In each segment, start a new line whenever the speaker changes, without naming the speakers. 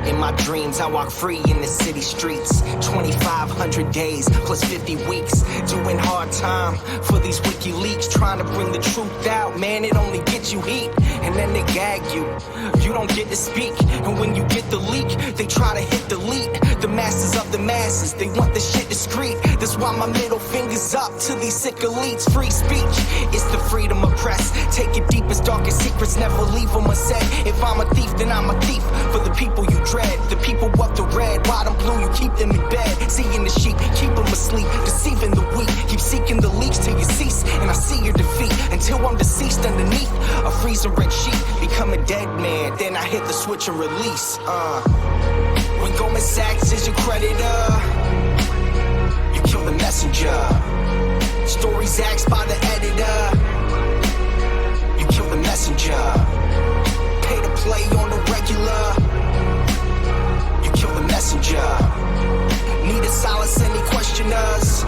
In my dreams, I walk free in the city streets. 2,500 days plus 50 weeks. Doing hard time for these WikiLeaks. Trying to bring the truth out, man, it only gets you heat. And then they gag you. You don't get to speak. And when you get the leak, they try to hit delete. The masters of the masses, they want the shit discreet. That's why my middle finger's up to these sick elites. Free speech, it's the freedom of press. Take your deepest, darkest secrets, never leave them unsaid. If I'm a thief, then I'm a thief for the people you dread. The people of the red, white and blue, you keep them in bed. Seeing the sheep, keep them asleep. Deceiving the weak, keep seeking the leaks till you cease. And I see your defeat until I'm deceased underneath a freezing red sheet. Become a dead man, then I hit the switch and release. When Goldman Sachs is your creditor, you kill the messenger. Stories axed by the editor, you kill the messenger. Pay to play on the regular, you kill the messenger. Need to silence any questioners,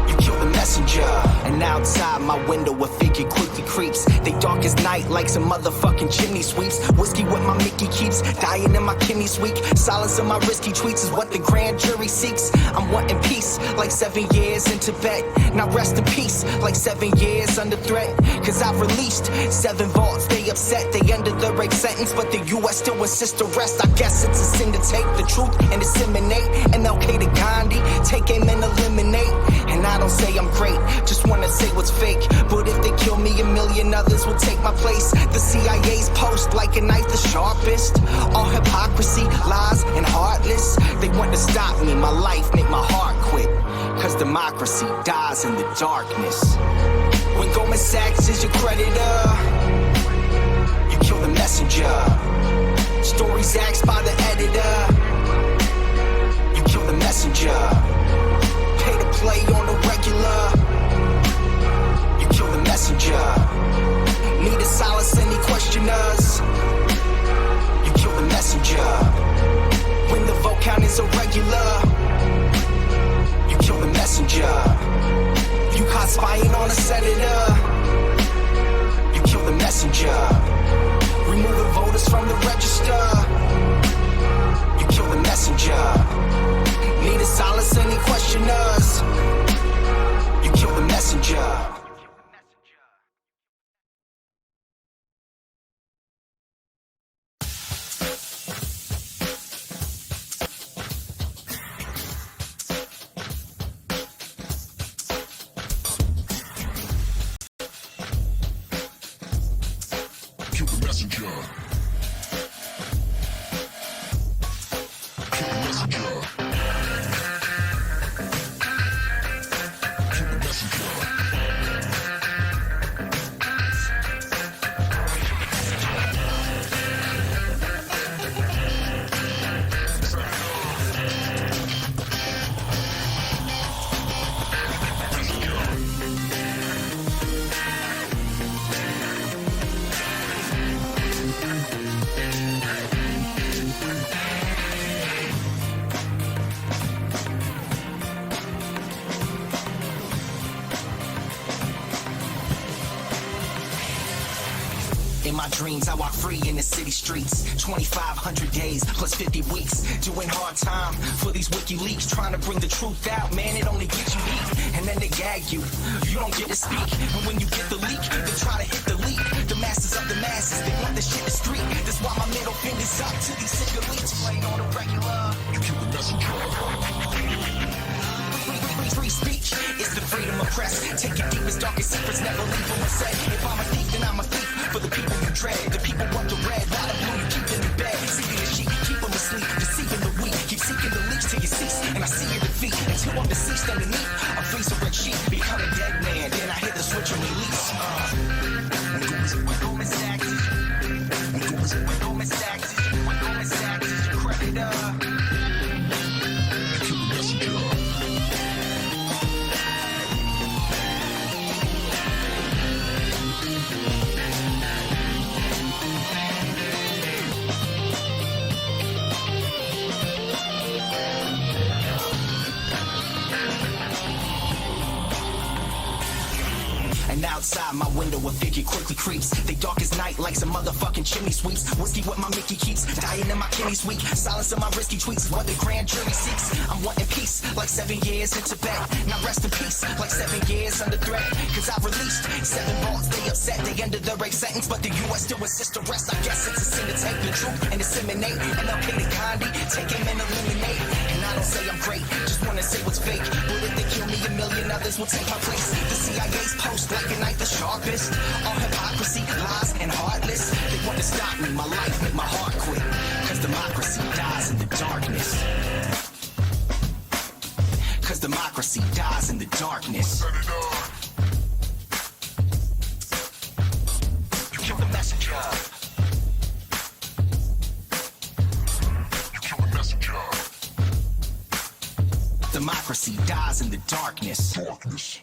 you kill the messenger. And outside my window a figure quickly creeps. They dark as night like some motherfucking chimney sweeps. Whiskey with my Mickey keeps dying in my kidneys weak. Silence of my risky tweets is what the grand jury seeks. I'm wanting peace like 7 years in Tibet. Now rest in peace like 7 years under threat. Cause I've released 7 vaults. They upset, they under the rape sentence, but the US still insists to rest. I guess it's a sin to take the truth and disseminate. MLK to Gandhi, take aim and eliminate. And I don't say I'm great, just wanna say what's fake. But if they kill me, a million others will take my place. The CIA's post like a knife the sharpest. All hypocrisy, lies, and heartless. They want to stop me, my life make my heart quit. Cause democracy dies in the darkness. When Goldman Sachs is your creditor, you kill the messenger. Stories axed by the editor, you kill the messenger. Pay to play on the regular, you kill the messenger. Need to silence any questioners, you kill the messenger. When the vote count is irregular, you kill the messenger. You caught spying on a senator, you kill the messenger. Removing voters from the register, you kill the messenger. Need to silence any questioners, you kill the messenger.
Kill the messenger. Kill the messenger. Kill the messenger.
In my dreams, I walk free in the city streets. 2,500 days plus 50 weeks. Doing hard time for these WikiLeaks. Trying to bring the truth out, man, it only gets you heat. And then they gag you. You don't get to speak. And when you get the leak, they try to hit delete. The masters of the masses, they want the shit discreet. That's why my middle finger's up to these sick elites. Playing on the regular,
You kill the messenger.
free speech is the freedom of press. Take your deepest, darkest secrets, never leave them unsaid. If I'm a thief, then I'm a thief for the people you dread. The people want the red, white and blue, you keep them in bed. Seeking the sheep, keep them asleep. Deceiving the weak, keep seeking the leaks till you cease. And I see your defeat until I'm deceased underneath a freezer red sheet. Become a dead man, then I hit the switch and release. When Goldman Sachs is your creditor,
Kill the messenger.
and outside Outside my window, a figure quickly creeps. They dark as night like some motherfucking chimney sweeps. Whiskey what my Mickey keeps, dying in my kidneys weak. Silence of my risky tweets, what the grand jury seeks. I'm wanting peace, like 7 years in Tibet. Now rest in peace, like 7 years under threat. Cause I've released 7 bars, they upset. They ended the rape sentence, but the US still insists to rest. I guess it's a sin to take the truth and disseminate. MLK to Gandhi, take him and eliminate. And I don't say I'm great, just wanna say what's fake. But if they kill me, a million others will take my place. The CIA's post like a knife the sharpest. All hypocrisy, lies, and heartless. They want to stop me, my life, make my heart quit. Cause democracy dies in the darkness. Cause democracy dies in the darkness. You kill the messenger. You kill the messenger. Democracy dies in the darkness. Darkness.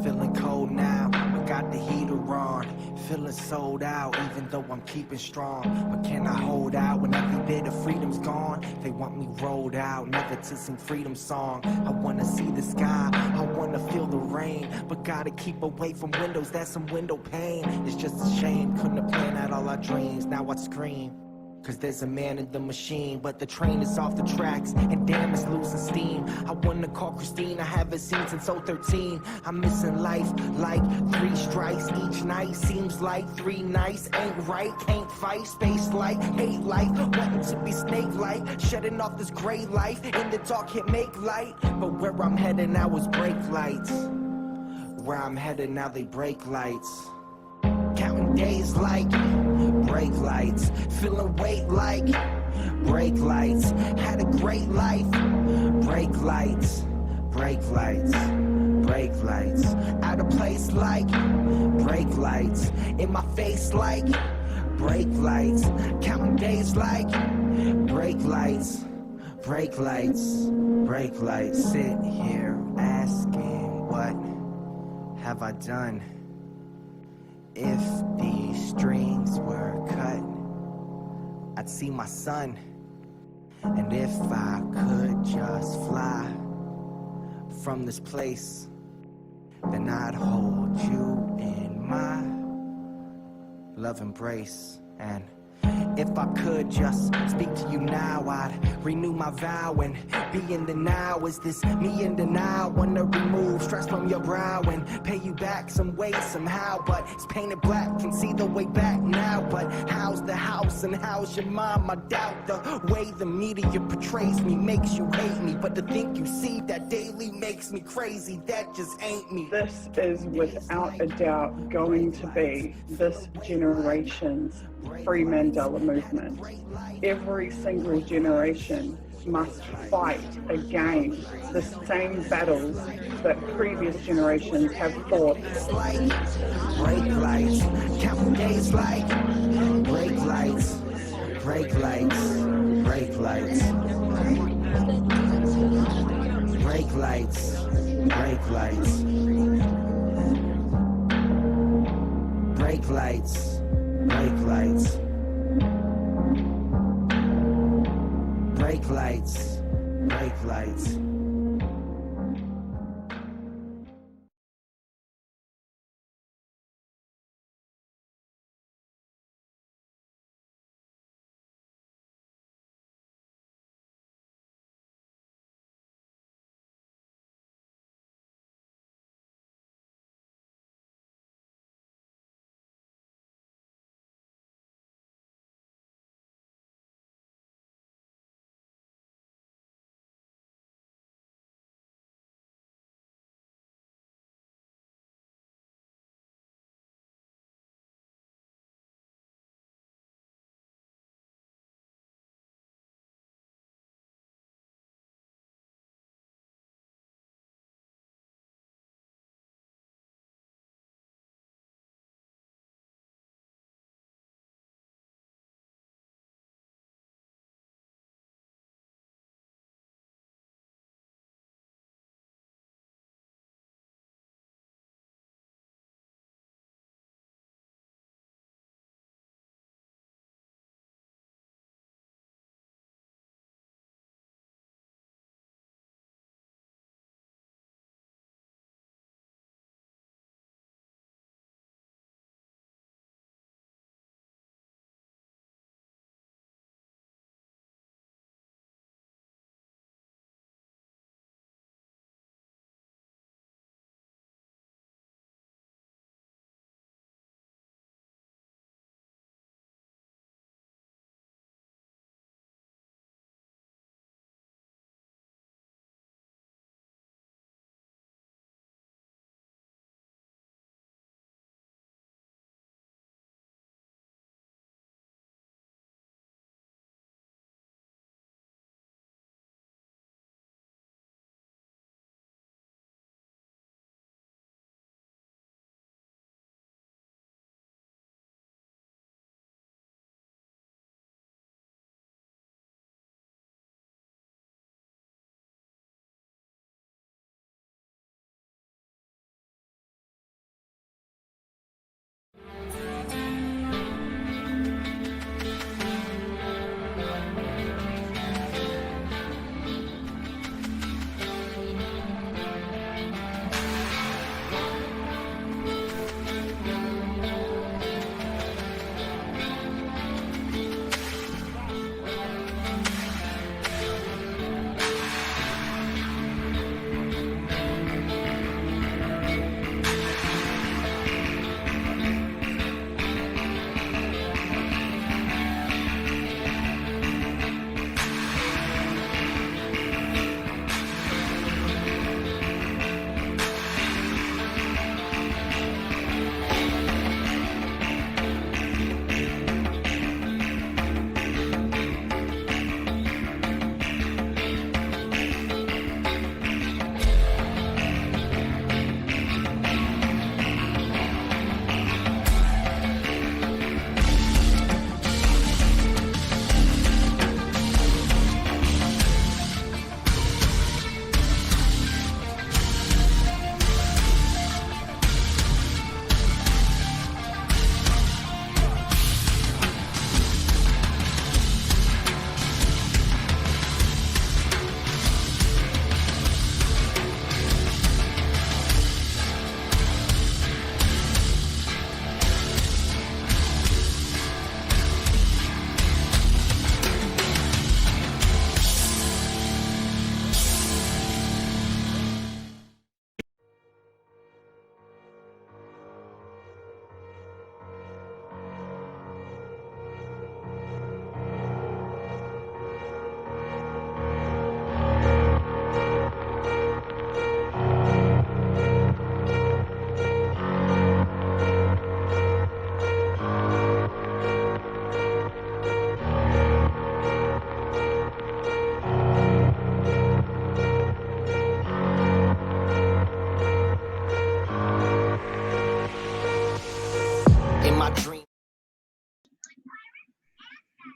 Feeling cold now, I got the heater on. Feeling sold out, even though I'm keeping strong. But can I hold out when every bit of freedom's gone? They want me rolled out, never to sing freedom song. I wanna see the sky, I wanna feel the rain. But gotta keep away from windows, that's some window pane. It's just a shame, couldn't have planned out all our dreams. Now I scream, cause there's a man in the machine. But the train is off the tracks, and damn, it's losing steam. I wanna call Christine, I haven't seen since 013. I'm missing life like 3 strikes each night. Seems like 3 nights ain't right. Can't fight, space light, hate life. Wanting to be snake-like, shedding off this gray life. In the dark can't make light, but where I'm headed now is brake lights. Where I'm headed now they break lights. Counting days like brake lights, feeling weight like brake lights. Had a great life, brake lights, brake lights, brake lights. Out of place like brake lights, in my face like brake lights. Counting days like brake lights, brake lights, brake lights. Sit here asking, what have I done? If these strings were cut, I'd see my son. And if I could just fly from this place, then I'd hold you in my love embrace. And if I could just speak to you now, I'd renew my vow and be in the now. Is this me in the now? Wanna remove stress from your brow and pay you back some way, somehow. But it's painted black, can see the way back now. But how's the house and how's your mom? I doubt the way the media portrays me makes you hate me. But to think you see that daily makes me crazy, that just ain't me.
This is without a doubt going to be this generation's Free Mandela movement. Every single generation must fight again the same battles that previous generations have fought.
Brake lights, counting days like brake lights, brake lights, brake lights, brake lights, brake lights, brake lights, brake lights, brake lights, brake lights.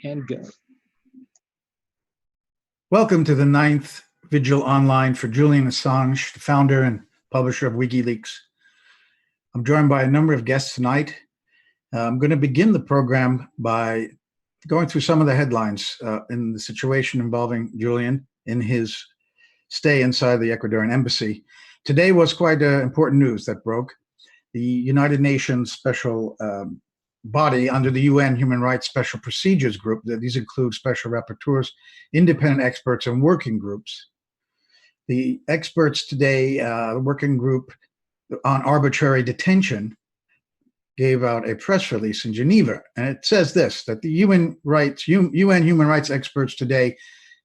and go.
Welcome to the 9th Vigil Online for Julian Assange, the founder and publisher of WikiLeaks. I'm joined by a number of guests tonight. I'm going to begin the program by going through some of the headlines in the situation involving Julian in his stay inside the Ecuadorian embassy. Today was quite important news that broke. The United Nations special body under the UN Human Rights Special Procedures Group, these include special rapporteurs, independent experts, and working groups. The experts today, working group on arbitrary detention, gave out a press release in Geneva, and it says this, that the UN human rights experts today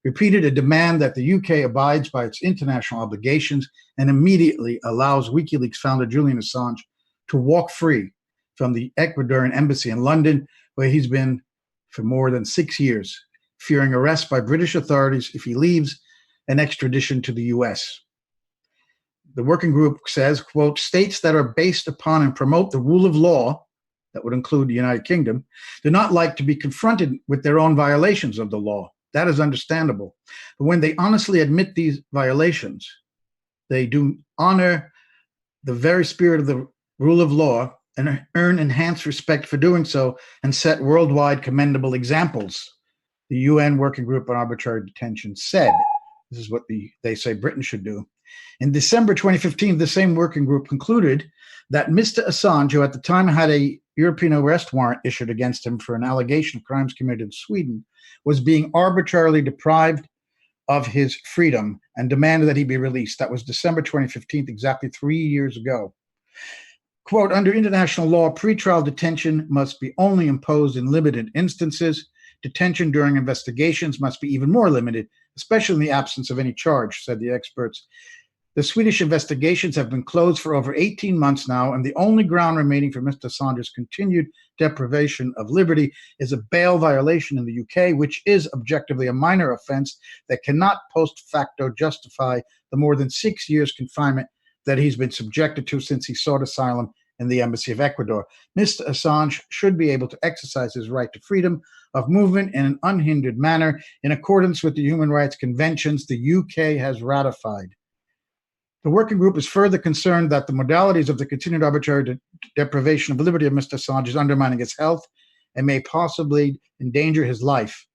repeated a demand that the UK abides by its international obligations and immediately allows WikiLeaks founder Julian Assange to walk free from the Ecuadorian embassy in London, where he's been for more than 6 years, fearing arrest by British authorities if he leaves and extradition to the US. The working group says, quote, states that are based upon and promote the rule of law, that would include the United Kingdom, do not like to be confronted with their own violations of the law. That is understandable. But when they honestly admit these violations, they do honor the very spirit of the rule of law and earn enhanced respect for doing so and set worldwide commendable examples. The UN Working Group on Arbitrary Detention said, this is what they say Britain should do. In December 2015, the same working group concluded that Mr. Assange, who at the time had a European arrest warrant issued against him for an allegation of crimes committed in Sweden, was being arbitrarily deprived of his freedom and demanded that he be released. That was December 2015, exactly 3 years ago. Quote, under international law, pretrial detention must be only imposed in limited instances. Detention during investigations must be even more limited, especially in the absence of any charge, said the experts. The Swedish investigations have been closed for over 18 months now, and the only ground remaining for Mr. Assange's continued deprivation of liberty is a bail violation in the UK, which is objectively a minor offense that cannot post facto justify the more than 6 years confinement that he's been subjected to since he sought asylum in the embassy of Ecuador. Mr. Assange should be able to exercise his right to freedom of movement in an unhindered manner in accordance with the human rights conventions the UK has ratified. The working group is further concerned that the modalities of the continued arbitrary deprivation of liberty of Mr. Assange is undermining his health and may possibly endanger his life.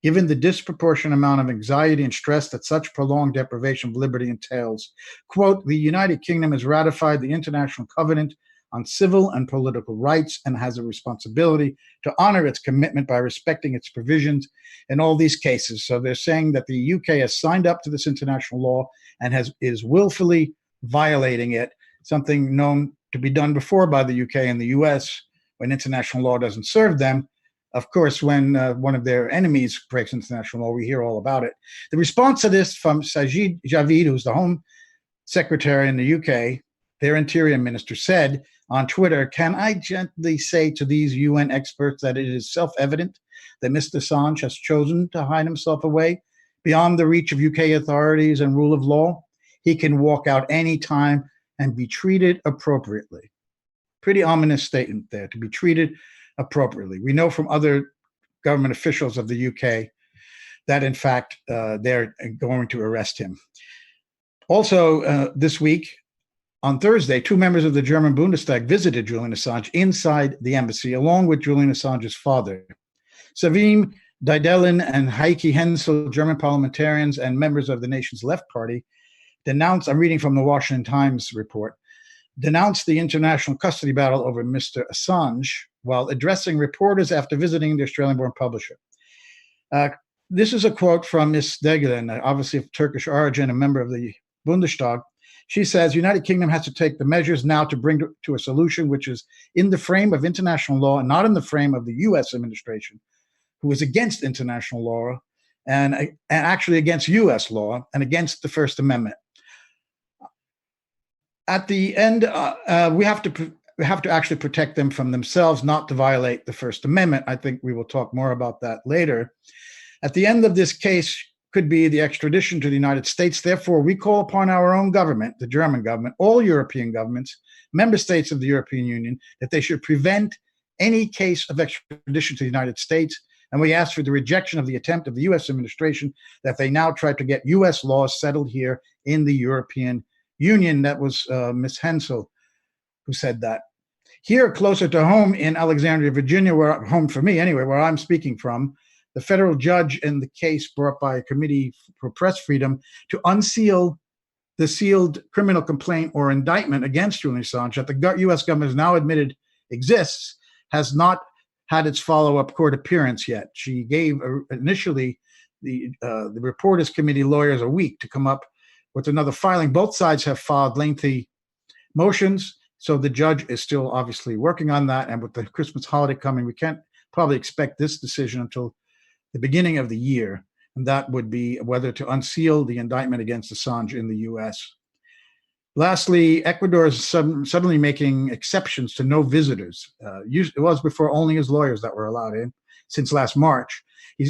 Given the disproportionate amount of anxiety and stress that such prolonged deprivation of liberty entails, quote, the United Kingdom has ratified the International Covenant on Civil and Political Rights and has a responsibility to honor its commitment by respecting its provisions in all these cases. So they're saying that the UK has signed up to this international law and is willfully violating it, something known to be done before by the UK and the US when international law doesn't serve them. Of course, when one of their enemies breaks international law, we hear all about it. The response to this from Sajid Javid, who's the Home Secretary in the UK, their Interior Minister, said on Twitter, can I gently say to these UN experts that it is self-evident that Mr. Assange has chosen to hide himself away beyond the reach of UK authorities and rule of law? He can walk out any time and be treated appropriately. Pretty ominous statement there, to be treated appropriately. We know from other government officials of the UK that, in fact, they're going to arrest him. Also, this week, on Thursday, 2 members of the German Bundestag visited Julian Assange inside the embassy, along with Julian Assange's father. Savim Daidelin and Heike Hensel, German parliamentarians and members of the nation's Left Party, denounced, I'm reading from the Washington Times report, denounced the international custody battle over Mr. Assange while addressing reporters after visiting the Australian-born publisher. This is a quote from Ms. Daidelin, obviously of Turkish origin, a member of the Bundestag. She says, United Kingdom has to take the measures now to bring to a solution which is in the frame of international law and not in the frame of the U.S. administration, who is against international law and actually against U.S. law and against the First Amendment. At the end, we have to actually protect them from themselves, not to violate the First Amendment. I think we will talk more about that later. At the end of this case could be the extradition to the United States. Therefore, we call upon our own government, the German government, all European governments, member states of the European Union, that they should prevent any case of extradition to the United States And we asked for the rejection of the attempt of the U.S. administration that they now try to get U.S. laws settled here in the European Union. That was Ms. Hensel who said that. Here, closer to home in Alexandria, Virginia, home for me anyway, where I'm speaking from, the federal judge in the case brought by a committee for press freedom to unseal the sealed criminal complaint or indictment against Julian Assange that the U.S. government has now admitted exists, has not had its follow-up court appearance yet. She gave initially the Reporters Committee lawyers a week to come up with another filing. Both sides have filed lengthy motions, so the judge is still obviously working on that. And with the Christmas holiday coming, we can't probably expect this decision until the beginning of the year. And that would be whether to unseal the indictment against Assange in the U.S. Lastly, Ecuador is suddenly making exceptions to no visitors. It was before only his lawyers that were allowed in since last March.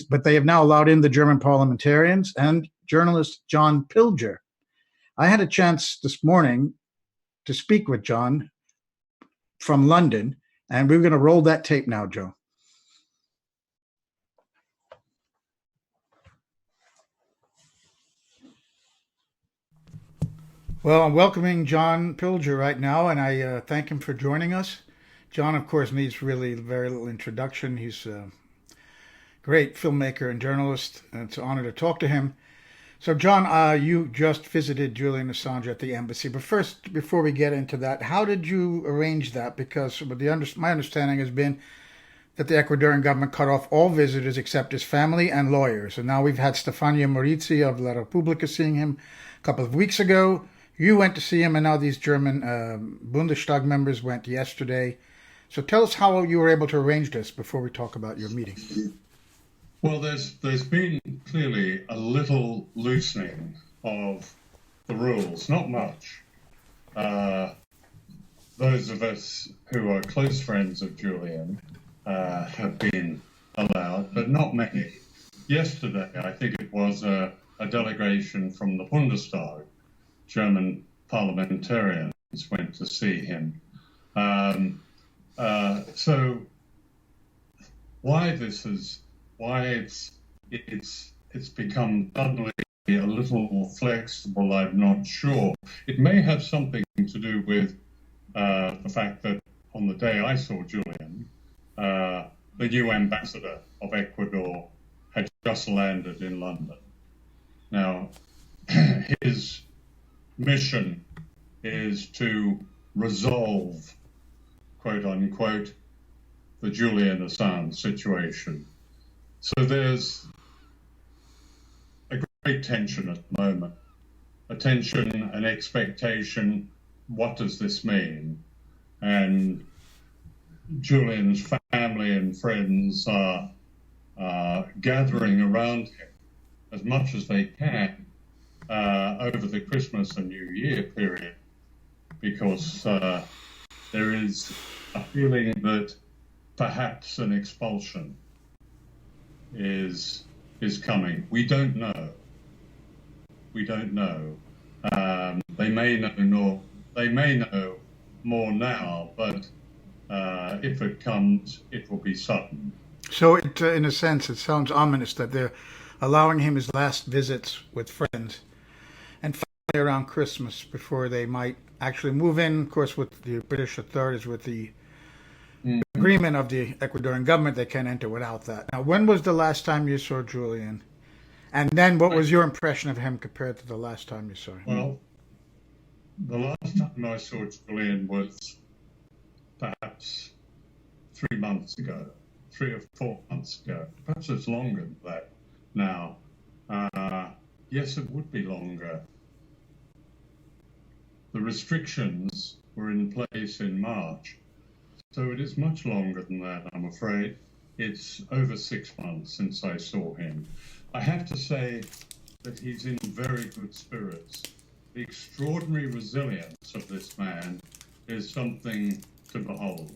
But they have now allowed in the German parliamentarians and journalist John Pilger. I had a chance this morning to speak with John from London, and we're going to roll that tape now, Joe. Well, I'm welcoming John Pilger right now, and I thank him for joining us. John, of course, needs really very little introduction. He's a great filmmaker and journalist, and it's an honor to talk to him. So, John, you just visited Julian Assange at the embassy. But first, before we get into that, how did you arrange that? Because my understanding has been that the Ecuadorian government cut off all visitors except his family and lawyers. And now we've had Stefania Morizzi of La Repubblica seeing him a couple of weeks ago. You went to see him, and now these German Bundestag members went yesterday. So tell us how you were able to arrange this before we talk about your meeting.
Well, there's been clearly a little loosening of the rules, not much. Those of us who are close friends of Julian have been allowed, but not many. Yesterday, I think it was a delegation from the Bundestag, German parliamentarians, went to see him. So why it's become suddenly a little more flexible, I'm not sure. It may have something to do with the fact that on the day I saw Julian, the new ambassador of Ecuador had just landed in London. Now, his mission is to resolve, quote unquote, the Julian Assange situation. So there's a great tension at the moment, a tension, an expectation. What does this mean? And Julian's family and friends are gathering around him as much as they can over the Christmas and New Year period, because there is a feeling that perhaps an expulsion is coming. We don't know. They may know more now, but if it comes, it will be sudden.
So, in a sense, it sounds ominous that they're allowing him his last visits with friends and finally around Christmas before they might actually move in, of course, with the British authorities, with the agreement of the Ecuadorian government. They can't enter without that. Now, when was the last time you saw Julian? And then what was your impression of him compared to the last time you saw him?
Well, the last time I saw Julian was perhaps 3 months ago, 3 or 4 months ago. Perhaps it's longer than that now. Yes, it would be longer. The restrictions were in place in March, so it is much longer than that, I'm afraid. It's over 6 months since I saw him. I have to say that he's in very good spirits. The extraordinary resilience of this man is something to behold.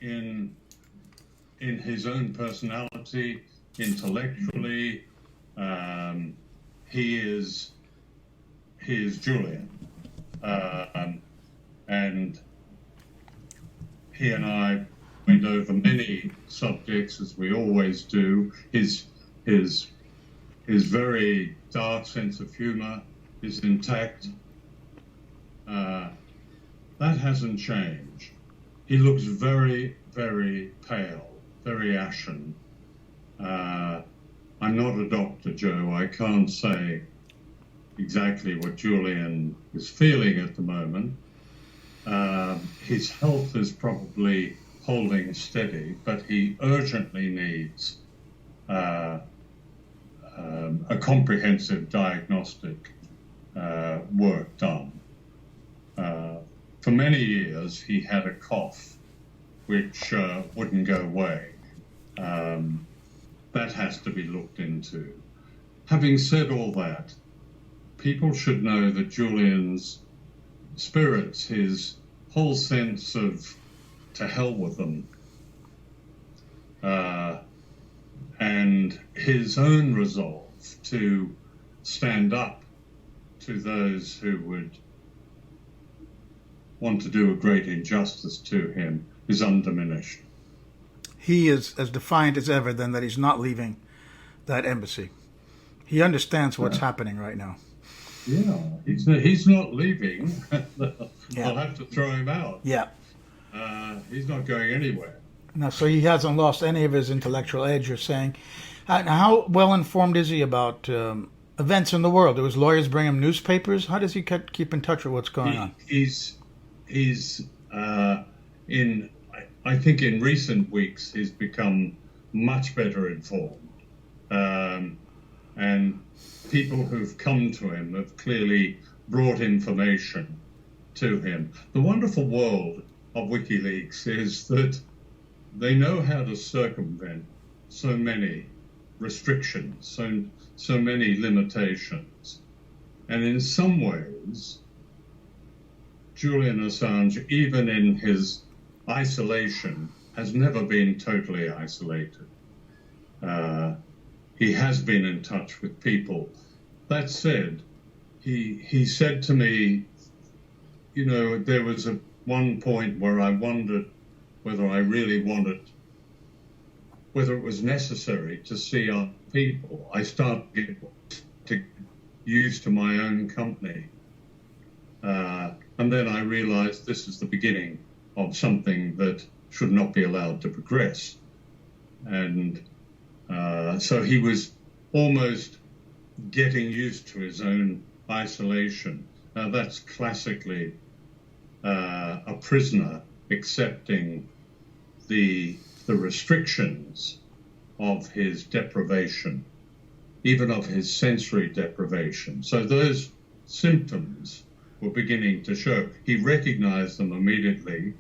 In his own personality, intellectually, he is Julian, and he and I went over many subjects, as we always do. His very dark sense of humor is intact. That hasn't changed. He looks very, very pale, very ashen. I'm not a doctor, Joe. I can't say exactly what Julian is feeling at the moment. His health is probably holding steady, but he urgently needs a comprehensive diagnostic work done. For many years, he had a cough which wouldn't go away. That has to be looked into. Having said all that, people should know that Julian's spirits, his whole sense of to hell with them, and his own resolve to stand up to those who would want to do a great injustice to him is undiminished.
He is as defiant as ever then that he's not leaving that embassy. He understands what's happening right now.
Yeah, he's not leaving. I'll have to throw him out.
Yeah.
He's not going anywhere.
No, so he hasn't lost any of his intellectual edge, you're saying. How well informed is he about events in the world? Do his lawyers bring him newspapers? How does he keep in touch with what's going on?
He's I think in recent weeks he's become much better informed, and people who've come to him have clearly brought information to him. The wonderful world of WikiLeaks is that they know how to circumvent so many restrictions, so many limitations, and in some ways, Julian Assange, even in his isolation, has never been totally isolated. He has been in touch with people. That said, he said to me, you know, there was one point where I wondered whether I really wanted, whether it was necessary to see other people. I started to get used to my own company. And then I realized this is the beginning of something that should not be allowed to progress. And so he was almost getting used to his own isolation. Now that's classically a prisoner accepting the restrictions of his deprivation, even of his sensory deprivation. So those symptoms were beginning to show. He recognized them immediately,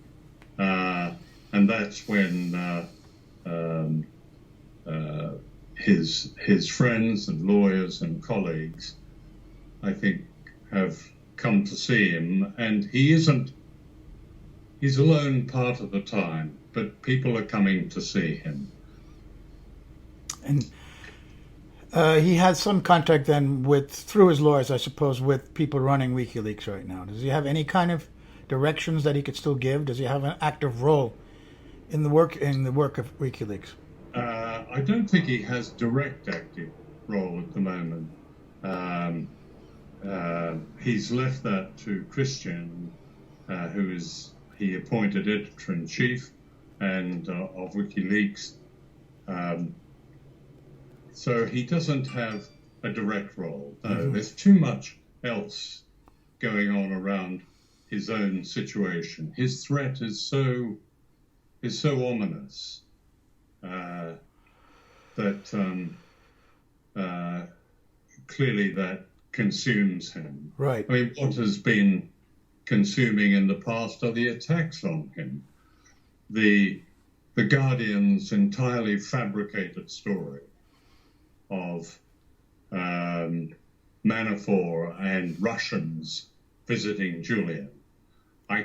and that's when his friends and lawyers and colleagues, I think, have come to see him. And he's alone part of the time, but people are coming to see him.
And he has some contact then through his lawyers, I suppose, with people running WikiLeaks right now. Does he have any kind of directions that he could still give? Does he have an active role in the work of WikiLeaks?
I don't think he has direct active role at the moment. He's left that to Christian, who he appointed editor-in-chief and of WikiLeaks. So he doesn't have a direct role. No, there's too much else going on around his own situation. His threat is so ominous that clearly that consumes him.
Right.
I mean, what has been consuming in the past are the attacks on him. The Guardian's entirely fabricated story of Manafort and Russians visiting Julian. I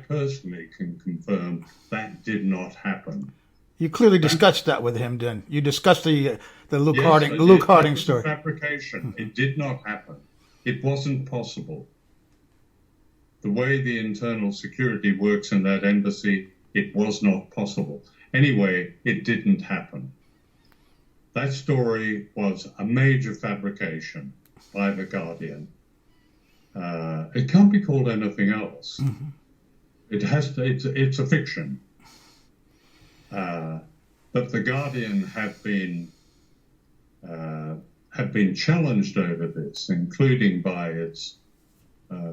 personally can confirm that did not happen.
You clearly discussed that with him, then. You discussed the Luke Harding story.
Fabrication. It did not happen. It wasn't possible. the way the internal security works in that embassy, it was not possible. Anyway, it didn't happen. That story was a major fabrication by The Guardian. It can't be called anything else. Mm-hmm. It's a fiction. But The Guardian have been challenged over this, including by its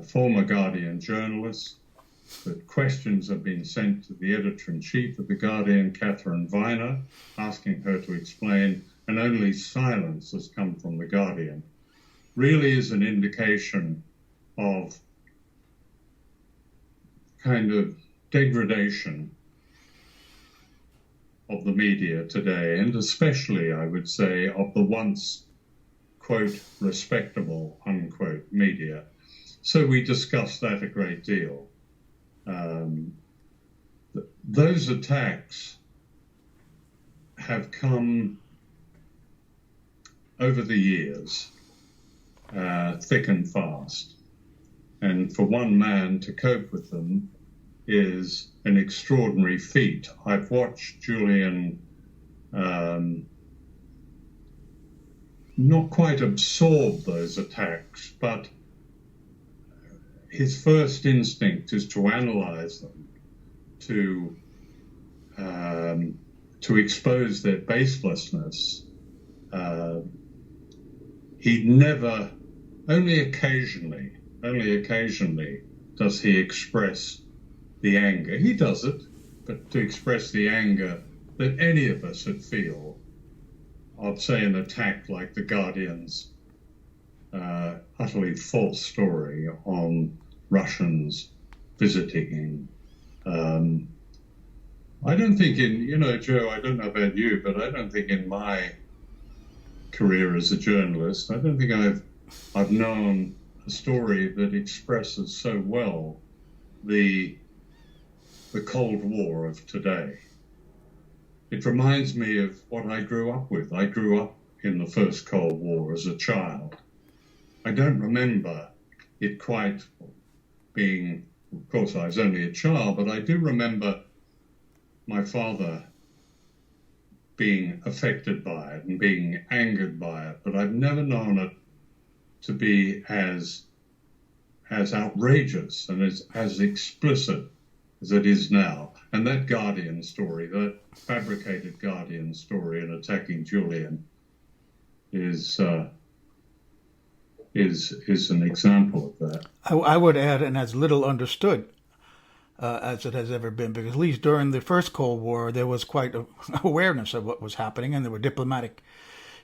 former Guardian journalists. That questions have been sent to the editor-in-chief of The Guardian, Catherine Viner, asking her to explain, and only silence has come from The Guardian. Really is an indication of kind of degradation of the media today, and especially, I would say, of the once, quote, respectable, unquote, media. So we discussed that a great deal. Those attacks have come over the years, thick and fast. And for one man to cope with them is an extraordinary feat. I've watched Julian not quite absorb those attacks, but his first instinct is to analyze them, to expose their baselessness. He'd never, only occasionally does he express the anger. He does it, but to express the anger that any of us would feel of, say, an attack like The Guardian's utterly false story on Russians visiting him. I don't think Joe, I don't know about you, but I don't think in my career as a journalist, I don't think I've known a story that expresses so well the Cold War of today. It reminds me of what I grew up with. I grew up in the first Cold War as a child. I don't remember it quite being, of course I was only a child, but I do remember my father being affected by it and being angered by it, but I've never known it to be as outrageous and as explicit as it is now. And that Guardian story, that fabricated Guardian story in attacking Julian is an example of that.
I would add, and as little understood as it has ever been, because at least during the first Cold War, there was quite an awareness of what was happening, and there were diplomatic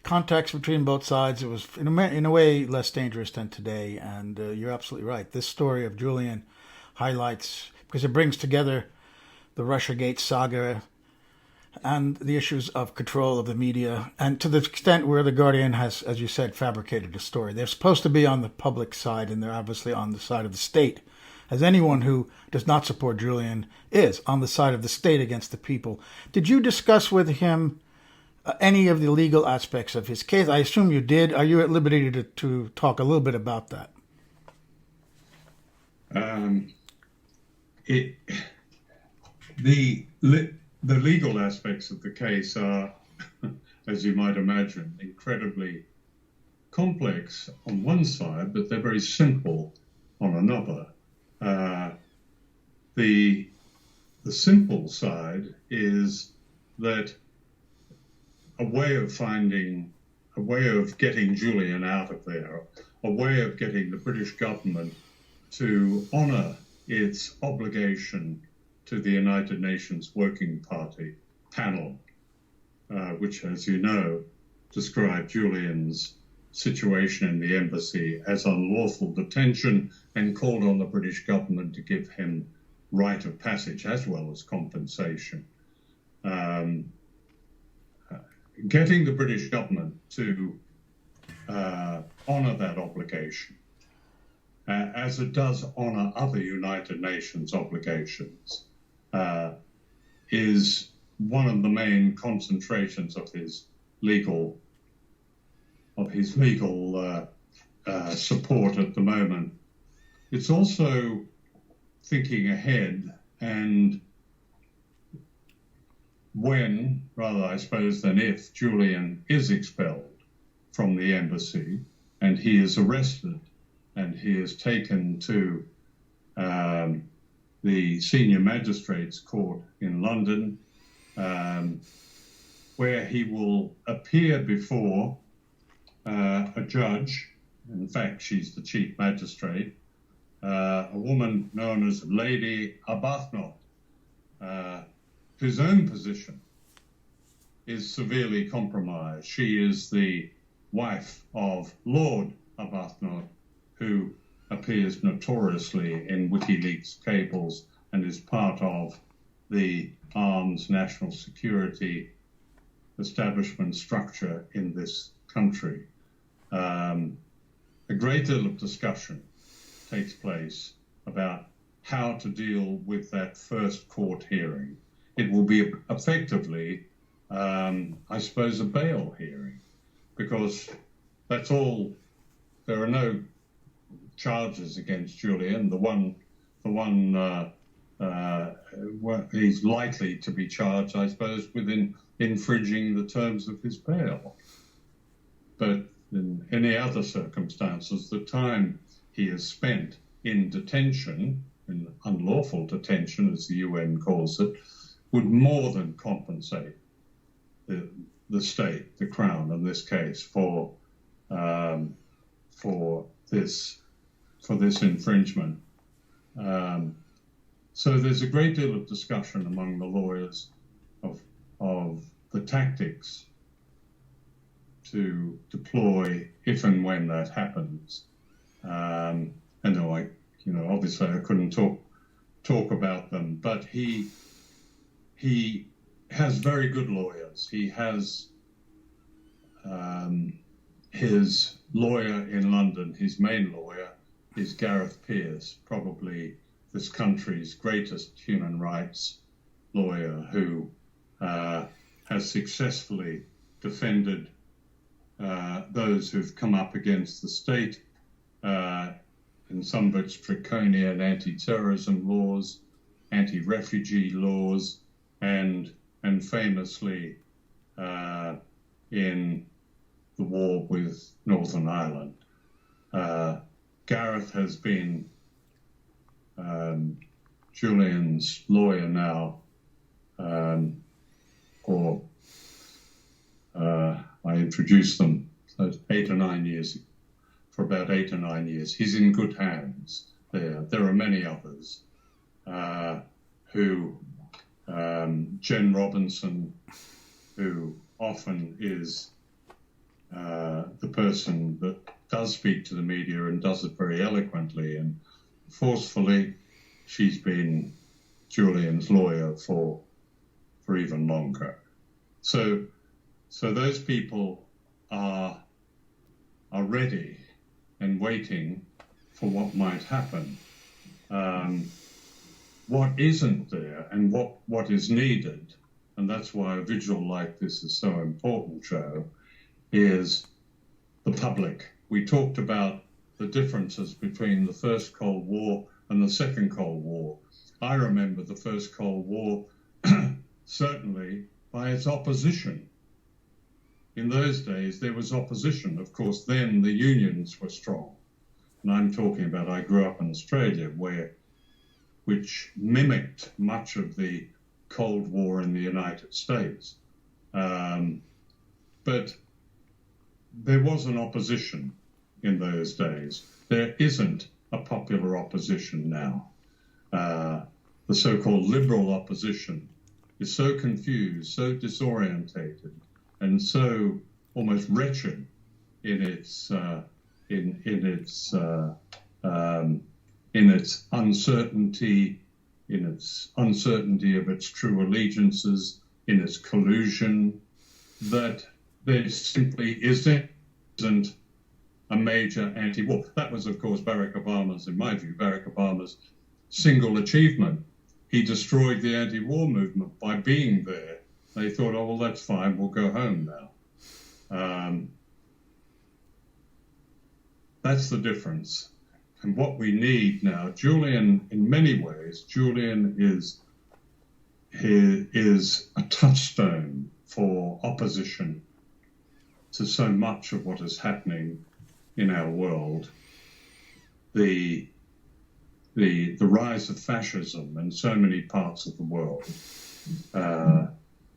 contacts between both sides. It was, in a way, less dangerous than today, and you're absolutely right. This story of Julian highlights, because it brings together the Russiagate saga and the issues of control of the media, and to the extent where The Guardian has, as you said, fabricated a story. They're supposed to be on the public side, and they're obviously on the side of the state, as anyone who does not support Julian is, on the side of the state against the people. Did you discuss with him any of the legal aspects of his case? I assume you did. Are you at liberty to talk a little bit about that?
The legal aspects of the case are, as you might imagine, incredibly complex on one side, but they're very simple on another. The simple side is that a way of getting Julian out of there, a way of getting the British government to honour its obligation to the United Nations Working Party panel, which, as you know, described Julian's situation in the embassy as unlawful detention and called on the British government to give him right of passage as well as compensation. Getting the British government to honour that obligation, as it does honour other United Nations obligations, is one of the main concentrations of his legal support at the moment. It's also thinking ahead, and when, rather I suppose than if, Julian is expelled from the embassy and he is arrested and he is taken to the senior magistrates court in London, where he will appear before a judge. In fact, she's the chief magistrate, a woman known as Lady Arbuthnot, whose own position is severely compromised. She is the wife of Lord Arbuthnot, who appears notoriously in WikiLeaks cables and is part of the arms national security establishment structure in this country. A great deal of discussion takes place about how to deal with that first court hearing. It will be effectively, I suppose, a bail hearing, because that's all. There are no charges against Julian. The one he's likely to be charged, I suppose, with infringing the terms of his bail. But in any other circumstances, the time he has spent in detention, in unlawful detention, as the UN calls it, would more than compensate the state, the Crown in this case, for this infringement. So there's a great deal of discussion among the lawyers of the tactics to deploy if and when that happens. And obviously I couldn't talk about them, but he has very good lawyers. He has his lawyer in London, his main lawyer, is Gareth Peirce, probably this country's greatest human rights lawyer, who has successfully defended those who've come up against the state in some of its draconian anti-terrorism laws, anti-refugee laws, and famously in the war with Northern Ireland. Gareth has been Julian's lawyer now I introduced them for about 8 or 9 years. He's in good hands there. There are many others who, Jen Robinson, who often is the person that does speak to the media and does it very eloquently and forcefully. She's been Julian's lawyer for even longer. So those people are ready and waiting for what might happen. What isn't there and what is needed, and that's why a vigil like this is so important, Joe, is the public. We talked about the differences between the First Cold War and the Second Cold War. I remember the First Cold War certainly by its opposition. In those days, there was opposition. Of course, then the unions were strong. And I'm talking about, I grew up in Australia, which mimicked much of the Cold War in the United States. But there was an opposition in those days. There isn't a popular opposition now. The so-called liberal opposition is so confused, so disorientated, and so almost wretched in its uncertainty, in its uncertainty of its true allegiances, in its collusion, that there simply isn't a major anti-war. That was, of course, Barack Obama's, in my view, Barack Obama's single achievement. He destroyed the anti-war movement by being there. They thought, oh, well, that's fine, we'll go home now. That's the difference. And what we need now, Julian, in many ways, Julian is a touchstone for opposition to so much of what is happening in our world. The rise of fascism in so many parts of the world,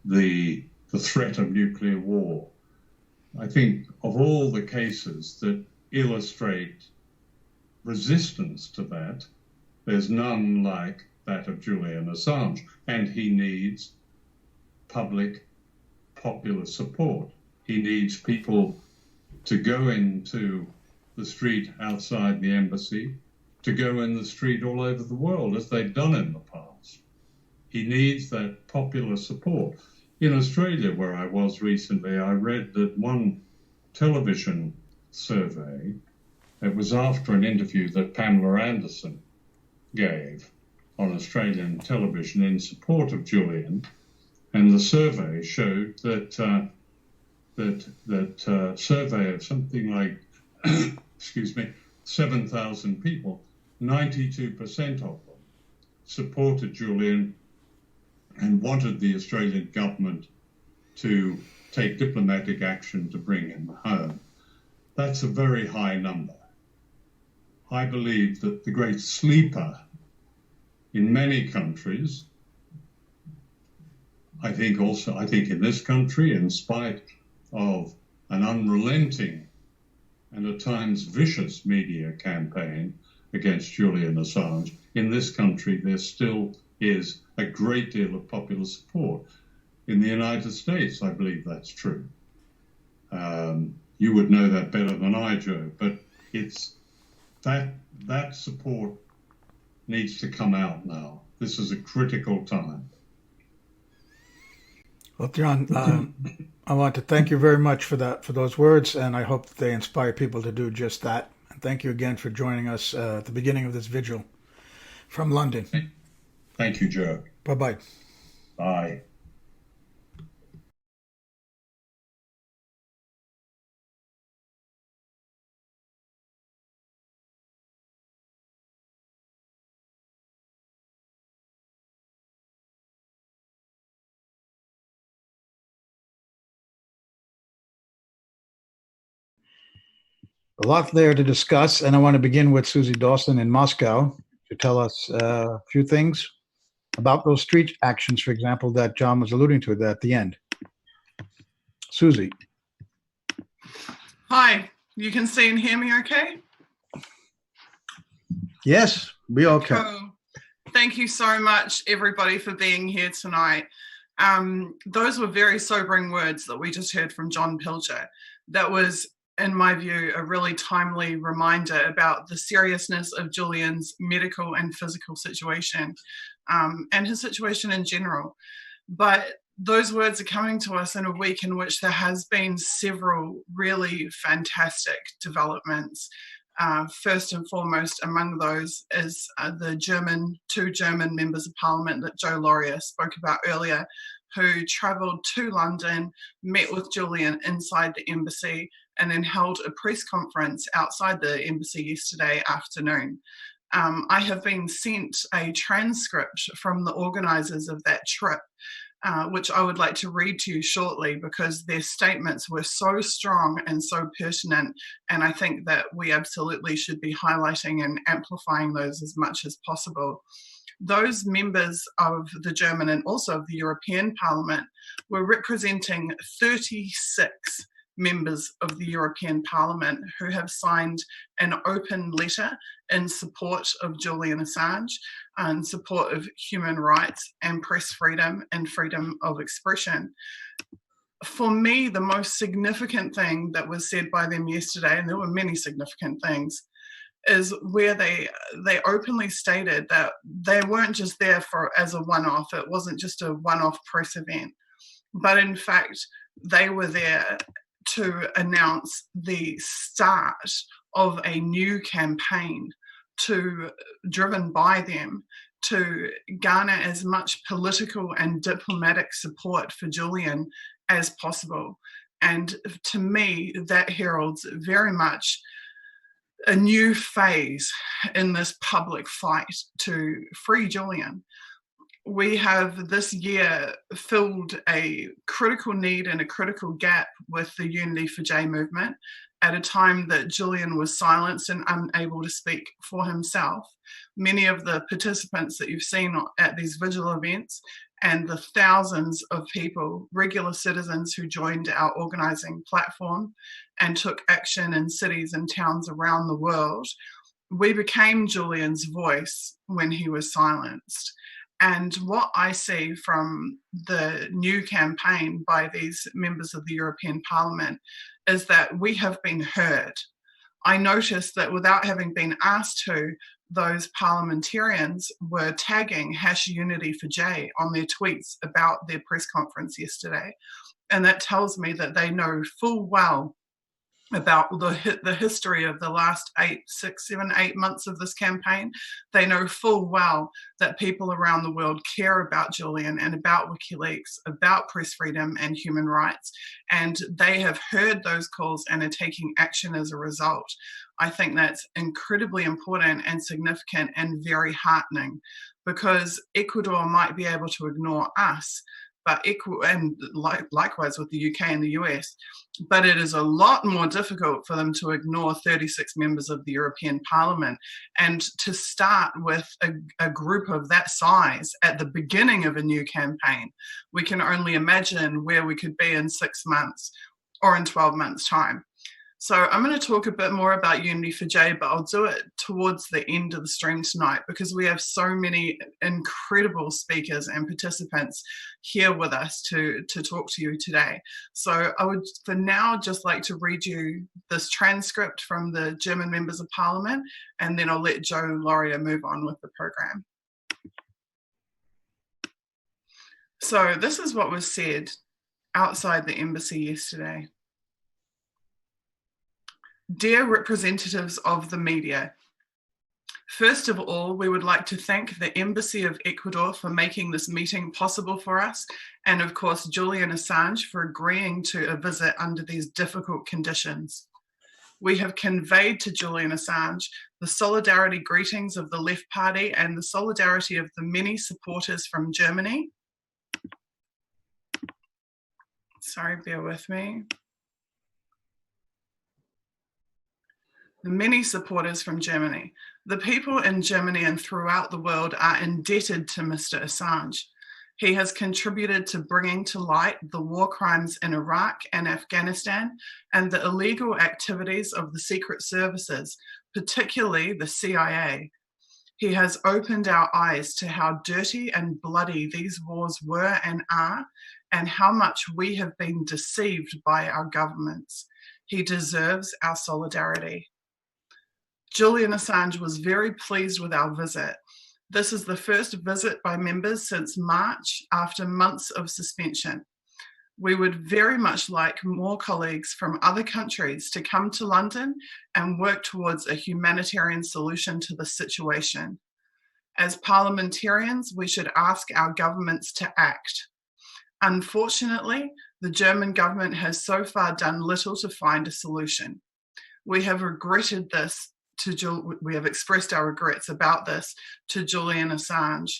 the threat of nuclear war. I think of all the cases that illustrate resistance to that, there's none like that of Julian Assange, and he needs popular support. He needs people to go into the street outside the embassy, to go in the street all over the world, as they've done in the past. He needs that popular support. In Australia, where I was recently, I read that one television survey, it was after an interview that Pamela Anderson gave on Australian television in support of Julian, and the survey showed that survey of something like, 7,000 people, 92% of them supported Julian and wanted the Australian government to take diplomatic action to bring him home. That's a very high number. I believe that the great sleeper in many countries, I think in this country, in spite of an unrelenting and at times vicious media campaign against Julian Assange, in this country there still is a great deal of popular support. In the United States, I believe that's true. You would know that better than I, Joe, but it's that support needs to come out now. This is a critical time.
Well, John, I want to thank you very much for those words, and I hope that they inspire people to do just that. And thank you again for joining us at the beginning of this vigil from London.
Thank you, Joe.
Bye-bye.
Bye.
A lot there to discuss, and I want to begin with Susie Dawson in Moscow to tell us a few things about those street actions, for example, that John was alluding to at the end. Susie.
Hi, you can see and hear me okay?
Yes, we okay.
Cool. Thank you so much, everybody, for being here tonight. Those were very sobering words that we just heard from John Pilcher. That was, in my view, a really timely reminder about the seriousness of Julian's medical and physical situation, and his situation in general. But those words are coming to us in a week in which there has been several really fantastic developments. First and foremost among those is the two German members of parliament that Joe Laurier spoke about earlier, who travelled to London, met with Julian inside the embassy, and then held a press conference outside the embassy yesterday afternoon. I have been sent a transcript from the organisers of that trip, which I would like to read to you shortly, because their statements were so strong and so pertinent, and I think that we absolutely should be highlighting and amplifying those as much as possible. Those members of the German and also of the European Parliament were representing 36 members of the European Parliament who have signed an open letter in support of Julian Assange, in support of human rights and press freedom and freedom of expression. For me, the most significant thing that was said by them yesterday, and there were many significant things, is where they openly stated that they weren't just there as a one-off. It wasn't just a one-off press event, but in fact, they were there to announce the start of a new campaign driven by them to garner as much political and diplomatic support for Julian as possible. And to me, that heralds very much a new phase in this public fight to free Julian. We have this year filled a critical need and a critical gap with the Unity for J movement at a time that Julian was silenced and unable to speak for himself. Many of the participants that you've seen at these Vigil events and the thousands of people, regular citizens who joined our organising platform and took action in cities and towns around the world, we became Julian's voice when he was silenced. And what I see from the new campaign by these members of the European Parliament is that we have been heard. I noticed that without having been asked to, those parliamentarians were tagging #Unity4J on their tweets about their press conference yesterday. And that tells me that they know full well about the history of the last 8 months of this campaign. They know full well that people around the world care about Julian and about WikiLeaks, about press freedom and human rights, and they have heard those calls and are taking action as a result. I think that's incredibly important and significant and very heartening, because Ecuador might be able to ignore us, but likewise with the UK and the US, but it is a lot more difficult for them to ignore 36 members of the European Parliament. And to start with a group of that size at the beginning of a new campaign, we can only imagine where we could be in 6 months or in 12 months' time. So I'm going to talk a bit more about Unity4J, but I'll do it towards the end of the stream tonight, because we have so many incredible speakers and participants here with us to talk to you today. So I would, for now, just like to read you this transcript from the German members of Parliament, and then I'll let Joe Laurier move on with the program. So this is what was said outside the embassy yesterday. Dear representatives of the media, first of all, we would like to thank the Embassy of Ecuador for making this meeting possible for us, and of course Julian Assange for agreeing to a visit under these difficult conditions. We have conveyed to Julian Assange the solidarity greetings of the Left Party and the solidarity of the many supporters from Germany. Sorry, bear with me. The many supporters from Germany. The people in Germany and throughout the world are indebted to Mr. Assange. He has contributed to bringing to light the war crimes in Iraq and Afghanistan and the illegal activities of the secret services, particularly the CIA. He has opened our eyes to how dirty and bloody these wars were and are, and how much we have been deceived by our governments. He deserves our solidarity. Julian Assange was very pleased with our visit. This is the first visit by members since March, after months of suspension. We would very much like more colleagues from other countries to come to London and work towards a humanitarian solution to the situation. As parliamentarians, we should ask our governments to act. Unfortunately, the German government has so far done little to find a solution. We have regretted this. We have expressed our regrets about this to Julian Assange.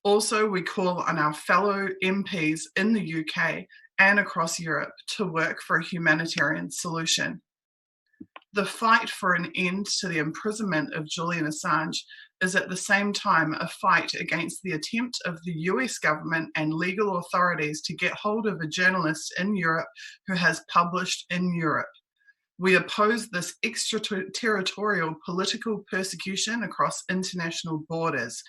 Also, we call on our fellow MPs in the UK and across Europe to work for a humanitarian solution. The fight for an end to the imprisonment of Julian Assange is at the same time a fight against the attempt of the US government and legal authorities to get hold of a journalist in Europe who has published in Europe. We oppose this extraterritorial political persecution across international borders.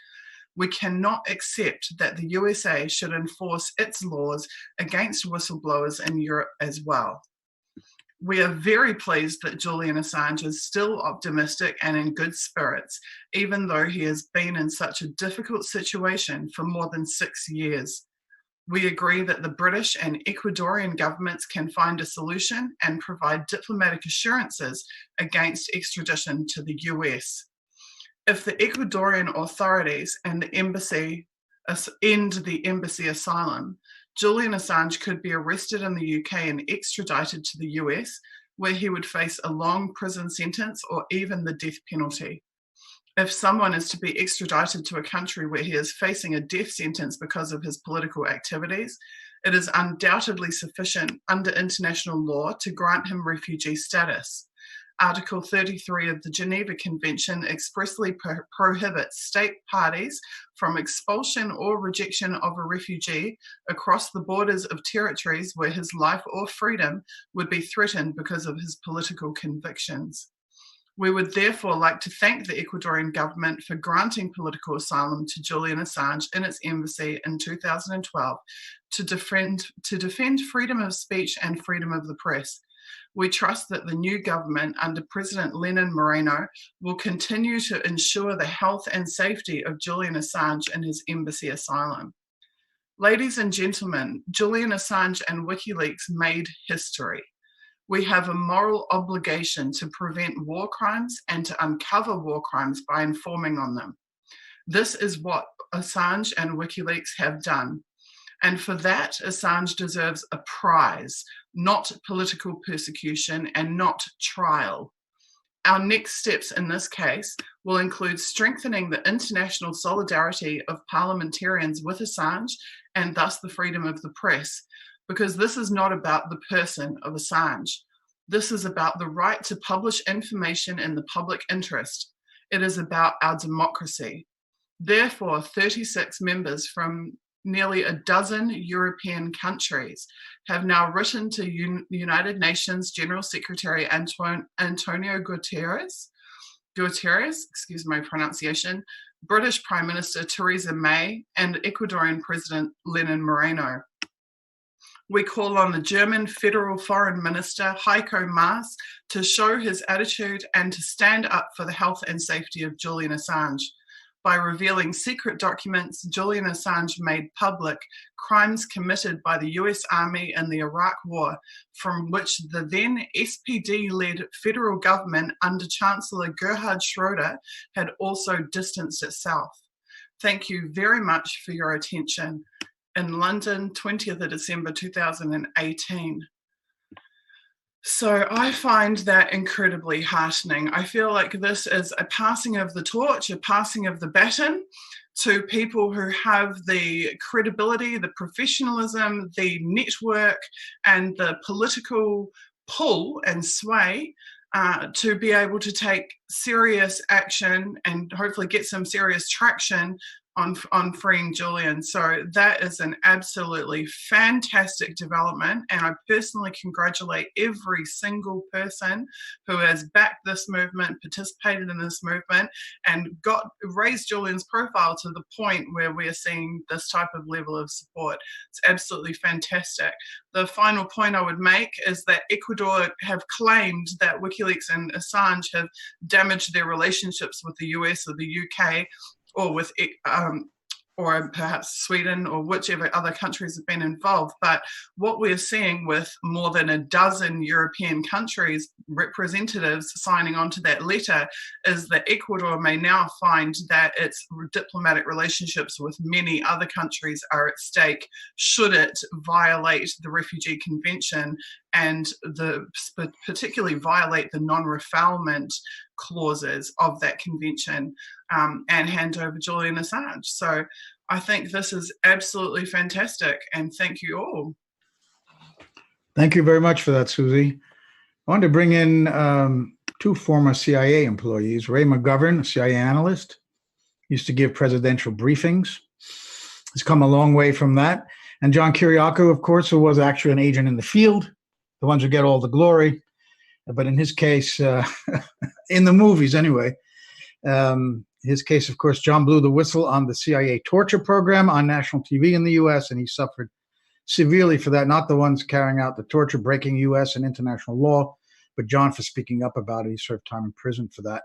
We cannot accept that the USA should enforce its laws against whistleblowers in Europe as well. We are very pleased that Julian Assange is still optimistic and in good spirits, even though he has been in such a difficult situation for more than 6 years. We agree that the British and Ecuadorian governments can find a solution and provide diplomatic assurances against extradition to the US. If the Ecuadorian authorities and the embassy end the embassy asylum, Julian Assange could be arrested in the UK and extradited to the US, where he would face a long prison sentence or even the death penalty. If someone is to be extradited to a country where he is facing a death sentence because of his political activities, it is undoubtedly sufficient under international law to grant him refugee status. Article 33 of the Geneva Convention expressly prohibits state parties from expulsion or rejection of a refugee across the borders of territories where his life or freedom would be threatened because of his political convictions. We would therefore like to thank the Ecuadorian government for granting political asylum to Julian Assange in its embassy in 2012 to defend freedom of speech and freedom of the press. We trust that the new government under President Lenin Moreno will continue to ensure the health and safety of Julian Assange and his embassy asylum. Ladies and gentlemen, Julian Assange and WikiLeaks made history. We have a moral obligation to prevent war crimes and to uncover war crimes by informing on them. This is what Assange and WikiLeaks have done. And for that, Assange deserves a prize, not political persecution and not trial. Our next steps in this case will include strengthening the international solidarity of parliamentarians with Assange and thus the freedom of the press, because this is not about the person of Assange. This is about the right to publish information in the public interest. It is about our democracy. Therefore, 36 members from nearly a dozen European countries have now written to United Nations General Secretary Antonio Guterres, excuse my pronunciation, British Prime Minister Theresa May, and Ecuadorian President Lenin Moreno. We call on the German Federal Foreign Minister Heiko Maas to show his attitude and to stand up for the health and safety of Julian Assange. By revealing secret documents, Julian Assange made public crimes committed by the US Army in the Iraq War, from which the then SPD-led federal government under Chancellor Gerhard Schroeder had also distanced itself. Thank you very much for your attention. In London, 20th of December 2018. So I find that incredibly heartening. I feel like this is a passing of the torch, a passing of the baton to people who have the credibility, the professionalism, the network, and the political pull and sway to be able to take serious action and hopefully get some serious traction on freeing Julian. So that is an absolutely fantastic development, and I personally congratulate every single person who has backed this movement, participated in this movement, and raised Julian's profile to the point where we are seeing this type of level of support. It's absolutely fantastic. The final point I would make is that Ecuador have claimed that WikiLeaks and Assange have damaged their relationships with the US or the UK, or with or perhaps Sweden or whichever other countries have been involved. But what we're seeing with more than a dozen European countries, representatives signing on to that letter, is that Ecuador may now find that its diplomatic relationships with many other countries are at stake should it violate the Refugee Convention and particularly violate the non-refoulement clauses of that convention and hand over Julian Assange. So I think this is absolutely fantastic, and thank you all.
Thank you very much for that, Susie. I wanted to bring in two former CIA employees, Ray McGovern, a CIA analyst, used to give presidential briefings. He's come a long way from that. And John Kiriakau, of course, who was actually an agent in the field, the ones who get all the glory. But in his case, in the movies anyway, his case, of course, John blew the whistle on the CIA torture program on national TV in the US, and he suffered severely for that. Not the ones carrying out the torture, breaking US and international law, but John for speaking up about it. He served time in prison for that.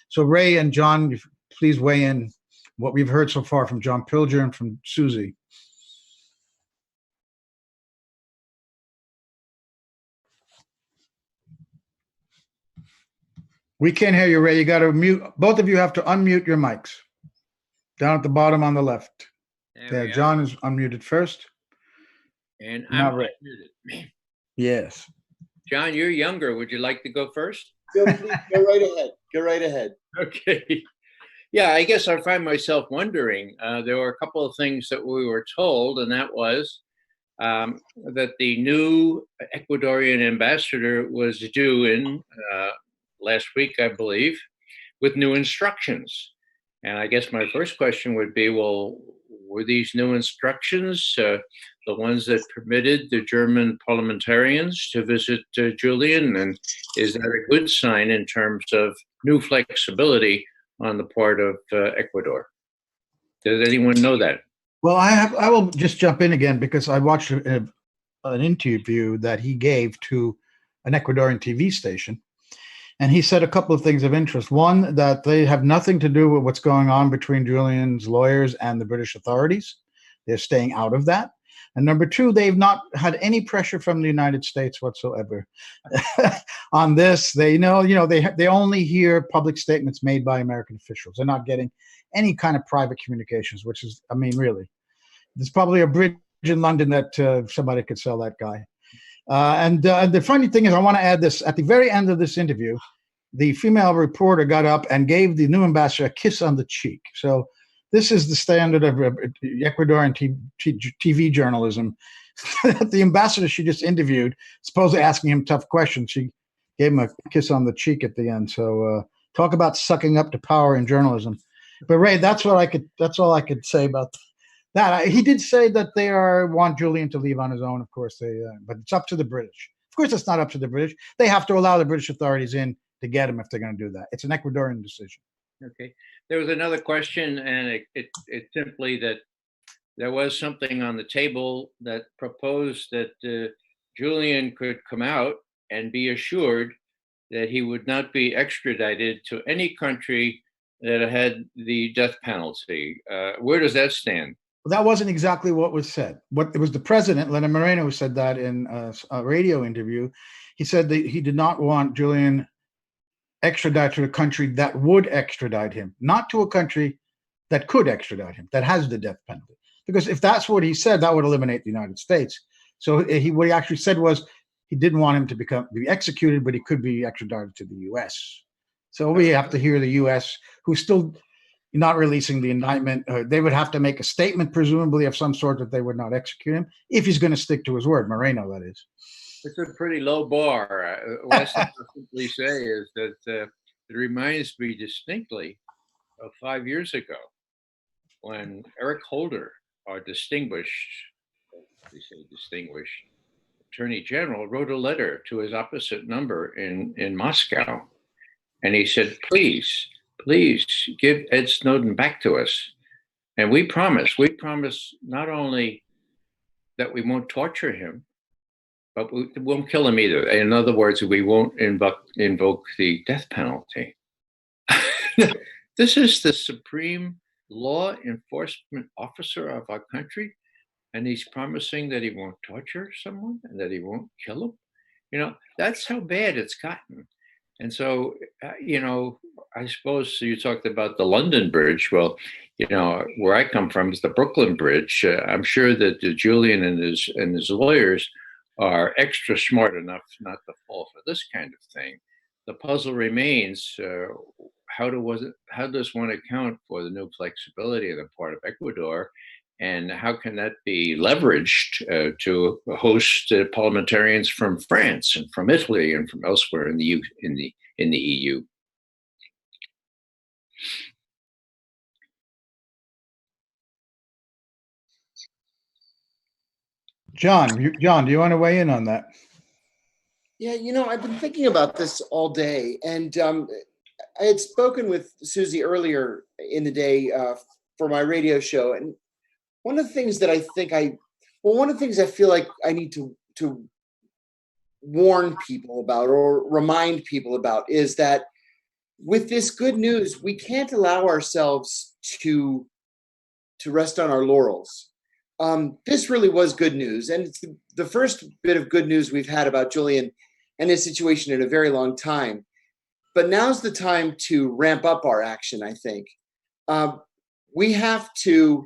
So Ray and John, please weigh in what we've heard so far from John Pilger and from Susie. We can't hear you, Ray. You got to mute. Both of you have to unmute your mics. Down at the bottom on the left. There, John is unmuted first.
And I'm
Ray.
unmuted.
Yes.
John, you're younger. Would you like to go first?
Go right ahead. Go right ahead.
Okay. Yeah, I guess I find myself wondering. There were a couple of things that we were told, and that was that the new Ecuadorian ambassador was due in last week, I believe, with new instructions. And I guess my first question would be, well, were these new instructions the ones that permitted the German parliamentarians to visit Julian? And is that a good sign in terms of new flexibility on the part of Ecuador? Does anyone know that?
Well, I will just jump in again because I watched an interview that he gave to an Ecuadorian TV station. And he said a couple of things of interest. One, that they have nothing to do with what's going on between Julian's lawyers and the British authorities. They're staying out of that. And number two, they've not had any pressure from the United States whatsoever on this. They they only hear public statements made by American officials. They're not getting any kind of private communications, which is, I mean, really, there's probably a bridge in London that somebody could sell that guy. And the funny thing is, I want to add this, at the very end of this interview, the female reporter got up and gave the new ambassador a kiss on the cheek. So this is the standard of Ecuadorian TV journalism. The ambassador she just interviewed, supposedly asking him tough questions, she gave him a kiss on the cheek at the end. So talk about sucking up to power in journalism. But Ray, that's all I could say about that. He did say that they want Julian to leave on his own. Of course, but it's up to the British. Of course, it's not up to the British. They have to allow the British authorities in to get him if they're going to do that. It's an Ecuadorian decision.
Okay. There was another question, and it's simply that there was something on the table that proposed that Julian could come out and be assured that he would not be extradited to any country that had the death penalty. Where does that stand?
Well, that wasn't exactly what was said. It was the president, Lenin Moreno, who said that in a radio interview. He said that he did not want Julian extradited to a country that would extradite him, not to a country that could extradite him, that has the death penalty. Because if that's what he said, that would eliminate the United States. So what he actually said was he didn't want him to be executed, but he could be extradited to the U.S. So we have to hear the U.S., who's still not releasing the indictment. They would have to make a statement, presumably of some sort, that they would not execute him if he's going to stick to his word. Moreno, that is.
It's a pretty low bar. What I simply say is that it reminds me distinctly of 5 years ago when Eric Holder, our distinguished Attorney General, wrote a letter to his opposite number in Moscow. And he said, please give Ed Snowden back to us. And we promise not only that we won't torture him, but we won't kill him either. In other words, we won't invoke the death penalty. This is the supreme law enforcement officer of our country, and he's promising that he won't torture someone and that he won't kill him. That's how bad it's gotten. And so, I suppose you talked about the London Bridge. Well, where I come from is the Brooklyn Bridge. I'm sure that Julian and his lawyers are extra smart enough not to fall for this kind of thing. The puzzle remains, how does one account for the new flexibility on the part of Ecuador, and how can that be leveraged to host parliamentarians from France and from Italy and from elsewhere in the EU?
John, do you want to weigh in on that?
Yeah, I've been thinking about this all day, and I had spoken with Susie earlier in the day for my radio show, and one of the things that I feel like I need to warn people about or remind people about is that with this good news, we can't allow ourselves to rest on our laurels. This really was good news, and it's the first bit of good news we've had about Julian and his situation in a very long time. But now's the time to ramp up our action, I think. We have to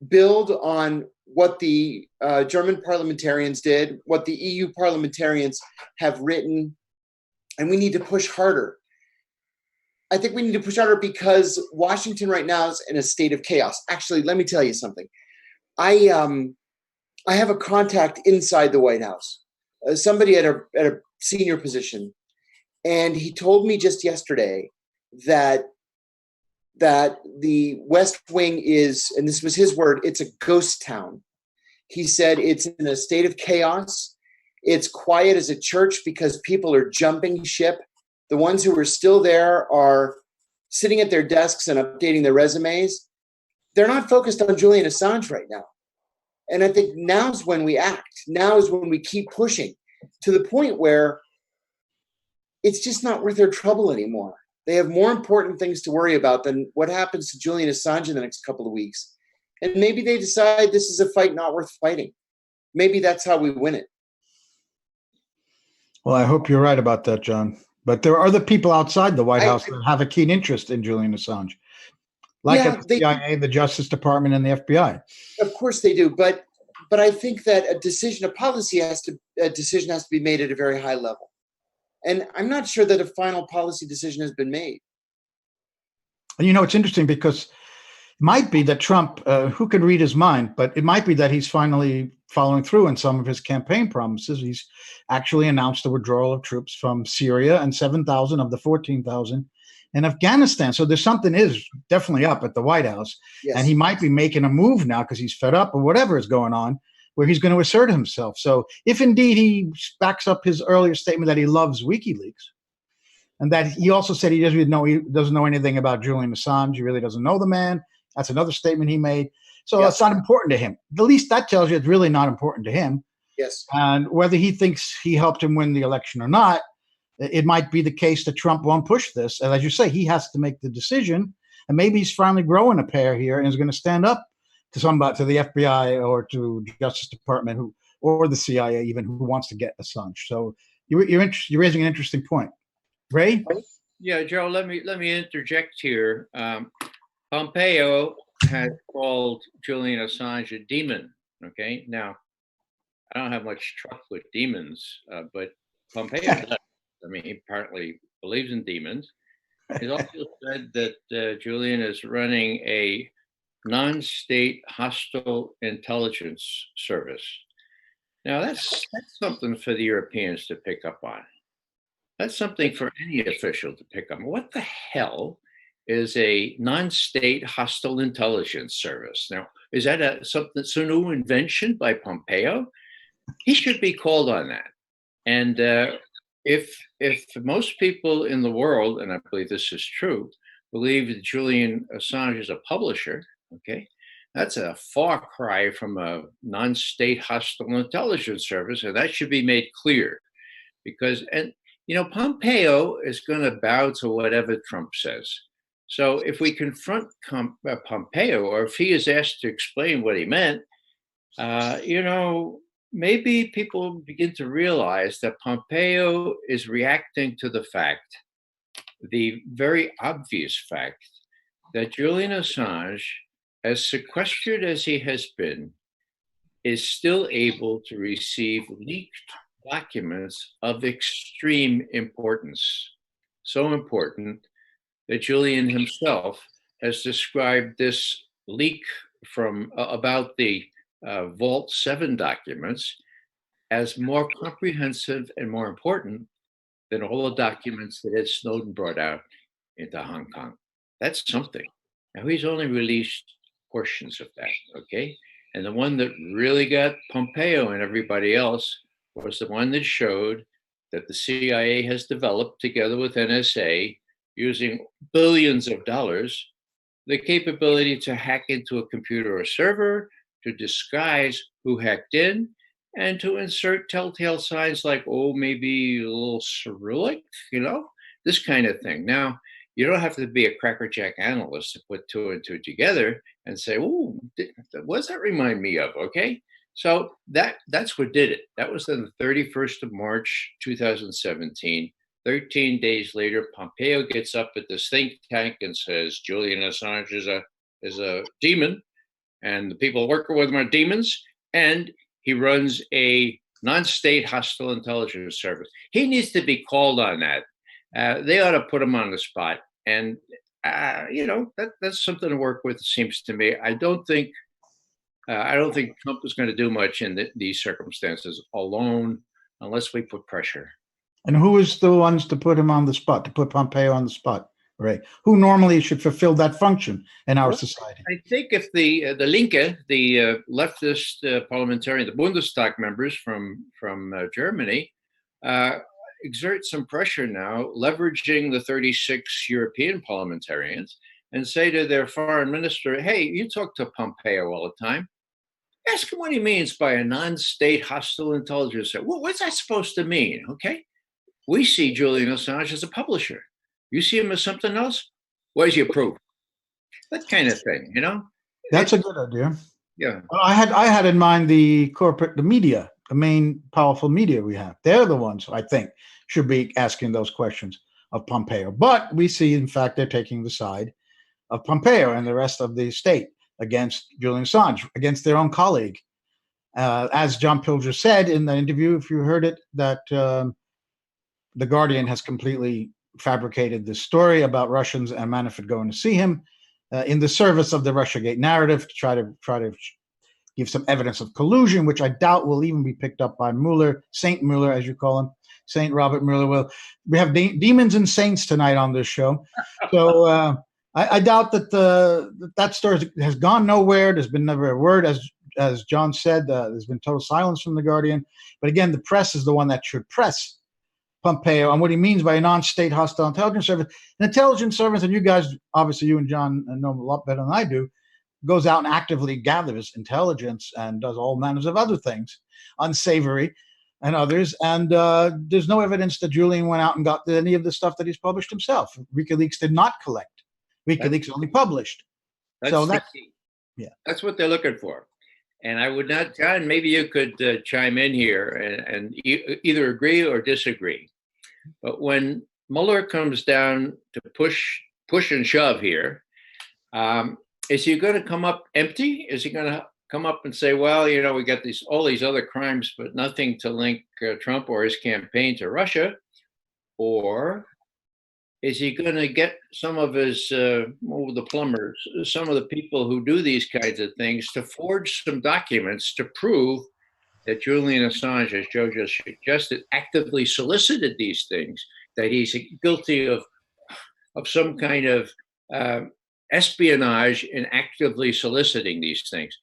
build on what the German parliamentarians did, what the EU parliamentarians have written, and we need to push harder. I think we need to push harder because Washington right now is in a state of chaos. Actually, let me tell you something. I have a contact inside the White House, somebody at a senior position, and he told me just yesterday that the West Wing is, and this was his word, it's a ghost town. He said it's in a state of chaos. It's quiet as a church because people are jumping ship. The ones who are still there are sitting at their desks and updating their resumes. They're not focused on Julian Assange right now. And I think now's when we act. Now is when we keep pushing to the point where it's just not worth their trouble anymore. They have more important things to worry about than what happens to Julian Assange in the next couple of weeks. And maybe they decide this is a fight not worth fighting. Maybe that's how we win it.
Well, I hope you're right about that, John. But there are other people outside the White House that have a keen interest in Julian Assange, like at the CIA, the Justice Department, and the FBI.
Of course they do, but I think that a decision has to be made at a very high level, and I'm not sure that a final policy decision has been made.
And it's interesting because it might be that Trump, who can read his mind, but it might be that he's finally following through on some of his campaign promises. He's actually announced the withdrawal of troops from Syria and 7,000 of the 14,000 in Afghanistan. So there's something is definitely up at the White House.
Yes.
And he might be making a move now because he's fed up or whatever is going on, where he's going to assert himself. So if indeed he backs up his earlier statement that he loves WikiLeaks, and that he also said he doesn't know anything about Julian Assange, he really doesn't know the man. That's another statement he made. So It's not important to him. At least that tells you it's really not important to him.
Yes.
And whether he thinks he helped him win the election or not, it might be the case that Trump won't push this. And as you say, he has to make the decision. And maybe he's finally growing a pair here and is going to stand up to somebody, to the FBI or to the Justice Department, or the CIA even, who wants to get Assange. So you're raising an interesting point. Ray?
Yeah, Joe, let me interject here. Pompeo had called Julian Assange a demon. Okay, now I don't have much truck with demons, but Pompeo does. I mean, he apparently believes in demons. He's also said that Julian is running a non-state hostile intelligence service. Now that's something for the Europeans to pick up on. That's something for any official to pick up. What the hell is a non-state hostile intelligence service? Now, is that some new invention by Pompeo? He should be called on that. And if most people in the world, and I believe this is true, believe that Julian Assange is a publisher, okay, that's a far cry from a non-state hostile intelligence service, and that should be made clear. Because, Pompeo is going to bow to whatever Trump says. So if we confront Pompeo, or if he is asked to explain what he meant, maybe people begin to realize that Pompeo is reacting to the very obvious fact, that Julian Assange, as sequestered as he has been, is still able to receive leaked documents of extreme importance. So important that Julian himself has described this leak from about the Vault 7 documents as more comprehensive and more important than all the documents that Ed Snowden brought out into Hong Kong. That's something. Now, he's only released portions of that, okay? And the one that really got Pompeo and everybody else was the one that showed that the CIA has developed, together with NSA, using billions of dollars, the capability to hack into a computer or server, to disguise who hacked in, and to insert telltale signs like, maybe a little Cyrillic, this kind of thing. Now, you don't have to be a crackerjack analyst to put two and two together and say, what does that remind me of, okay? So that's what did it. That was on the 31st of March, 2017. 13 days later, Pompeo gets up at this think tank and says Julian Assange is a demon. and the people working with him are demons, and he runs a non-state hostile intelligence service. He needs to be called on that. They ought to put him on the spot. And, that's something to work with, it seems to me. I don't think Trump is going to do much in these circumstances alone, unless we put pressure.
And who is the ones to put him on the spot, to put Pompeo on the spot, Ray? Who normally should fulfill that function in our society?
I think if the Linke, the leftist parliamentarian, the Bundestag members from Germany, exert some pressure now, leveraging the 36 European parliamentarians, and say to their foreign minister, hey, you talk to Pompeo all the time. Ask him what he means by a non-state hostile intelligence. Well, what's that supposed to mean? Okay. We see Julian Assange as a publisher. You see him as something else? Where's your proof? That kind of thing,
That's a good idea.
Yeah.
Well, I had in mind the media, the main powerful media we have. They're the ones I think should be asking those questions of Pompeo. But we see, in fact, they're taking the side of Pompeo and the rest of the state against Julian Assange, against their own colleague. As John Pilger said in the interview, if you heard it, that The Guardian has completely fabricated this story about Russians and Manafort going to see him in the service of the Russiagate narrative to try to give some evidence of collusion, which I doubt will even be picked up by Mueller, Saint Mueller, as you call him, Saint Robert Mueller. Well, we have demons and saints tonight on this show, so I doubt that that story has gone nowhere. There's been never a word, as John said. There's been total silence from The Guardian. But again, the press is the one that should press Pompeo on what he means by a non-state hostile intelligence service. An intelligence service, and you guys, obviously you and John know a lot better than I do, goes out and actively gathers intelligence and does all manners of other things, unsavory and others. And there's no evidence that Julian went out and got any of the stuff that he's published himself. WikiLeaks did not collect. WikiLeaks only published.
That's what they're looking for. And I would not, John, maybe you could chime in here and either agree or disagree. But when Mueller comes down to push and shove here, is he going to come up empty? Is he going to come up and say, well, we got all these other crimes, but nothing to link Trump or his campaign to Russia? Or is he going to get some of his, the plumbers, some of the people who do these kinds of things to forge some documents to prove that Julian Assange, as Joe just suggested, actively solicited these things, that he's guilty of some kind of espionage in actively soliciting these things?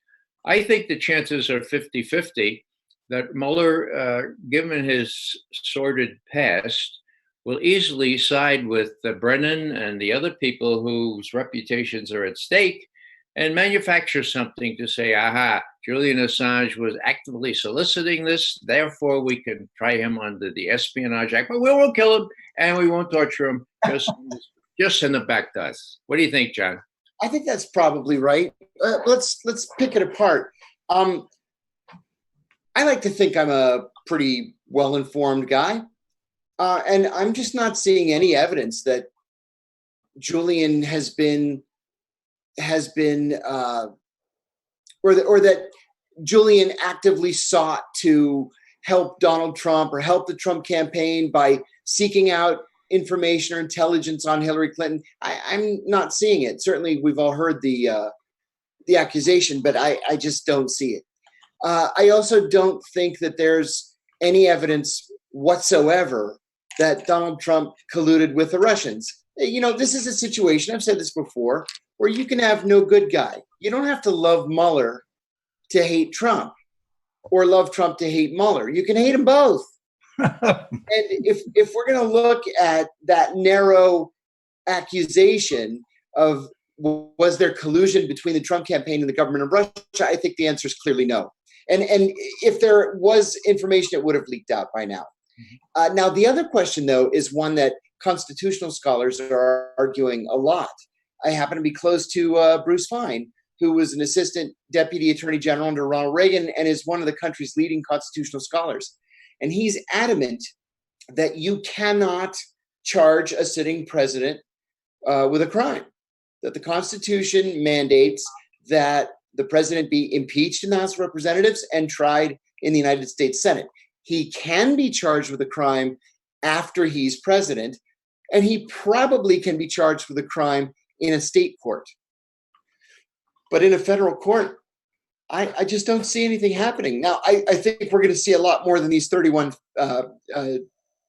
I think the chances are 50-50 that Mueller, given his sordid past, will easily side with Brennan and the other people whose reputations are at stake and manufacture something to say, aha, Julian Assange was actively soliciting this, therefore we can try him under the Espionage Act, but we won't kill him and we won't torture him, just send him back to us. What do you think, John?
I think that's probably right. Let's pick it apart. I like to think I'm a pretty well-informed guy. And I'm just not seeing any evidence that Julian has been, or that Julian actively sought to help Donald Trump or help the Trump campaign by seeking out information or intelligence on Hillary Clinton. I'm not seeing it. Certainly, we've all heard the accusation, but I just don't see it. I also don't think that there's any evidence whatsoever that Donald Trump colluded with the Russians. This is a situation, I've said this before, where you can have no good guy. You don't have to love Mueller to hate Trump or love Trump to hate Mueller. You can hate them both. And if we're going to look at that narrow accusation of was there collusion between the Trump campaign and the government of Russia, I think the answer is clearly no. And if there was information, it would have leaked out by now. Now, the other question, though, is one that constitutional scholars are arguing a lot. I happen to be close to Bruce Fein, who was an assistant deputy attorney general under Ronald Reagan and is one of the country's leading constitutional scholars. And he's adamant that you cannot charge a sitting president with a crime, that the Constitution mandates that the president be impeached in the House of Representatives and tried in the United States Senate. He can be charged with a crime after he's president, and he probably can be charged with a crime in a state court. But in a federal court, I just don't see anything happening. Now, I think we're going to see a lot more than these 31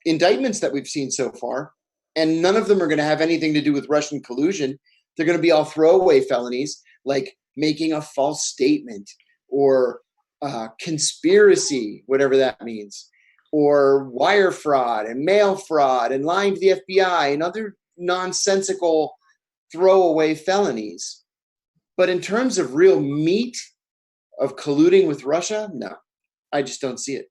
indictments that we've seen so far, and none of them are going to have anything to do with Russian collusion. They're going to be all throwaway felonies, like making a false statement or conspiracy, whatever that means, or wire fraud and mail fraud and lying to the FBI and other nonsensical throwaway felonies. But in terms of real meat of colluding with Russia, no, I just don't see it.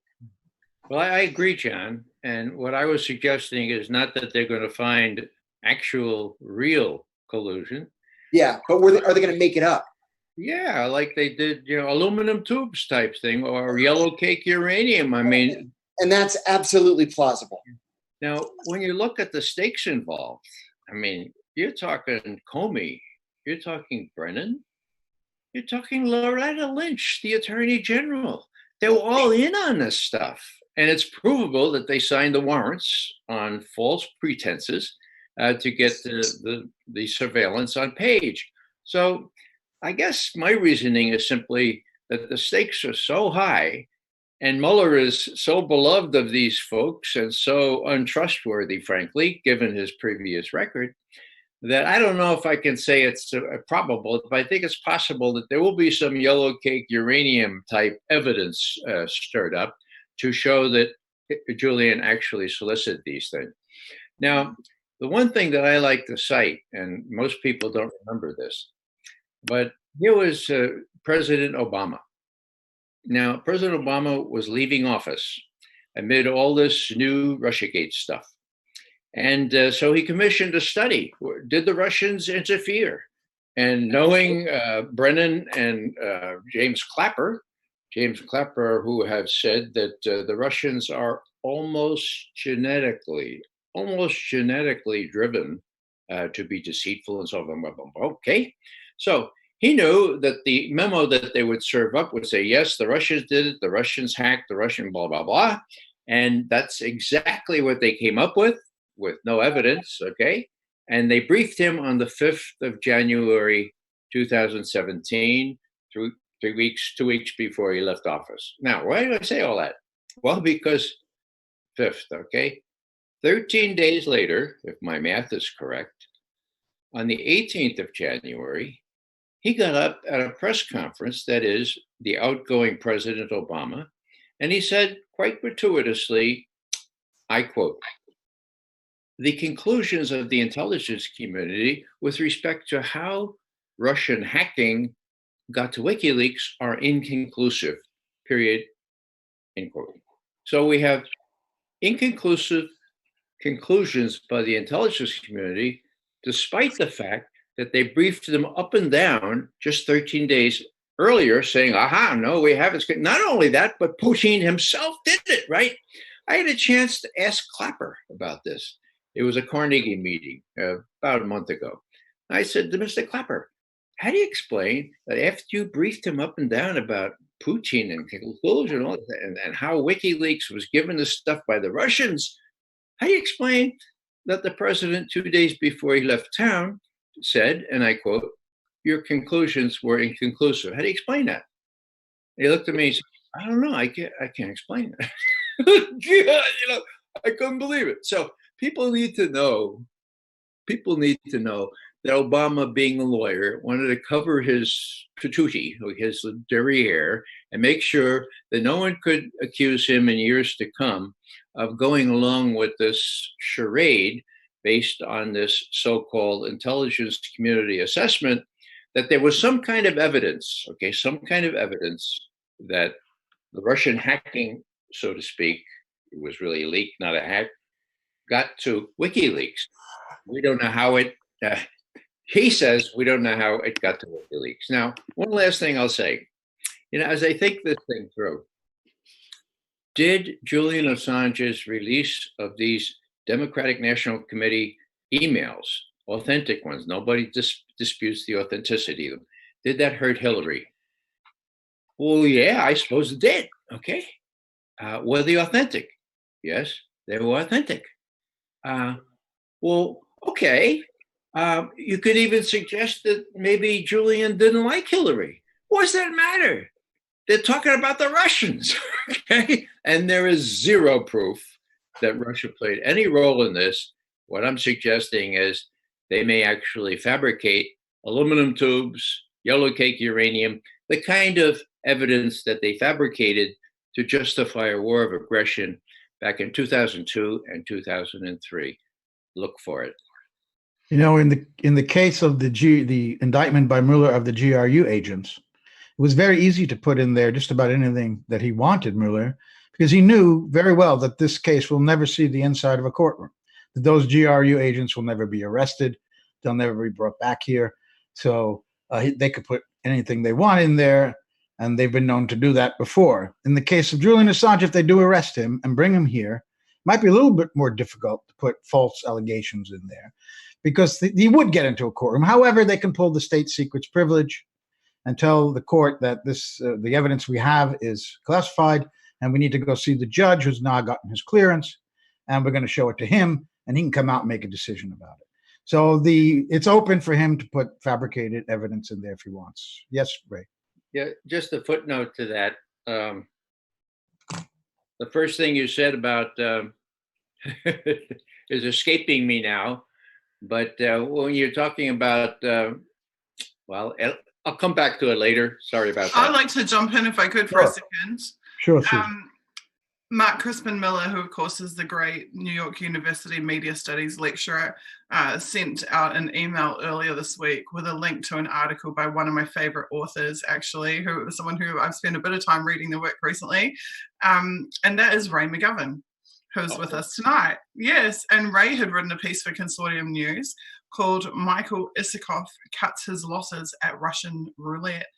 Well, I agree, John. And what I was suggesting is not that they're going to find actual, real collusion.
Yeah, but are they going to make it up?
Yeah, like they did, aluminum tubes type thing or yellow cake uranium. I mean,
and that's absolutely plausible.
Now, when you look at the stakes involved, I mean, you're talking Comey, you're talking Brennan, you're talking Loretta Lynch, the Attorney General. They were all in on this stuff. And it's provable that they signed the warrants on false pretenses to get the surveillance on Page. So I guess my reasoning is simply that the stakes are so high and Mueller is so beloved of these folks and so untrustworthy, frankly, given his previous record, that I don't know if I can say it's probable, but I think it's possible that there will be some yellow cake uranium type evidence stirred up to show that Julian actually solicited these things. Now, the one thing that I like to cite, and most people don't remember this, but here was President Obama. Now, President Obama was leaving office amid all this new Russiagate stuff. And so he commissioned a study. Did the Russians interfere? And knowing Brennan and James Clapper, who have said that the Russians are almost genetically driven to be deceitful and so on. Okay, so he knew that the memo that they would serve up would say, yes, the Russians did it, the Russians hacked, the Russian blah, blah, blah. And that's exactly what they came up with no evidence, okay? And they briefed him on the 5th of January, 2017, 2 weeks before he left office. Now, why do I say all that? Well, because 5th, okay? 13 days later, if my math is correct, on the 18th of January, he got up at a press conference, that is, the outgoing President Obama, and he said quite gratuitously, I quote, "The conclusions of the intelligence community with respect to how Russian hacking got to WikiLeaks are inconclusive, period," end quote. So we have inconclusive conclusions by the intelligence community, despite the fact that they briefed them up and down just 13 days earlier saying, aha, no, we haven't. Not only that, but Putin himself did it, right? I had a chance to ask Clapper about this. It was a Carnegie meeting about a month ago. I said to Mr. Clapper, how do you explain that after you briefed him up and down about Putin and conclusion and how WikiLeaks was given this stuff by the Russians, how do you explain that the president 2 days before he left town said, and I quote, "Your conclusions were inconclusive"? How do you explain that? He looked at me and said, I don't know, I can't explain that. God, I couldn't believe it. So people need to know that Obama, being a lawyer, wanted to cover his patootie, his derriere, and make sure that no one could accuse him in years to come of going along with this charade based on this so-called intelligence community assessment, that there was some kind of evidence, that the Russian hacking, so to speak, it was really a leak, not a hack, got to WikiLeaks. We don't know how it, he says, we don't know how it got to WikiLeaks. Now, one last thing I'll say, as I think this thing through, did Julian Assange's release of these Democratic National Committee emails, authentic ones, nobody disputes the authenticity of them, did that hurt Hillary? Well, yeah, I suppose it did. Okay. Were they authentic? Yes, they were authentic. Well, okay. You could even suggest that maybe Julian didn't like Hillary. What does that matter? They're talking about the Russians, okay? And there is zero proof that Russia played any role in this. What I'm suggesting is they may actually fabricate aluminum tubes, yellow cake uranium, the kind of evidence that they fabricated to justify a war of aggression back in 2002 and 2003. Look for it.
You know, in the case of the indictment by Mueller of the GRU agents, it was very easy to put in there just about anything that he wanted Mueller, because he knew very well that this case will never see the inside of a courtroom, that those GRU agents will never be arrested, they'll never be brought back here. So they could put anything they want in there, and they've been known to do that before. In the case of Julian Assange, if they do arrest him and bring him here, it might be a little bit more difficult to put false allegations in there, because he would get into a courtroom. However, they can pull the state secrets privilege and tell the court that the evidence we have is classified, and we need to go see the judge who's now gotten his clearance, and we're going to show it to him, and he can come out and make a decision about it. So it's open for him to put fabricated evidence in there if he wants. Yes, Ray.
Yeah, just a footnote to that. The first thing you said about is escaping me now, but when you're talking about, well, I'll come back to it later. Sorry about that.
I'd like to jump in if I could for a second.
Sure.
Mark Crispin Miller, who of course is the great New York University media studies lecturer, sent out an email earlier this week with a link to an article by one of my favorite authors, actually, someone who I've spent a bit of time reading their work recently, and that is Ray McGovern, who's with us tonight. Yes, and Ray had written a piece for Consortium News called "Michael Isikoff Cuts His Losses at Russian Roulette."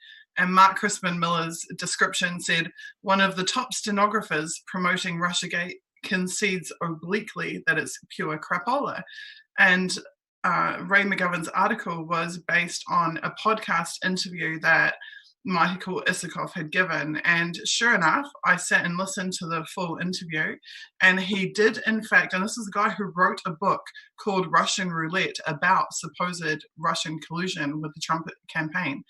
And Mark Crispin Miller's description said, one of the top stenographers promoting Russiagate concedes obliquely that it's pure crapola. And Ray McGovern's article was based on a podcast interview that Michael Isikoff had given. And sure enough, I sat and listened to the full interview. And he did, in fact, and this is a guy who wrote a book called Russian Roulette about supposed Russian collusion with the Trump campaign.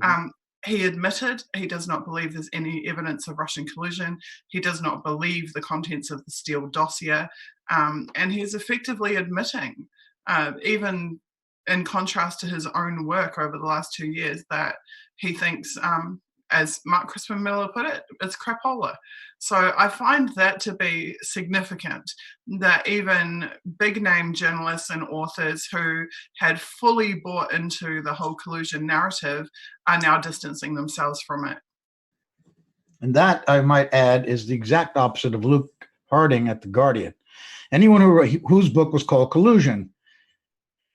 Mm-hmm. He admitted he does not believe there's any evidence of Russian collusion. He does not believe the contents of the Steele dossier. And he's effectively admitting, even in contrast to his own work over the last 2 years, that he thinks, as Mark Crispin Miller put it, it's crapola. So I find that to be significant, that even big name journalists and authors who had fully bought into the whole collusion narrative are now distancing themselves from it.
And that, I might add, is the exact opposite of Luke Harding at The Guardian. Anyone whose book was called Collusion,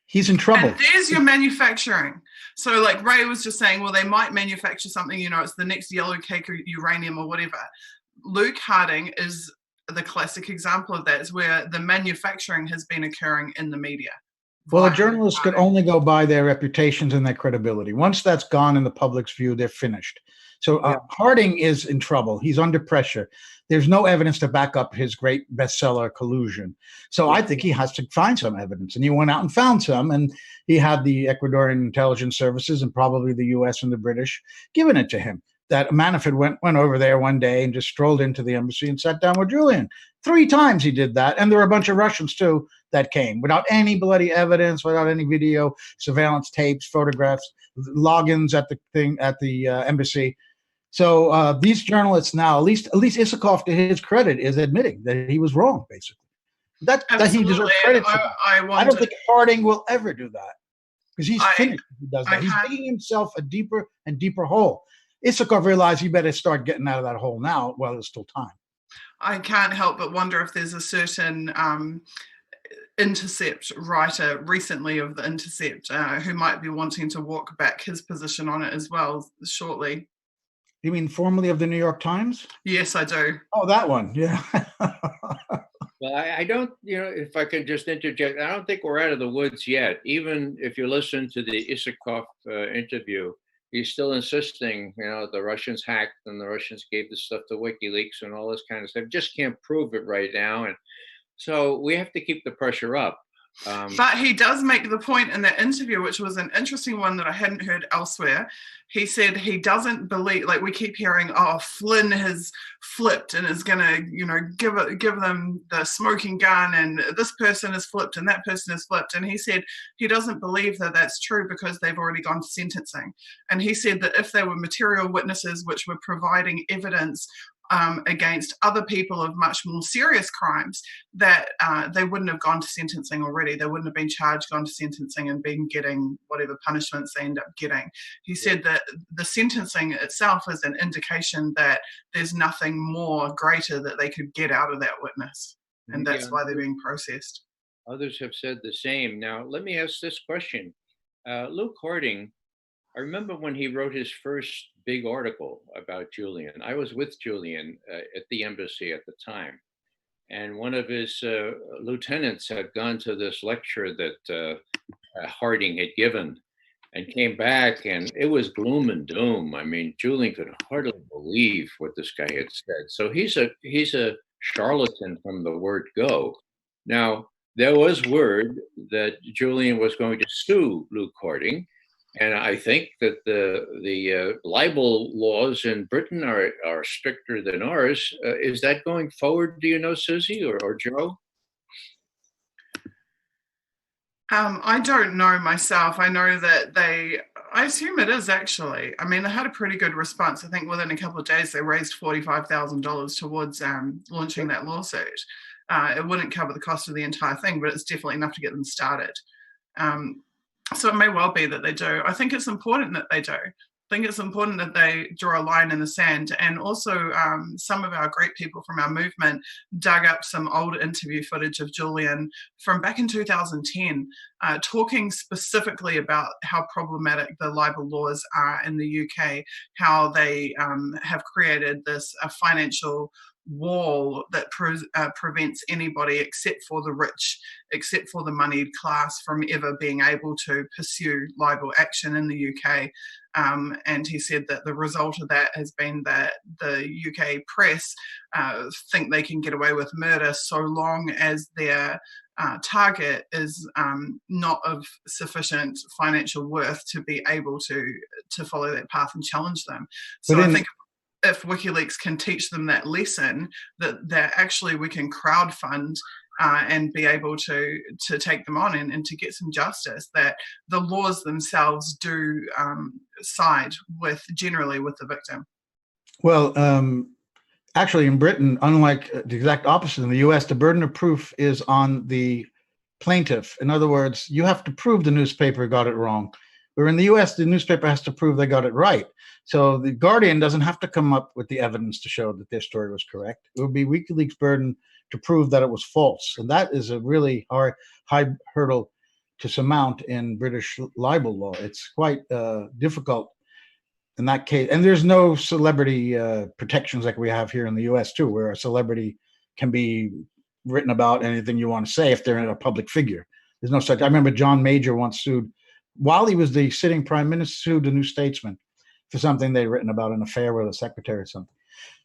he's in trouble.
And there's your manufacturing. So like Ray was just saying, well, they might manufacture something, it's the next yellow cake or uranium or whatever. Luke Harding is the classic example of that, is where the manufacturing has been occurring in the media.
Well, a journalist could only go by their reputations and their credibility. Once that's gone in the public's view, they're finished. So Harding is in trouble. He's under pressure. There's no evidence to back up his great bestseller Collusion. So I think he has to find some evidence. And he went out and found some. And he had the Ecuadorian intelligence services and probably the US and the British giving it to him. That Manafort went over there one day and just strolled into the embassy and sat down with Julian. 3 times he did that. And there were a bunch of Russians, too, that came without any bloody evidence, without any video, surveillance tapes, photographs, logins at the embassy. So these journalists now, at least Isikoff, to his credit, is admitting that he was wrong, basically. That he deserves credit for that. I don't think Harding will ever do that, because he's finished if he does that. He's digging himself a deeper and deeper hole. Isikoff realized he better start getting out of that hole now while there's still time.
I can't help but wonder if there's a certain Intercept writer recently of the Intercept who might be wanting to walk back his position on it as well shortly.
You mean formerly of the New York Times?
Yes, I do.
Oh, that one, yeah.
Well, I don't, if I could just interject, I don't think we're out of the woods yet. Even if you listen to the Isikoff interview, he's still insisting, the Russians hacked and the Russians gave this stuff to WikiLeaks and all this kind of stuff. Just can't prove it right now. And so we have to keep the pressure up.
But he does make the point in that interview, which was an interesting one that I hadn't heard elsewhere. He said he doesn't believe, like we keep hearing, oh, Flynn has flipped and is going to, give them the smoking gun, and this person has flipped and that person has flipped. And he said he doesn't believe that that's true because they've already gone to sentencing. And he said that if there were material witnesses which were providing evidence against other people of much more serious crimes, that they wouldn't have gone to sentencing already. They wouldn't have been charged, gone to sentencing, and been getting whatever punishments they end up getting. He said that the sentencing itself is an indication that there's nothing more greater that they could get out of that witness, and that's why they're being processed.
Others have said the same. Now, let me ask this question. Luke Harding, I remember when he wrote his first big article about Julian. I was with Julian at the embassy at the time. And one of his lieutenants had gone to this lecture that Harding had given and came back, and it was gloom and doom. I mean, Julian could hardly believe what this guy had said. So he's a charlatan from the word go. Now, there was word that Julian was going to sue Luke Harding. And I think that the libel laws in Britain are stricter than ours. Is that going forward? Do you know, Susie or Joe?
I don't know myself. I know that I assume it is actually. I mean, they had a pretty good response. I think within a couple of days, they raised $45,000 towards launching that lawsuit. It wouldn't cover the cost of the entire thing, but it's definitely enough to get them started. So it may well be that they do. I think it's important that they do. I think it's important that they draw a line in the sand. And also some of our great people from our movement dug up some old interview footage of Julian from back in 2010, talking specifically about how problematic the libel laws are in the UK, how they have created this financial wall that prevents anybody except for the rich, except for the moneyed class, from ever being able to pursue libel action in the UK. And he said that the result of that has been that the UK press think they can get away with murder so long as their target is not of sufficient financial worth to be able to follow that path and challenge them. So I think if WikiLeaks can teach them that lesson, that actually we can crowdfund and be able to take them on and to get some justice, that the laws themselves do side generally with the victim.
Well, actually in Britain, unlike the exact opposite in the US, the burden of proof is on the plaintiff. In other words, you have to prove the newspaper got it wrong. Where in the US, the newspaper has to prove they got it right. So the Guardian doesn't have to come up with the evidence to show that their story was correct. It would be WikiLeaks' burden to prove that it was false. And that is a really high hurdle to surmount in British libel law. It's quite difficult in that case. And there's no celebrity protections like we have here in the US too, where a celebrity can be written about anything you want to say if they're a public figure. There's no such. I remember John Major once sued, while he was the sitting prime minister, sued the New Statesman for something they'd written about an affair with a secretary or something.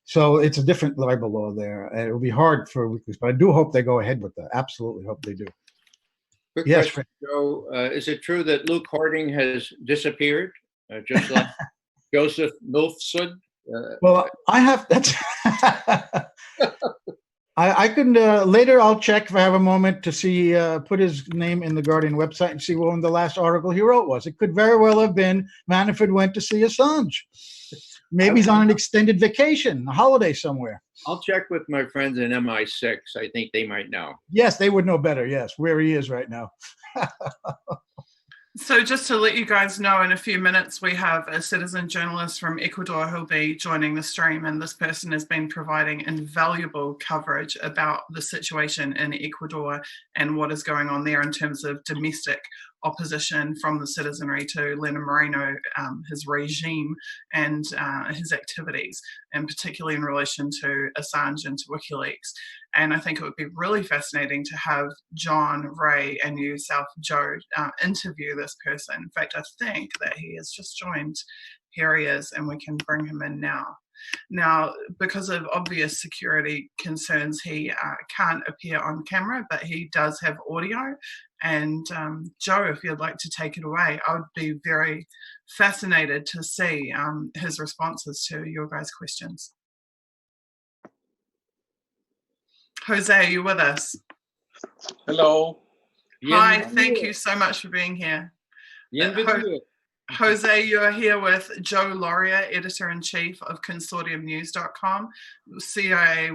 So it's a different libel law there. And it will be hard for WikiLeaks, but I do hope they go ahead with that. Absolutely hope they do.
Quick
Yes,
question, Joe. Is it true that Luke Harding has disappeared, just like Joseph Milfsud?
Well, I have, that's, I can, later I'll check if I have a moment to see, put his name in the Guardian website and see when the last article he wrote was. It could very well have been Manafort went to see Assange. Maybe he's on an extended vacation, a holiday somewhere.
I'll check with my friends in MI6. I think they might know.
Yes, they would know better, yes, where he is right now.
So just to let you guys know, in a few minutes, we have a citizen journalist from Ecuador who'll be joining the stream, and this person has been providing invaluable coverage about the situation in Ecuador and what is going on there in terms of domestic opposition from the citizenry to Lenin Moreno, his regime, and his activities, and particularly in relation to Assange and to WikiLeaks. And I think it would be really fascinating to have John, Ray, and yourself, Joe, interview this person. In fact, I think that he has just joined. Here he is, and we can bring him in now. Now, because of obvious security concerns, he can't appear on camera, but he does have audio. And Joe, if you'd like to take it away, I would be very fascinated to see his responses to your guys' questions. Jose, are you with us?
Hello.
Hi, thank you so much for being here. Jose, you are here with Joe Laurier, Editor-in-Chief of ConsortiumNews.com, CIA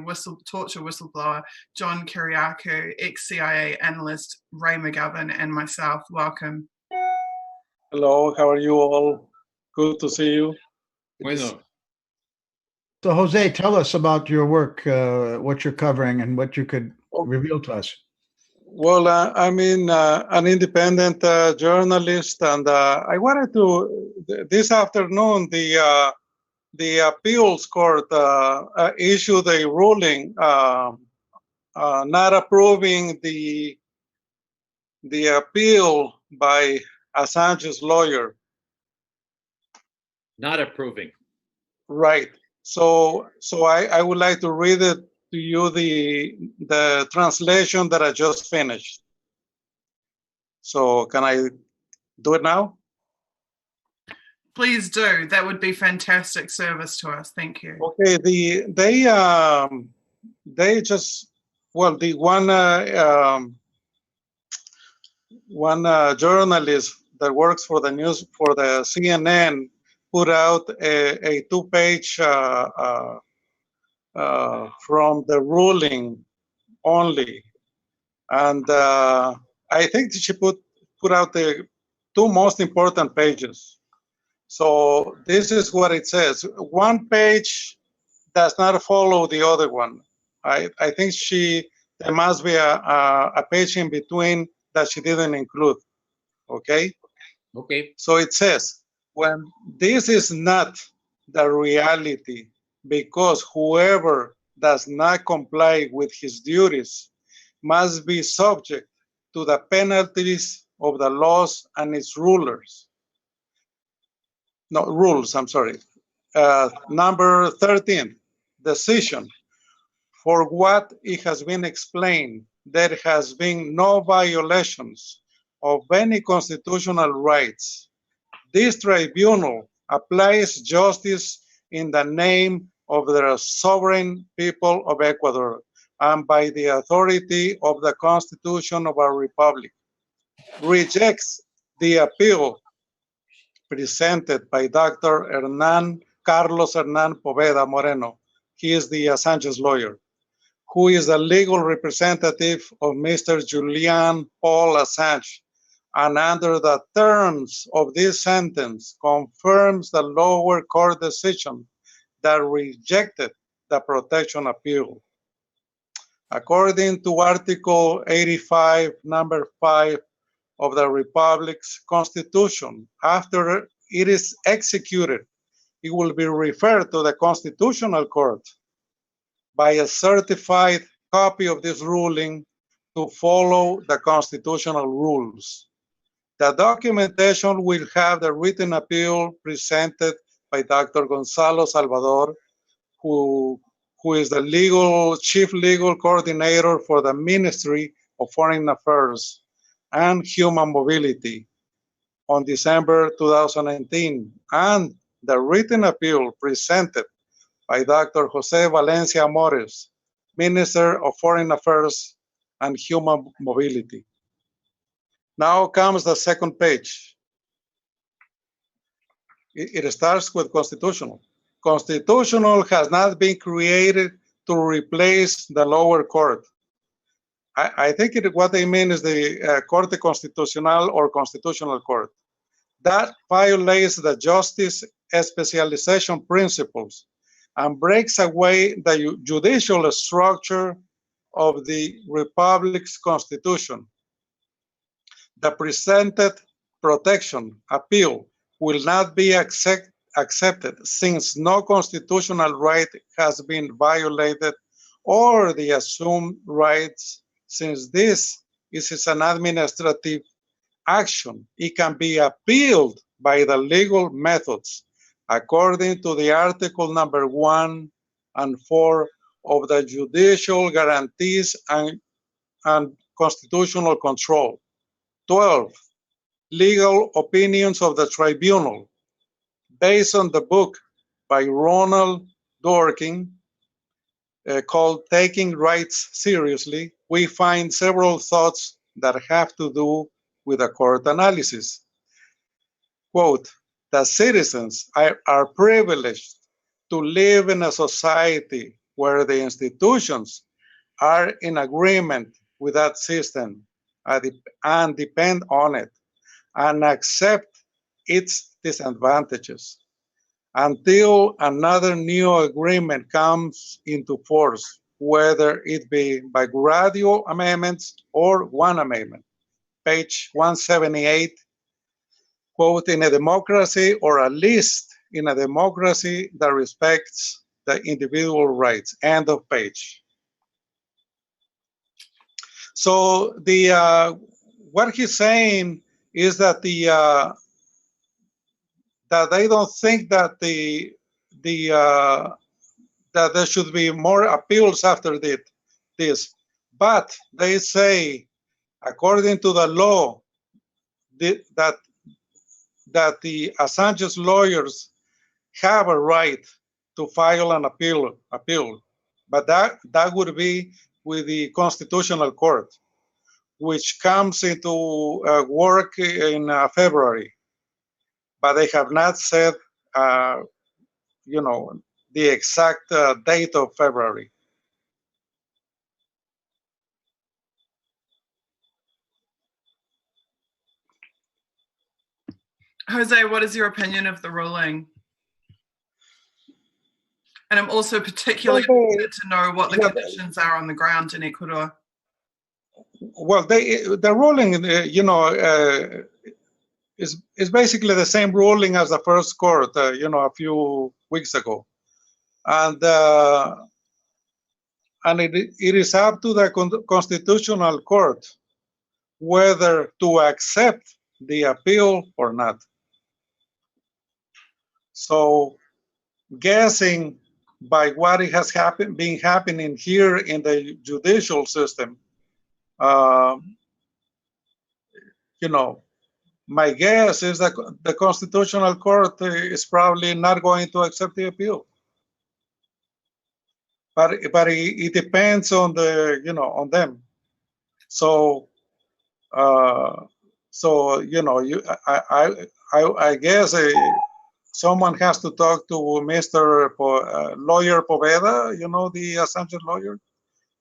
torture whistleblower John Kiriakau, ex-CIA analyst Ray McGovern, and myself. Welcome.
Hello, how are you all? Good to see you.
Bueno.
So, Jose, tell us about your work, what you're covering, and what you could reveal to us.
Well, I'm an independent journalist, and I wanted to, this afternoon, the appeals court issued a ruling not approving the appeal by Assange's lawyer.
Not approving.
Right. So I would like to read it to you, the translation that I just finished. So can I do it now?
Please do. That would be fantastic service to us. Thank you.
Okay. They just, well, the one journalist that works for the news, for the CNN, put out a two-page from the ruling only, and I think she put out the two most important pages. So this is what it says. One page does not follow the other one. I think there must be a page in between that she didn't include. Okay.
Okay.
So it says, when this is not the reality, because whoever does not comply with his duties must be subject to the penalties of the laws and its rules. Number 13, decision. For what it has been explained, there has been no violations of any constitutional rights. This tribunal applies justice in the name of the sovereign people of Ecuador and by the authority of the Constitution of our Republic. Rejects the appeal presented by Dr. Carlos Hernan Poveda Moreno. He is the Assange's lawyer, who is the legal representative of Mr. Julian Paul Assange, and under the terms of this sentence confirms the lower court decision that rejected the protection appeal. According to Article 85, number 5 of the Republic's Constitution, after it is executed, it will be referred to the Constitutional Court by a certified copy of this ruling to follow the constitutional rules. The documentation will have the written appeal presented by Dr. Gonzalo Salvador, who is the chief legal coordinator for the Ministry of Foreign Affairs and Human Mobility on December 2019, and the written appeal presented by Dr. Jose Valencia Mores, Minister of Foreign Affairs and Human Mobility. Now comes the second page. It starts with constitutional. Constitutional has not been created to replace the lower court. I think what they mean is the Corte Constitucional or Constitutional Court. That violates the justice specialization principles and breaks away the judicial structure of the Republic's Constitution. the presented protection appeal will not be accepted since no constitutional right has been violated or the assumed rights, since this is an administrative action. It can be appealed by the legal methods according to the article number 1 and 4 of the judicial guarantees and constitutional control. 12, legal opinions of the tribunal. Based on the book by Ronald Dworkin called Taking Rights Seriously, we find several thoughts that have to do with a court analysis. Quote, the citizens are privileged to live in a society where the institutions are in agreement with that system and depend on it and accept its disadvantages until another new agreement comes into force, whether it be by gradual amendments or one amendment. Page 178, quote, in a democracy, or at least in a democracy that respects the individual rights, end of page. So what he's saying is that that they don't think that that there should be more appeals after this, but they say, according to the law, that the Assange's lawyers have a right to file an appeal, but that would be with the Constitutional Court, which comes into work in February. But they have not said, you know, the exact date of February.
Jose, what is your opinion of the ruling? And I'm also particularly interested to know what the conditions are on the ground in Ecuador.
Well, the ruling, you know, is basically the same ruling as the first court, you know, a few weeks ago, and it is up to the Constitutional Court whether to accept the appeal or not. So, guessing by what it has been happening here in the judicial system, you know, my guess is that the Constitutional Court is probably not going to accept the appeal. But it depends on the, you know, on them. So you know, I guess someone has to talk to Mr. Lawyer Poveda, you know, the Assange lawyer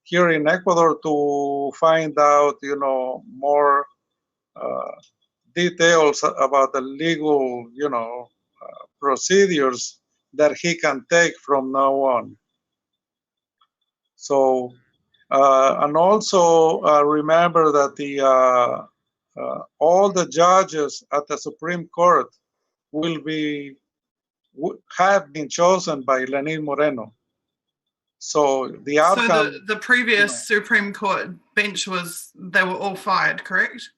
here in Ecuador, to find out, you know, more details about the legal, you know, procedures that he can take from now on. So, and also remember that all the judges at the Supreme Court have been chosen by Lenin Moreno. So the outcome.
So the previous Supreme Court bench they were all fired, correct?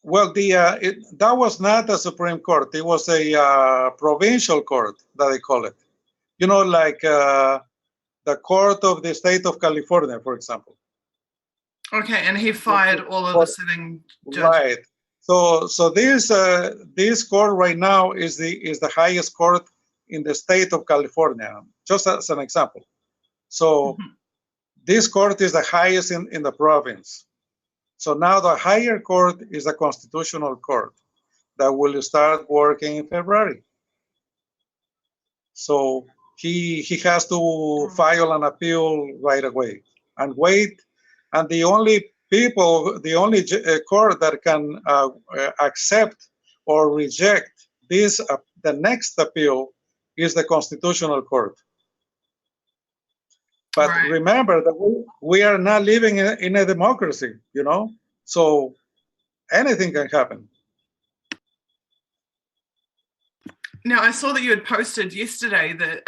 Well, that was not a Supreme Court. It was a provincial court, that they call it. You know, like the court of the state of California, for example.
Okay, and he fired all of the sitting judges.
Right. So this court right now is the highest court in the state of California, just as an example. So this court is the highest in the province. So now the higher court is the Constitutional Court that will start working in February. So he has to file an appeal right away and wait. And the only court that can accept or reject the next appeal is the Constitutional Court. But remember that we are not living in a democracy, you know? So anything can happen.
Now, I saw that you had posted yesterday that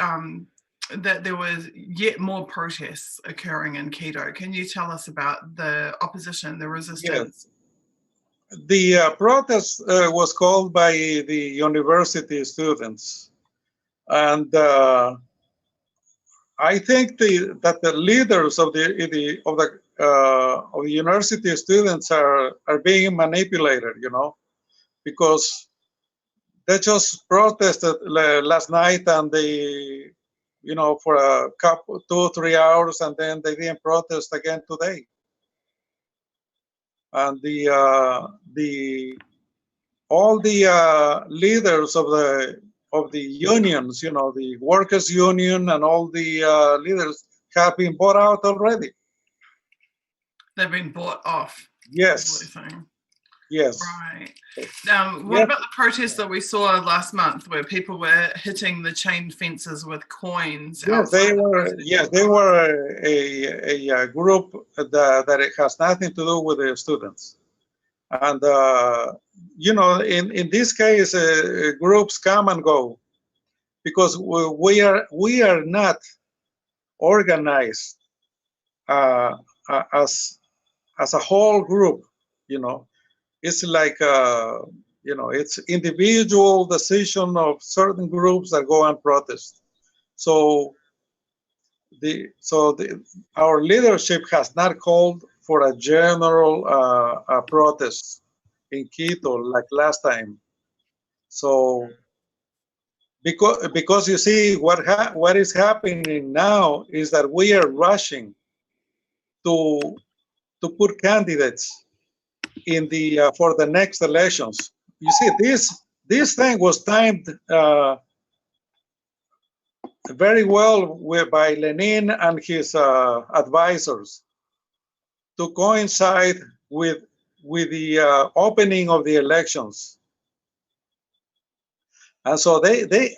that there was yet more protests occurring in Quito. Can you tell us about the opposition, the resistance?
Yes. The protest was called by the university students, and I think that the leaders of the university students are being manipulated, because they just protested last night, and they, for a couple, 2-3 hours, and then they didn't protest again today. And all the leaders of the unions, the workers' union, and all the leaders have been bought out already.
They've been bought off.
Yes. Yes.
Right. What about the protests that we saw last month, where people were hitting the chain fences with coins?
Yes, they were. Yes, they were a group that it has nothing to do with the students. And in this case, groups come and go, because we are not organized as a whole group. It's like it's individual decision of certain groups that go and protest. So our leadership has not called for a general protest in Quito like last time. So because you see what is happening now is that we are rushing to put candidates in the for the next elections. You see, this thing was timed very well by Lenin and his advisors to coincide with the opening of the elections, and so they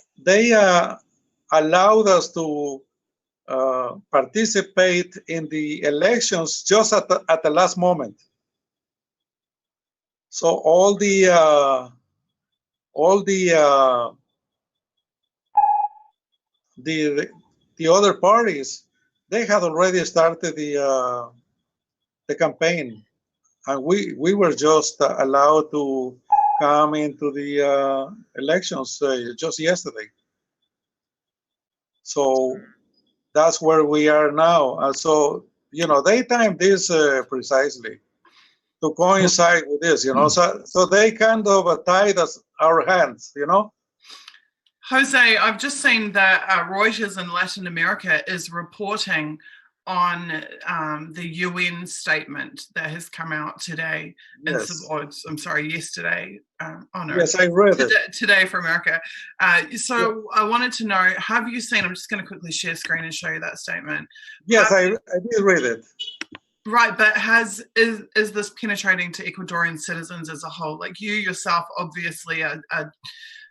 allowed us to participate in the elections just at the last moment. So all the other parties, they had already started the campaign, and we were just allowed to come into the elections just yesterday. So that's where we are now. And so they timed this precisely to coincide with this, so they kind of tied our hands,
Jose, I've just seen that Reuters in Latin America is reporting on the UN statement that has come out today.
Yes.
Yesterday.
Yes, I read it.
Today for America. So I wanted to know, have you seen, I'm just going to quickly share screen and show you that statement.
Yes, I did read it.
Right, but is this penetrating to Ecuadorian citizens as a whole? Like, you yourself obviously are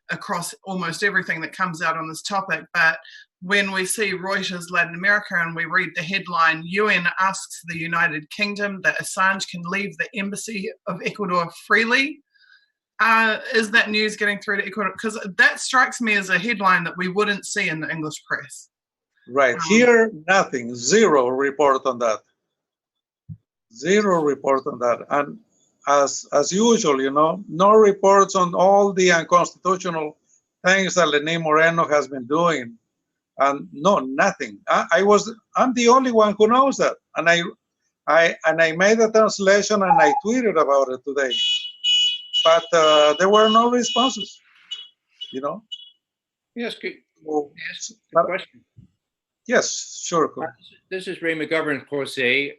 across almost everything that comes out on this topic, but when we see Reuters Latin America and we read the headline, UN asks the United Kingdom that Assange can leave the embassy of Ecuador freely, is that news getting through to Ecuador? Because that strikes me as a headline that we wouldn't see in the English press.
Right, here, nothing, zero report on that. Zero report on that. And as usual, no reports on all the unconstitutional things that Lenin Moreno has been doing. And no, nothing. I'm the only one who knows that. And I made a translation and I tweeted about it today. But there were no responses,
Yes, good. Question.
Yes, sure.
This is Ray McGovern, Jose.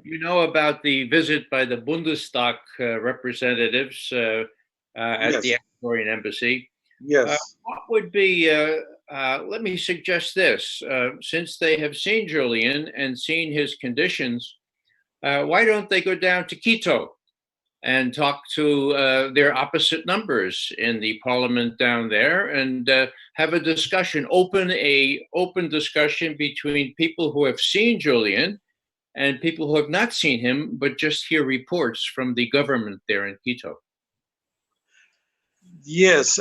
You know about the visit by the Bundestag representatives at the Ecuadorian embassy.
Yes.
What would be, let me suggest this, since they have seen Julian and seen his conditions, why don't they go down to Quito and talk to their opposite numbers in the parliament down there and have a discussion, open discussion between people who have seen Julian and people who have not seen him, but just hear reports from the government there in Quito?
Yes,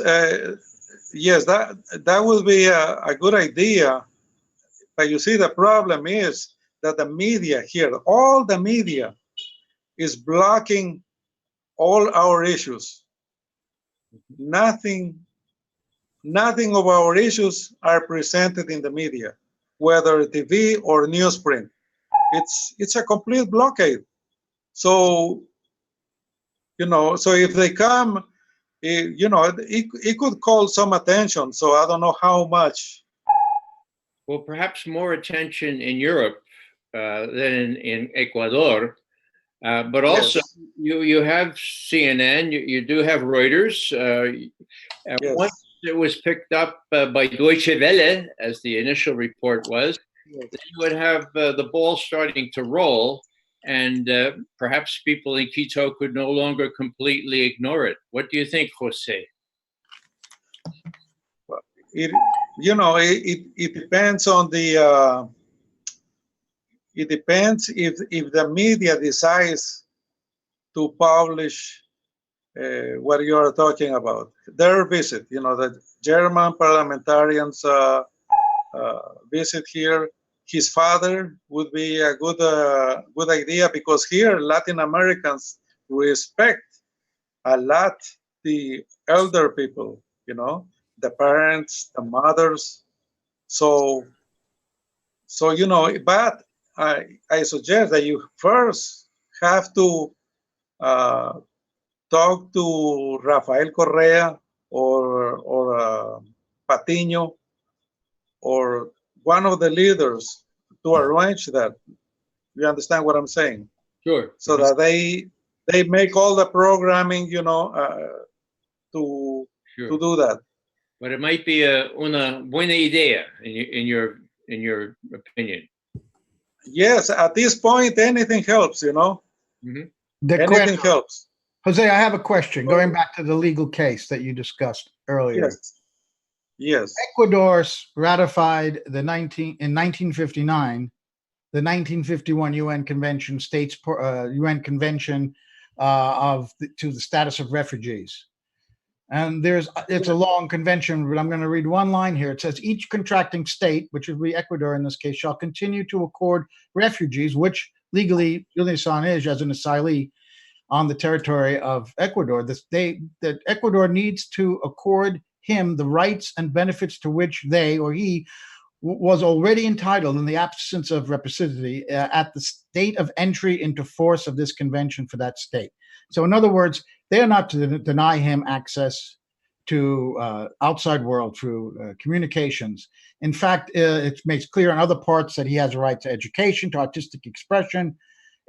yes, that would be a good idea. But you see, the problem is that the media here, all the media, is blocking all our issues. Nothing of our issues are presented in the media, whether TV or newsprint. It's a complete blockade. So, so if they come, it could call some attention. So I don't know how much.
Well, perhaps more attention in Europe than in Ecuador. But also,
Yes.
you have CNN, you do have Reuters.
Yes.
Once it was picked up by Deutsche Welle, as the initial report was,
Yes.
then you would have the ball starting to roll, and perhaps people in Quito could no longer completely ignore it. What do you think, Jose?
It depends on the. It depends if the media decides to publish what you are talking about. Their visit, the German parliamentarians visit here. His father would be a good idea, because here Latin Americans respect a lot the elder people, the parents, the mothers. So but I suggest that you first have to talk to Rafael Correa or Patiño or one of the leaders to arrange that. You understand what I'm saying?
Sure.
So that they make all the programming, to do that.
But it might be una buena idea in your opinion.
Yes, at this point, anything helps,
Mm-hmm.
Anything helps.
Jose, I have a question going back to the legal case that you discussed earlier.
Yes.
Ecuador ratified in 1959 the 1951 UN Convention UN Convention to the status of refugees. And it's a long convention, but I'm going to read one line here. It says, each contracting state, which would be Ecuador in this case, shall continue to accord refugees, which legally Julian Assange as an asylee on the territory of Ecuador, that Ecuador needs to accord him the rights and benefits to which they or he was already entitled in the absence of reciprocity at the state of entry into force of this convention for that state. So in other words, they are not to deny him access to outside world through communications. In fact, it makes clear in other parts that he has a right to education, to artistic expression,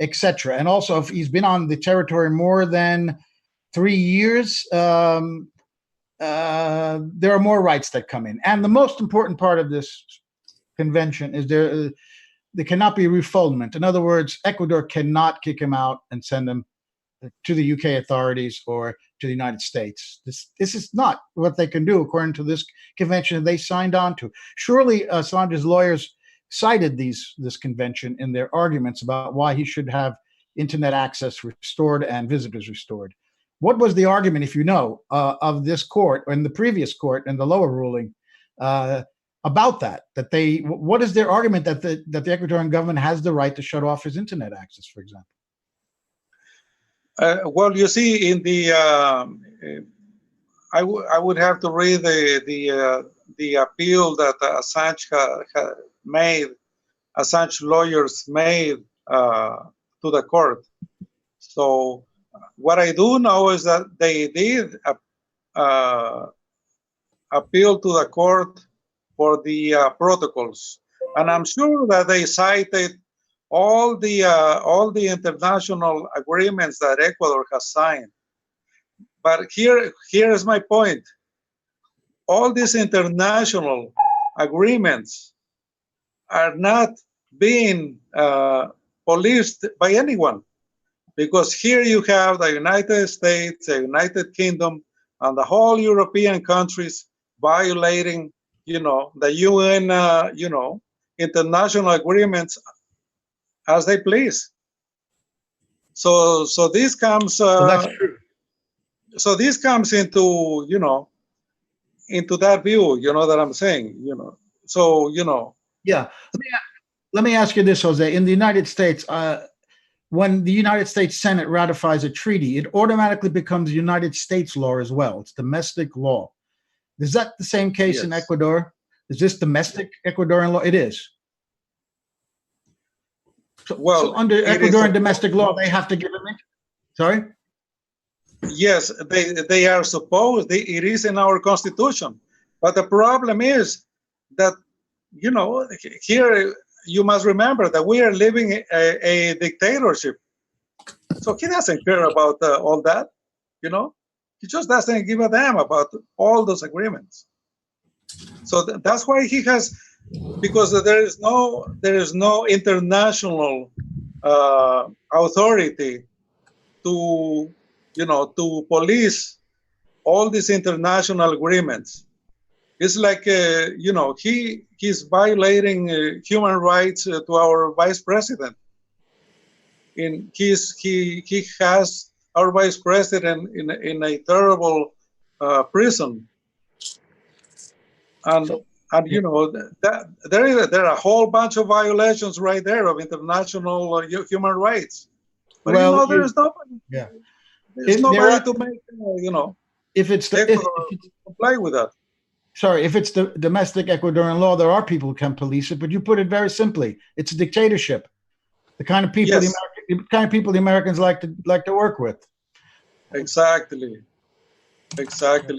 etc. And also, if he's been on the territory more than 3 years, there are more rights that come in. And the most important part of this convention is there cannot be refoulement. In other words, Ecuador cannot kick him out and send him to the UK authorities or to the United States. This is not what they can do according to this convention they signed on to. Surely Assange's lawyers cited this convention in their arguments about why he should have internet access restored and visitors restored. What was the argument, if you know, of this court or in the previous court and the lower ruling about that? What is their argument that the Ecuadorian government has the right to shut off his internet access, for example?
Well, you see, in the I would have to read the appeal that Assange made, Assange lawyers made to the court. So what I do know is that they did appeal to the court for the protocols, and I'm sure that they cited all the international agreements that Ecuador has signed. But here is my point. All these international agreements are not being policed by anyone, because here you have the United States, the United Kingdom, and the whole European countries violating, the UN, international agreements as they please. So this comes.
Well, that's true.
So this comes into, into that view, that I'm saying, So,
Yeah. Let me ask you this, Jose. In the United States, when the United States Senate ratifies a treaty, it automatically becomes United States law as well. It's domestic law. Is that the same case in Ecuador? Is this domestic Ecuadorian law? It is. So under Ecuadorian domestic law, they have to give it. Sorry?
Yes, they are supposed, it is in our constitution. But the problem is that, here you must remember that we are living a dictatorship. So he doesn't care about all that, He just doesn't give a damn about all those agreements. So that's why he has, because there is no international authority to police all these international agreements. It's like, he's violating human rights to our vice president. He has our vice president in a terrible prison. And that there are a whole bunch of violations right there of international human rights. But there's nobody. Yeah. There's nobody to make
if it's
comply with that.
Sorry, if it's the domestic Ecuadorian law, there are people who can police it. But you put it very simply: it's a dictatorship. The kind of people, the Americans like to work with.
Exactly.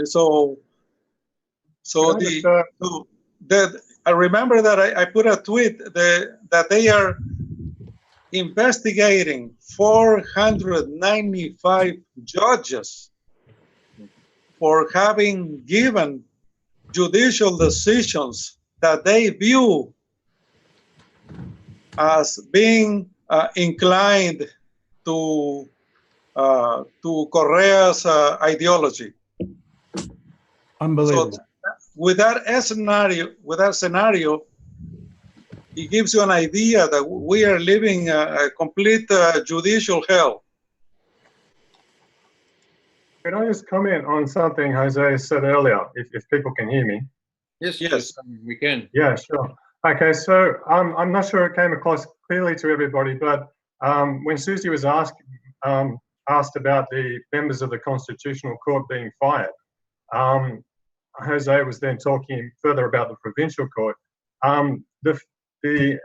So I remember that I put a tweet that they are investigating 495 judges for having given judicial decisions that they view as being inclined to Correa's ideology.
Unbelievable.
So with that scenario, it gives you an idea that we are living a complete judicial hell.
Can I just comment on something Jose said earlier, if people can hear me?
Yes, we can.
Yeah, sure. Okay, so I'm not sure it came across clearly to everybody, but when Susie was asked about the members of the Constitutional Court being fired, Jose was then talking further about the Provincial Court. The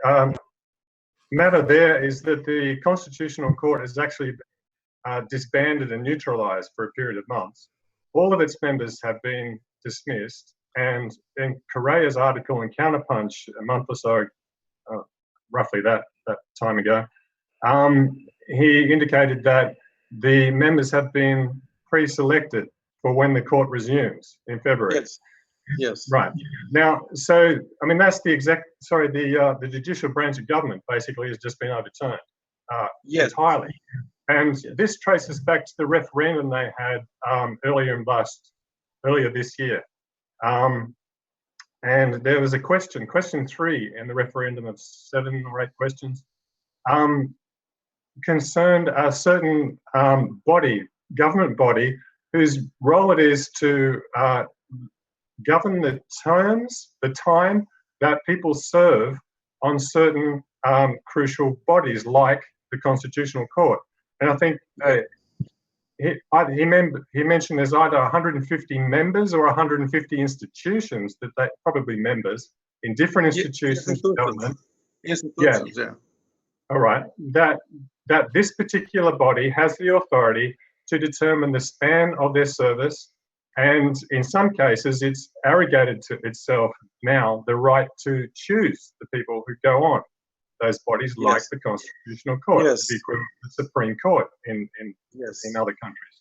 matter there is that the Constitutional Court has actually disbanded and neutralized for a period of months. All of its members have been dismissed, and in Correa's article in Counterpunch a month or so, roughly that time ago, he indicated that the members have been pre-selected for when the court resumes in February.
Yes.
Right. Now, so, I mean, that's the the judicial branch of government basically has just been overturned entirely. And this traces back to the referendum they had earlier this year. And there was a question 3 in the referendum of 7 or 8 questions, concerned a certain government body, whose role it is to govern the time that people serve on certain crucial bodies like the Constitutional Court. And I think he mentioned there's either 150 members or 150 institutions that they probably members in different institutions of government.
Institutions, yeah.
All right. That this particular body has the authority to determine the span of their service, and in some cases, it's arrogated to itself now the right to choose the people who go on those bodies, like the Constitutional Court, the equivalent of the Supreme Court in other countries.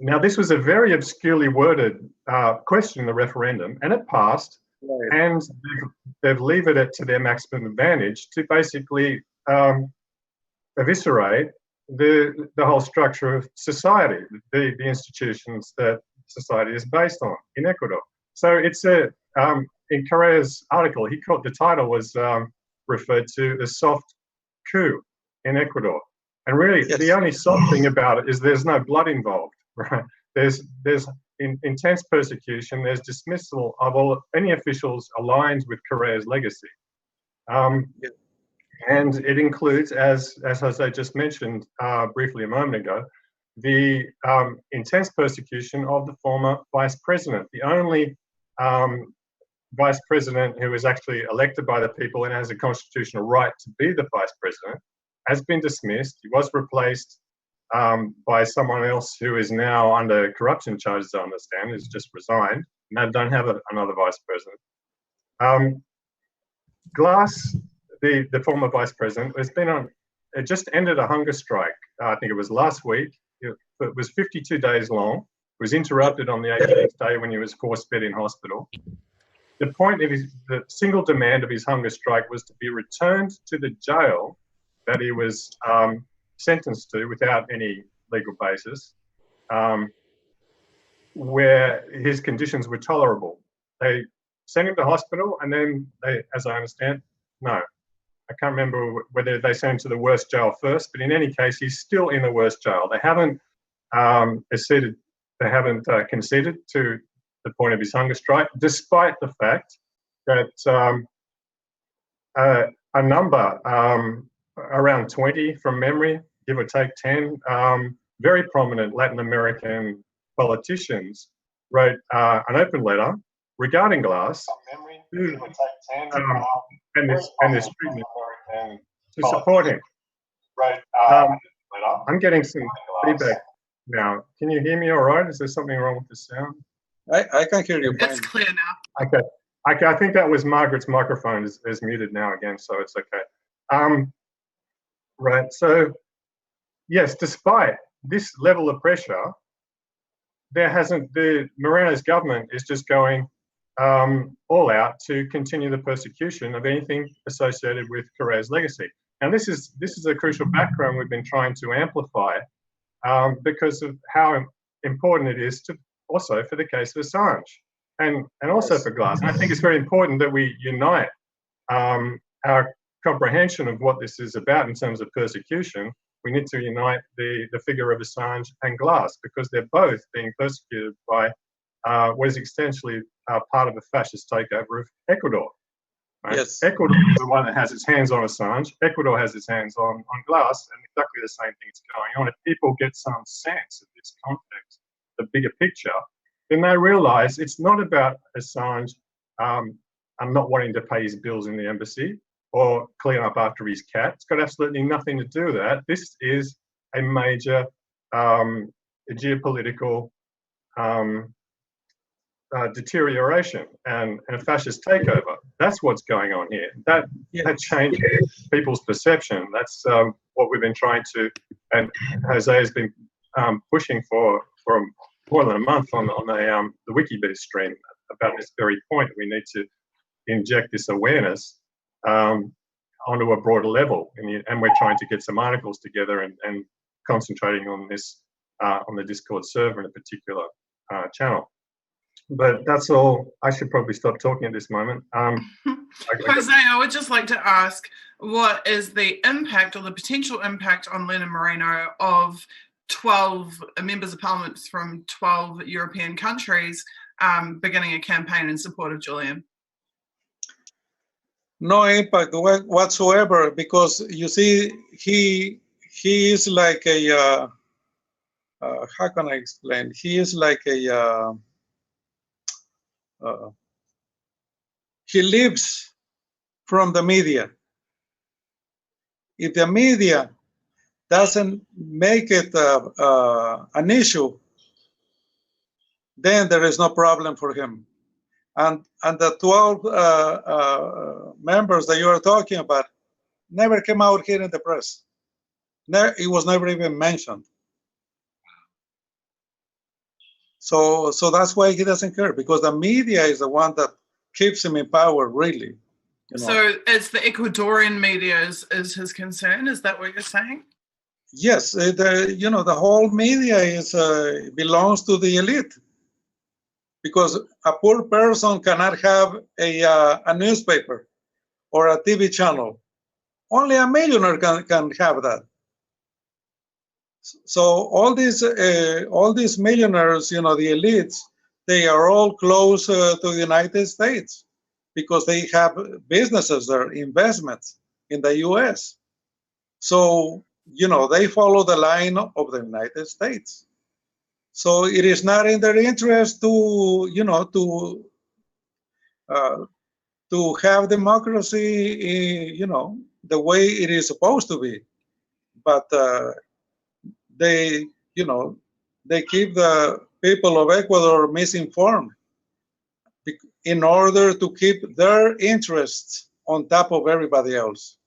Now, this was a very obscurely worded question in the referendum, and it passed. Right. And they've levered it to their maximum advantage to basically eviscerate the whole structure of society, the institutions that society is based on in Ecuador. So it's in Correa's article, the title was referred to as soft coup in Ecuador. And really, the only soft thing about it is there's no blood involved, right? There's intense persecution. There's dismissal of any officials aligned with Correa's legacy. And it includes, as Jose just mentioned briefly a moment ago, the intense persecution of the former vice president, the only vice president who is actually elected by the people and has a constitutional right to be the vice president, has been dismissed. He was replaced by someone else who is now under corruption charges, I understand, has just resigned. And they don't have another vice president. Glass, the former vice president, has been on, it just ended a hunger strike. I think it was last week. It was 52 days long. It was interrupted on the 18th day when he was force-fed in hospital. The point of the single demand of his hunger strike was to be returned to the jail that he was sentenced to without any legal basis, where his conditions were tolerable. They sent him to hospital, and then they, as I understand, no. I can't remember whether they sent him to the worst jail first, but in any case, he's still in the worst jail. They haven't conceded to the point of his hunger strike, despite the fact that a number, around 20 from memory, give or take 10, very prominent Latin American politicians wrote an open letter regarding Glass and this treatment to support him. I'm getting some feedback now. Can you hear me all right? Is there something wrong with the sound?
I can hear you.
It's clear now.
Okay. I think that was Margaret's microphone is muted now again, so it's okay. Right. So, yes, despite this level of pressure, the Moreno's government is just going all out to continue the persecution of anything associated with Correa's legacy. And this is a crucial background we've been trying to amplify because of how important it is to also for the case of Assange and also for Glass. And I think it's very important that we unite our comprehension of what this is about in terms of persecution. We need to unite the figure of Assange and Glass because they're both being persecuted by what is essentially part of a fascist takeover of Ecuador. Right? Yes. Ecuador is the one that has its hands on Assange. Ecuador has its hands on Glass, and exactly the same thing is going on. If people get some sense of this context, the bigger picture, then they realise it's not about Assange not wanting to pay his bills in the embassy or clean up after his cat. It's got absolutely nothing to do with that. This is a major geopolitical deterioration and a fascist takeover. That's what's going on here. That changes people's perception. That's what we've been trying to, and Jose has been pushing for more than a month on the WikiLeaks stream about this very point. We need to inject this awareness onto a broader level, and we're trying to get some articles together and concentrating on this on the Discord server in a particular channel. But that's all. I should probably stop talking at this moment.
Jose, I would just like to ask, what is the impact or the potential impact on Lenin Moreno of 12 members of parliament from 12 European countries beginning a campaign in support of Julian?
No impact whatsoever, because you see, he is like a, how can I explain? He is like a, he lives from the media. If the media doesn't make it an issue, then there is no problem for him. And the 12 members that you are talking about never came out here in the press. It was never even mentioned. So that's why he doesn't care, because the media is the one that keeps him in power, really. You know?
So it's the Ecuadorian media is his concern. Is that what you're saying?
Yes, the whole media is belongs to the elite, because a poor person cannot have a newspaper or a TV channel. Only a millionaire can have that. So all these millionaires, the elites, they are all close to the United States because they have businesses or investments in the U.S. So, they follow the line of the United States. So it is not in their interest to have democracy, the way it is supposed to be. But they keep the people of Ecuador misinformed in order to keep their interests on top of everybody else.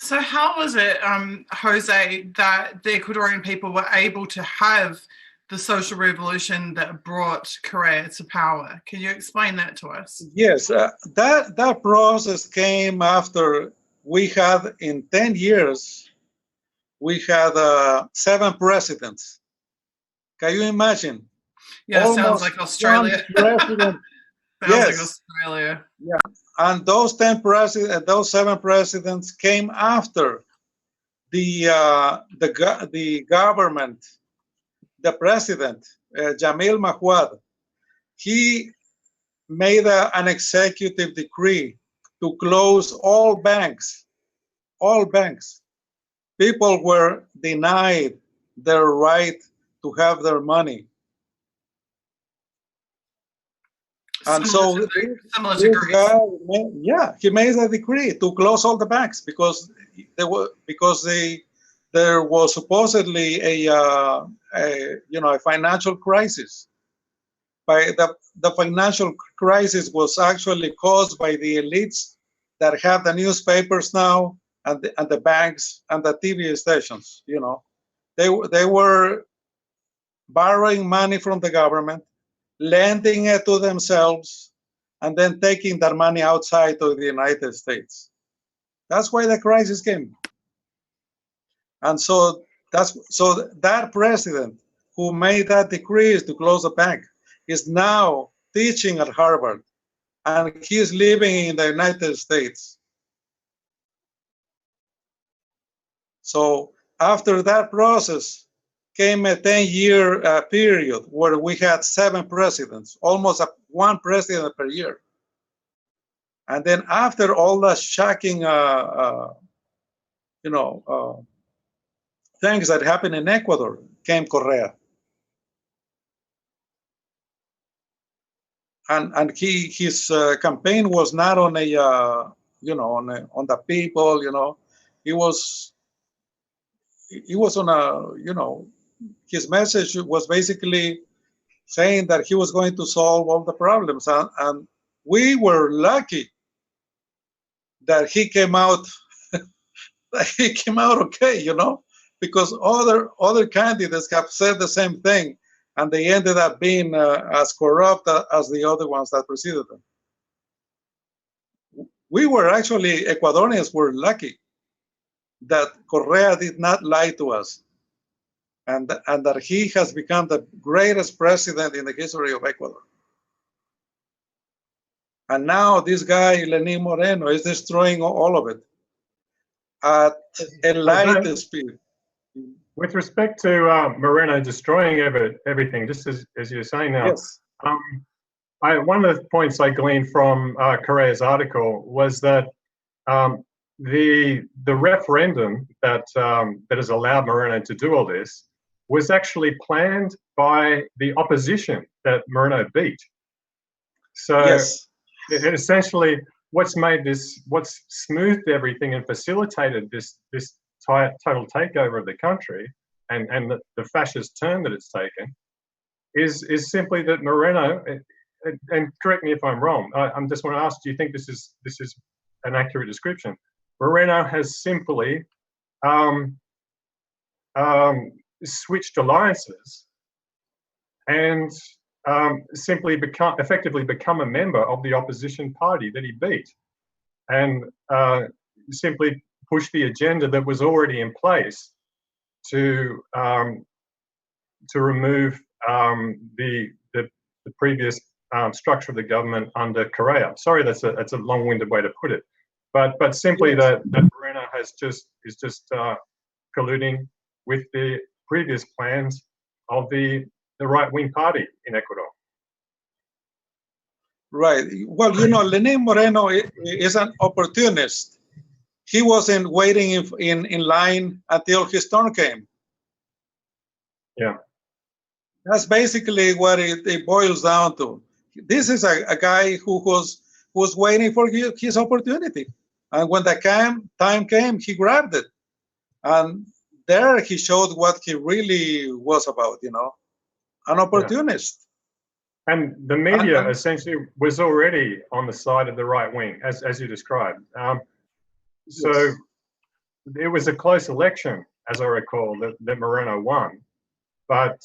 So how was it, Jose, that the Ecuadorian people were able to have the social revolution that brought Correa to power? Can you explain that to us?
Yes, that process came after we had, in 10 years, we had 7 presidents. Can you imagine?
Yeah, sounds like Australia.
President.
Sounds like Australia.
Yeah, and those 7 presidents came after the government, the president, Jamil Mahuad. He made an executive decree to close all banks. All banks. People were denied their right to have their money. And so this guy, he made a decree to close all the banks because there was supposedly a financial crisis. The financial crisis was actually caused by the elites that have the newspapers now and the banks and the TV stations. They were borrowing money from the government, lending it to themselves, and then taking that money outside of the United States. That's why the crisis came. And so that president who made that decree to close the bank is now teaching at Harvard, and he's living in the United States. So after that process came a 10-year period where we had 7 presidents, almost 1 president per year. And then after all the shocking, things that happened in Ecuador, came Correa. And his campaign was not on on the people, He was on a, his message was basically saying that he was going to solve all the problems. And we were lucky that he came out okay, because other candidates have said the same thing, and they ended up being as corrupt as the other ones that preceded them. We were actually, Ecuadorians were lucky that Correa did not lie to us, and that he has become the greatest president in the history of Ecuador. And now this guy, Lenin Moreno, is destroying all of it at a light speed.
With respect to Moreno destroying everything, just as you're saying now,
yes.
One of the points I gleaned from Correa's article was that the referendum that has allowed Moreno to do all this was actually planned by the opposition that Moreno beat. So
yes.
It essentially, what's smoothed everything and facilitated this total takeover of the country and the fascist turn that it's taken is simply that Moreno, and correct me if I'm wrong, I just want to ask, do you think this is an accurate description? Moreno has simply switched alliances and simply effectively become a member of the opposition party that he beat, and simply push the agenda that was already in place to remove the previous structure of the government under Correa. Sorry, that's a long-winded way to put it, but simply that Moreno is just colluding with the previous plans of the right-wing party in Ecuador.
Right. Well, Lenin Moreno is an opportunist. He wasn't waiting in line until his turn came.
Yeah.
That's basically what it boils down to. This is a guy who was waiting for his opportunity. And when the time came, he grabbed it. And there he showed what he really was about, an opportunist.
Yeah. And the media essentially was already on the side of the right wing, as you described. So
yes.
It was a close election, as I recall, that Moreno won. But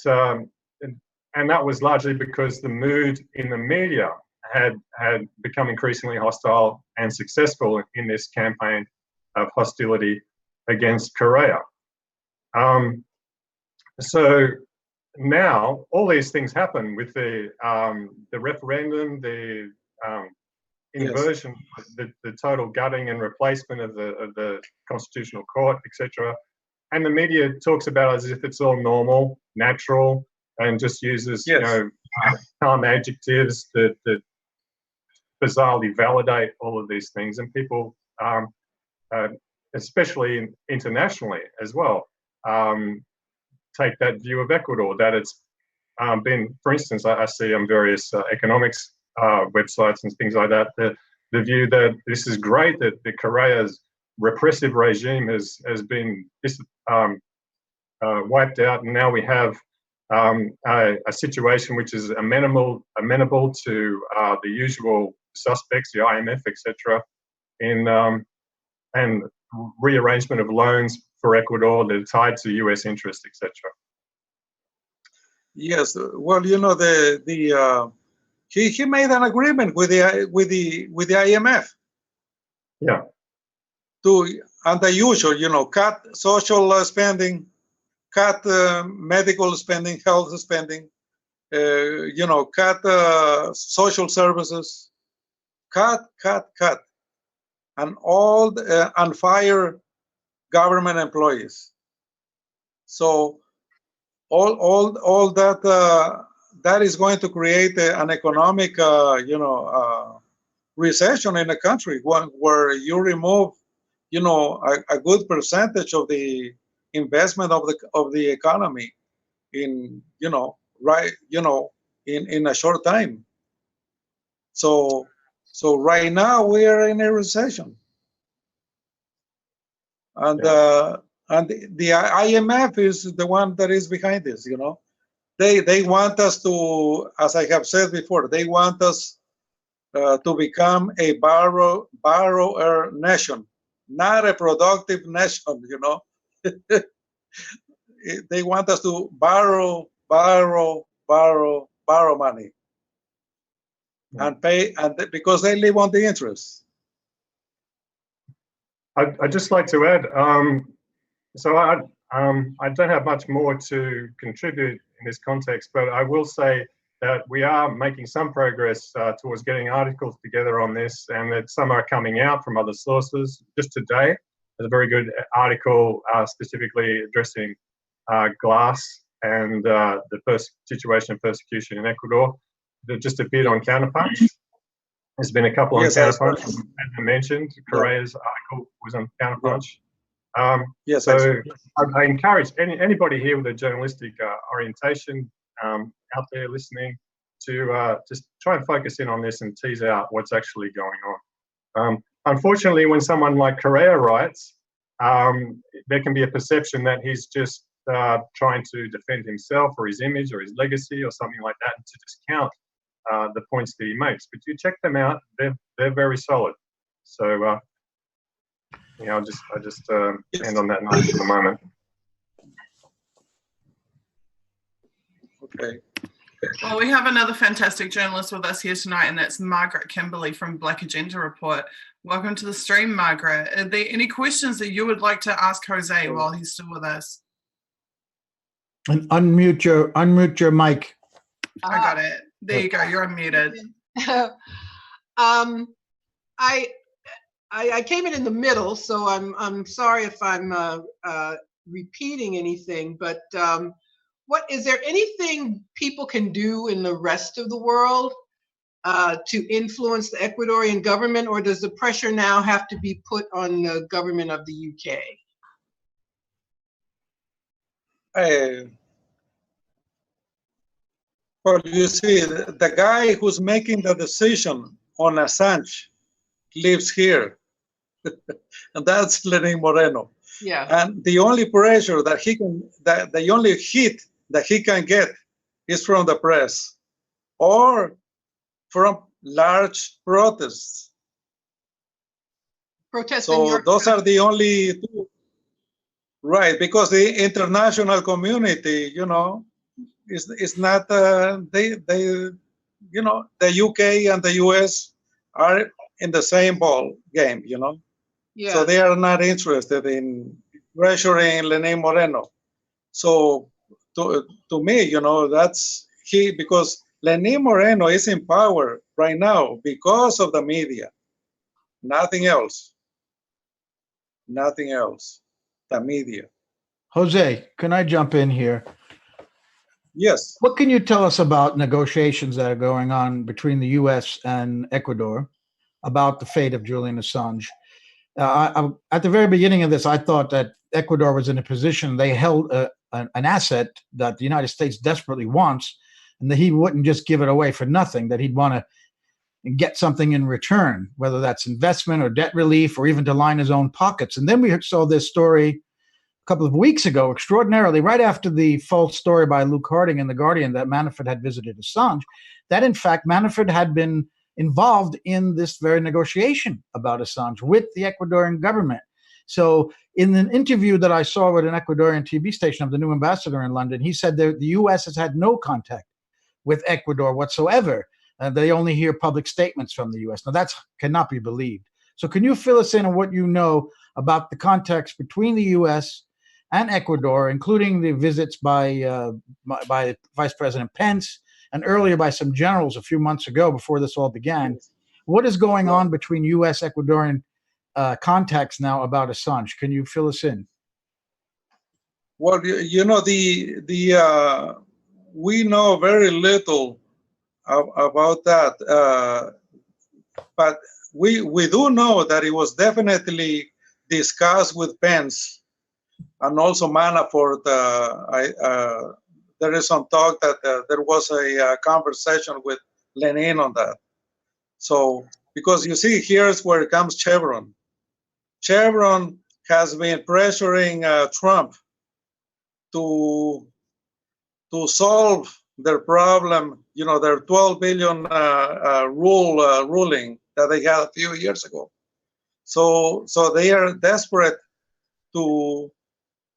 and that was largely because the mood in the media had become increasingly hostile and successful in this campaign of hostility against Correa. So now all these things happen with the referendum, the inversion, yes. the total gutting and replacement of the Constitutional Court, etc. And the media talks about it as if it's all normal, natural, and just uses
yes.
calm adjectives that bizarrely validate all of these things. And people, especially internationally as well, take that view of Ecuador, that it's been, for instance, I see on various economics websites and things like that, the view that this is great, that the Correa's repressive regime has been wiped out, and now we have a situation which is amenable to the usual suspects, the IMF, etc., and rearrangement of loans for Ecuador that are tied to U.S. interests, etc.
Yes, well, he made an agreement with the IMF.
Yeah.
And the usual, cut social spending, cut medical spending, health spending, cut social services, cut, and and fire government employees. So all that is going to create an economic, recession in a country where you remove, a good percentage of the investment of the economy in a short time. So right now we are in a recession, and the IMF is the one that is behind this. They want us to, as I have said before, they want us to become a borrower nation, not a productive nation. They want us to borrow money and pay, and because they live on the interest.
I'd just like to add, so I don't have much more to contribute in this context, but I will say that we are making some progress towards getting articles together on this, and that some are coming out from other sources. Just today, there's a very good article specifically addressing glass and the situation of persecution in Ecuador that just appeared on Counterpunch. There's been a couple on Counterpunch, as I mentioned. Correa's article was on Counterpunch. So I encourage anybody here with a journalistic orientation out there listening to just try and focus in on this and tease out what's actually going on. Unfortunately, when someone like Correa writes, there can be a perception that he's just trying to defend himself or his image or his legacy or something like that, and to discount the points that he makes. But you check them out; they're very solid. So I'll just end on that note for the moment.
Okay.
Well, we have another fantastic journalist with us here tonight, and that's Margaret Kimberley from Black Agenda Report. Welcome to the stream, Margaret. Are there any questions that you would like to ask Jose while he's still with us?
And unmute your mic.
I got it. There you go. You're unmuted.
I came in the middle, so I'm sorry if I'm repeating anything. But what is there anything people can do in the rest of the world to influence the Ecuadorian government, or does the pressure now have to be put on the government of the UK?
Well, you see, the guy who's making the decision on Assange lives here, and that's Lenin Moreno.
Yeah.
And the only pressure that the only hit that he can get is from the press or from large protests.
Protests.
So those are the only two, right? Because the international community, you know, is not they you know, the UK and the US are in the same ball game, you know.
Yeah.
So they are not interested in pressuring Lenin Moreno. So to me, you know, that's because Lenin Moreno is in power right now because of the media. Nothing else. Nothing else. The media.
Jose, can I jump in here?
Yes.
What can you tell us about negotiations that are going on between the U.S. and Ecuador about the fate of Julian Assange? At the very beginning of this, I thought that Ecuador was in a position they held an asset that the United States desperately wants, and that he wouldn't just give it away for nothing, that he'd want to get something in return, whether that's investment or debt relief or even to line his own pockets. And then we saw this story a couple of weeks ago, extraordinarily, right after the false story by Luke Harding in The Guardian that Manafort had visited Assange, that in fact Manafort had been involved in this very negotiation about Assange with the Ecuadorian government. So in an interview that I saw with an Ecuadorian TV station of the new ambassador in London, he said that the U.S. has had no contact with Ecuador whatsoever. They only hear public statements from the U.S. Now that cannot be believed. So can you fill us in on what you know about the context between the U.S. and Ecuador, including the visits by Vice President Pence and earlier by some generals a few months ago before this all began? What is going on between U.S. Ecuadorian contacts now about Assange? Can you fill us in?
Well, you know, we know very little about that, but we do know that it was definitely discussed with Pence and also Manafort. There is some talk that there was a conversation with Lenin on that. So, because you see, here's where it comes Chevron. Chevron has been pressuring Trump to solve their problem, you know, their 12 billion ruling that they had a few years ago. So they are desperate to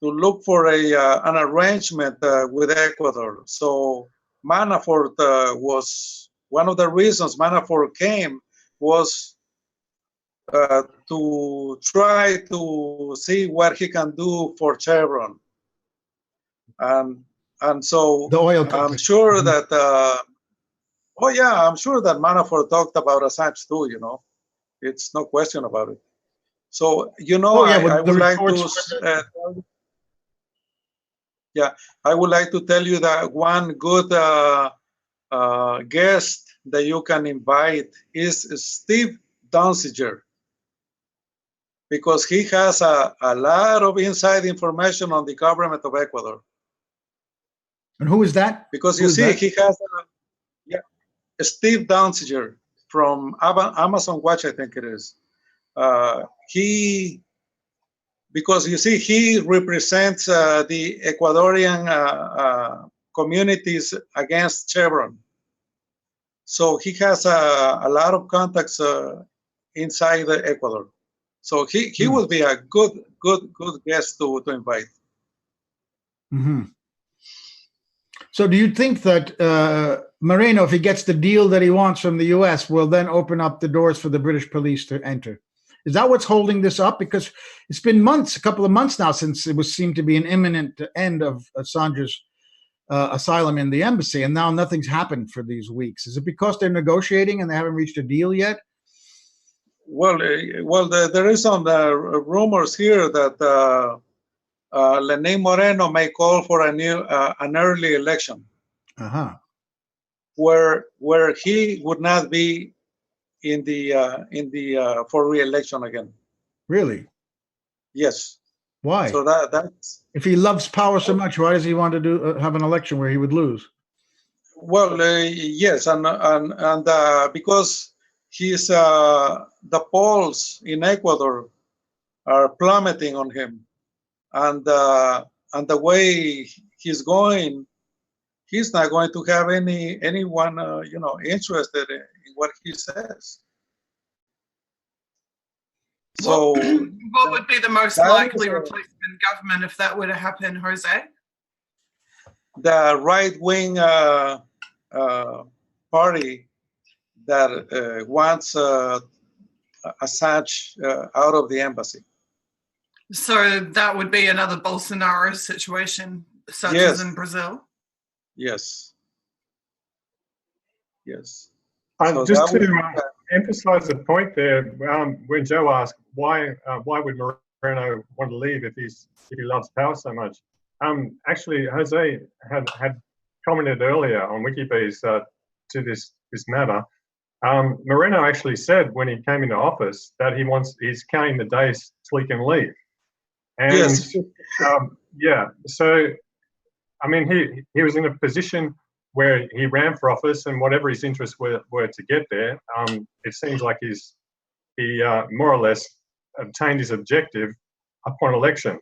look for an arrangement with Ecuador. So Manafort was one of the reasons Manafort came was to try to see what he can do for Chevron. And so
the oil
I'm sure that, I'm sure that Manafort talked about Assange too, you know. It's no question about it. So, you know, I would like to, I would like to tell you that one good guest that you can invite is Steve Donziger, because he has a lot of inside information on the government of Ecuador.
And who is that?
Because you see, he has Steve Donziger from Amazon Watch, I think it is. Because you see, he represents the Ecuadorian communities against Chevron. So he has a lot of contacts inside Ecuador. So he would be a good guest to invite.
Mm-hmm. So do you think that Moreno, if he gets the deal that he wants from the U.S., will then open up the doors for the British police to enter? Is that what's holding this up? Because it's been months, a couple of months now, since it was seemed to be an imminent end of Assange's asylum in the embassy, and now nothing's happened for these weeks. Is it because they're negotiating and they haven't reached a deal yet?
There is some rumors here that Lenin Moreno may call for an early election, where he would not be in the for re-election again.
Really?
Yes.
Why?
So that's
if he loves power so much, why does he want to do have an election where he would lose?
Well, yes, and because he's the polls in Ecuador are plummeting on him, and the way he's going, he's not going to have anyone interested in what he says. So,
what would be the most likely replacement government if that were to happen, Jose?
The right-wing party that wants Assange out of the embassy.
So that would be another Bolsonaro situation, such
Yes.
as in Brazil?
Yes. Yes.
Just to emphasize the point there, when Joe asked why would Moreno want to leave if he loves power so much, actually Jose had commented earlier on WikiBees to this matter. Moreno actually said when he came into office that he's counting the days till he can leave. And
yes.
So I mean he was in a position where he ran for office, and whatever his interests were to get there, it seems like he more or less obtained his objective upon election.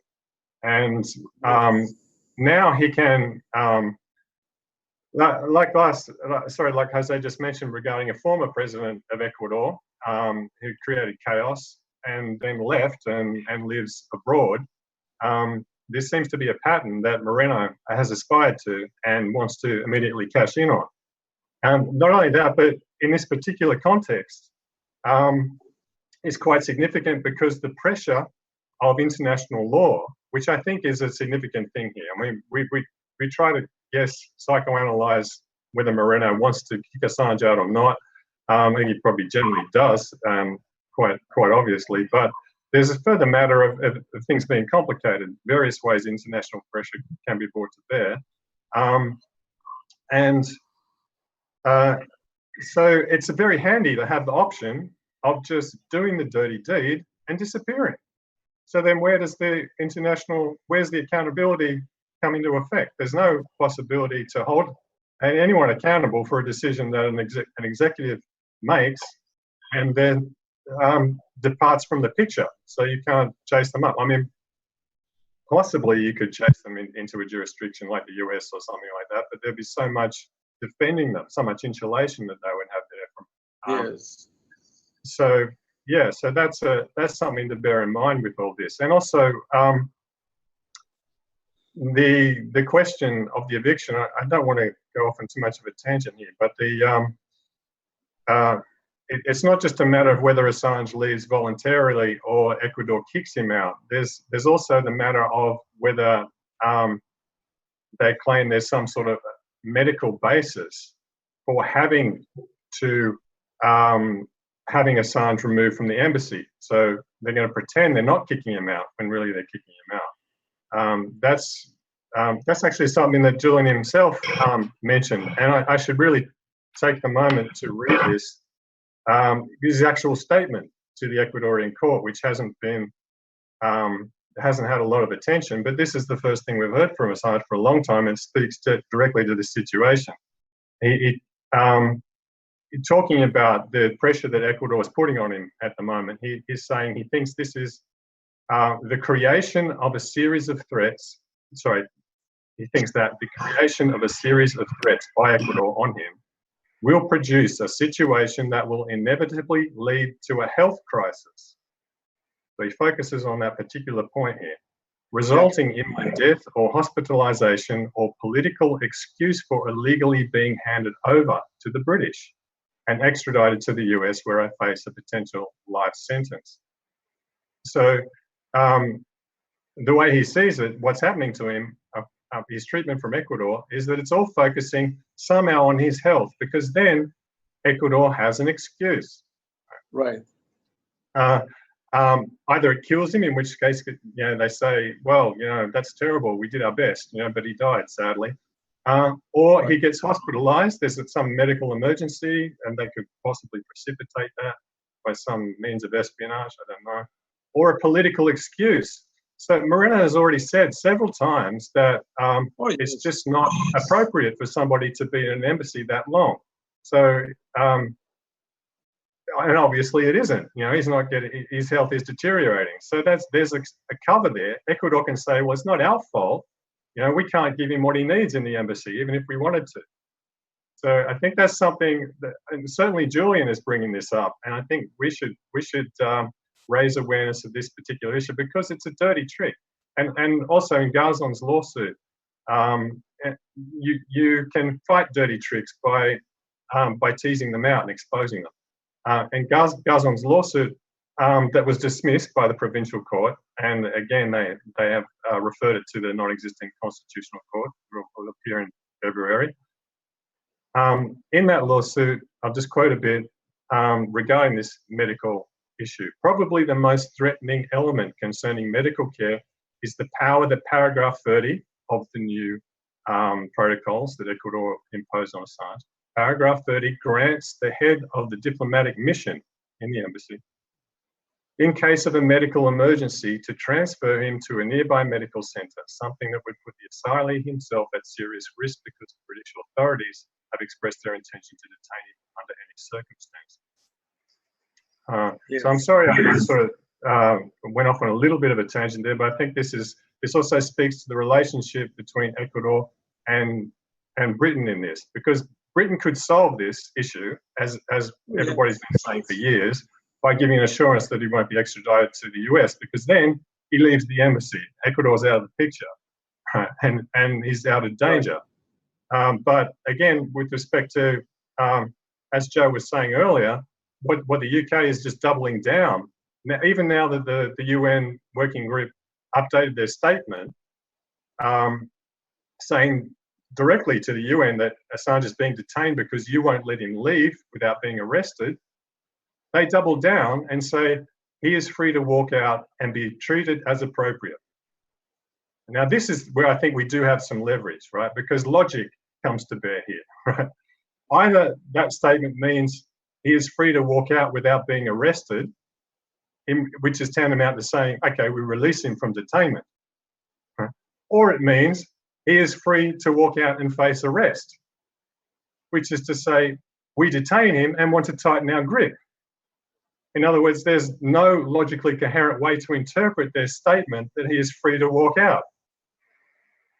And now he can, like Jose just mentioned regarding a former president of Ecuador who created chaos and then left and lives abroad. This seems to be a pattern that Moreno has aspired to and wants to immediately cash in on. Not only that, but in this particular context, is quite significant because the pressure of international law, which I think is a significant thing here. I mean, we try to psychoanalyze whether Moreno wants to kick Assange out or not. I think he probably generally does, quite obviously, but there's a further matter of things being complicated, various ways international pressure can be brought to bear. So it's very handy to have the option of just doing the dirty deed and disappearing. So then where's the accountability come into effect? There's no possibility to hold anyone accountable for a decision that an executive makes and then departs from the picture. So you can't chase them up. I mean, possibly you could chase them into a jurisdiction like the US or something like that, but there'd be so much defending them, so much insulation that they would have there from.
Yes.
So yeah, so that's something to bear in mind with all this, and also the question of the eviction. I don't want to go off on too much of a tangent here, but it's not just a matter of whether Assange leaves voluntarily or Ecuador kicks him out. There's also the matter of whether they claim there's some sort of medical basis for having Assange removed from the embassy. So they're going to pretend they're not kicking him out when really they're kicking him out. That's actually something that Julian himself mentioned, and I should really take the moment to read this. His actual statement to the Ecuadorian court, which hasn't had a lot of attention, but this is the first thing we've heard from Assange for a long time and speaks directly to the situation. Talking about the pressure that Ecuador is putting on him at the moment, he's saying he thinks this is the creation of a series of threats. Sorry, he thinks that the creation of a series of threats by Ecuador on him will produce a situation that will inevitably lead to a health crisis. So he focuses on that particular point here, resulting in my death or hospitalization or political excuse for illegally being handed over to the British and extradited to the US, where I face a potential life sentence. So the way he sees it, what's happening to him, his treatment from Ecuador, is that it's all focusing somehow on his health, because then Ecuador has an excuse.
Right.
Either it kills him, in which case, they say, well, that's terrible, we did our best, but he died, sadly. Or he gets hospitalized, there's some medical emergency, and they could possibly precipitate that by some means of espionage, I don't know. Or a political excuse. So Moreno has already said several times that it's just not appropriate for somebody to be in an embassy that long. So, and obviously it isn't. He's not getting, his health is deteriorating. So there's a cover there. Ecuador can say, well, it's not our fault. We can't give him what he needs in the embassy, even if we wanted to. So I think that's something that, and certainly Julian is bringing this up, and I think we should raise awareness of this particular issue because it's a dirty trick. And also in Garzon's lawsuit, you can fight dirty tricks by teasing them out and exposing them. And Garzon's lawsuit that was dismissed by the provincial court, and again they have referred it to the non-existing constitutional court, will appear in February. In that lawsuit, I'll just quote a bit regarding this medical issue. Probably the most threatening element concerning medical care is the power that paragraph 30 of the new protocols that Ecuador imposed on Assange. Paragraph 30 grants the head of the diplomatic mission in the embassy, in case of a medical emergency, to transfer him to a nearby medical centre, something that would put the asylee himself at serious risk because the British authorities have expressed their intention to detain him under any circumstance.
Yes.
So I'm sorry I sort of went off on a little bit of a tangent there, but I think this also speaks to the relationship between Ecuador and Britain in this, because Britain could solve this issue, as everybody's been saying for years, by giving an assurance that he won't be extradited to the US, because then he leaves the embassy. Ecuador's out of the picture, and he's out of danger. But again, with respect to, as Joe was saying earlier, what the UK is just doubling down. Now, even now that the UN working group updated their statement, saying directly to the UN that Assange is being detained because you won't let him leave without being arrested, they double down and say he is free to walk out and be treated as appropriate. Now, this is where I think we do have some leverage, right? Because logic comes to bear here, right? Either that statement means he is free to walk out without being arrested, which is tantamount to saying, okay, we release him from detainment. Right? Or it means he is free to walk out and face arrest, which is to say, we detain him and want to tighten our grip. In other words, there's no logically coherent way to interpret their statement that he is free to walk out.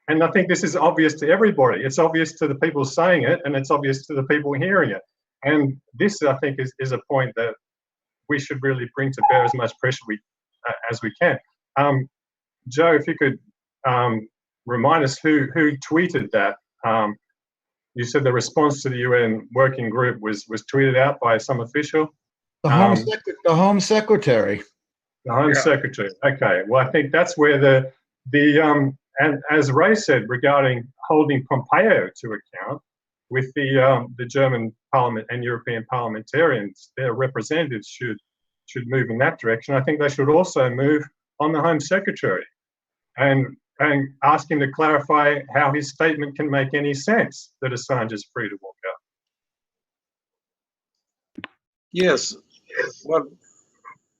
And I think this is obvious to everybody. It's obvious to the people saying it, and it's obvious to the people hearing it. And this, I think, is a point that we should really bring to bear as much pressure as we can. Joe, if you could remind us who tweeted that. You said the response to the UN working group was tweeted out by some official.
The Home Secretary.
The Home Secretary. Okay. Well, I think that's where and as Ray said regarding holding Pompeo to account, with the German Parliament and European parliamentarians, their representatives should move in that direction. I think they should also move on the Home Secretary and ask him to clarify how his statement can make any sense that Assange is free to walk out.
Yes. Well,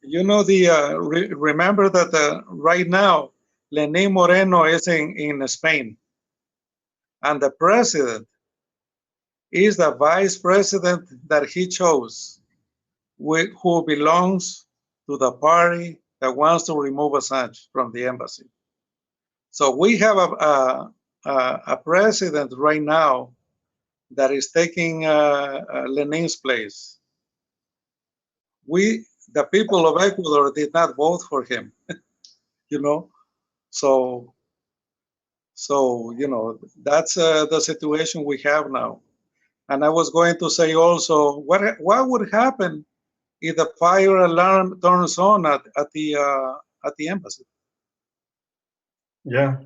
remember that right now, Lenín Moreno is in Spain, and the president is the vice president that he chose, who belongs to the party that wants to remove Assange from the embassy. So we have a president right now that is taking Lenin's place. The people of Ecuador did not vote for him, So that's the situation we have now. And I was going to say also, what would happen if the fire alarm turns on at the embassy?
Yeah.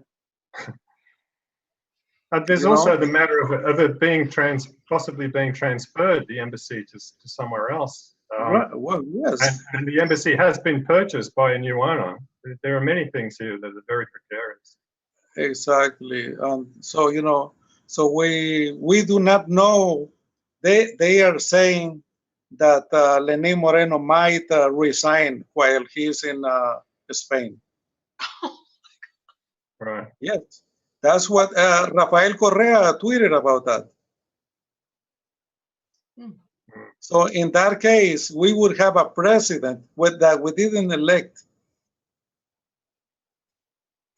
There's also the matter of it being possibly being transferred, the embassy, to somewhere else.
Well, yes.
And the embassy has been purchased by a new owner. There are many things here that are very precarious.
Exactly. So so we do not know. They are saying that Lenín Moreno might resign while he's in Spain.
Right.
Yes, that's what Rafael Correa tweeted about that. So in that case, we would have a president that we didn't elect,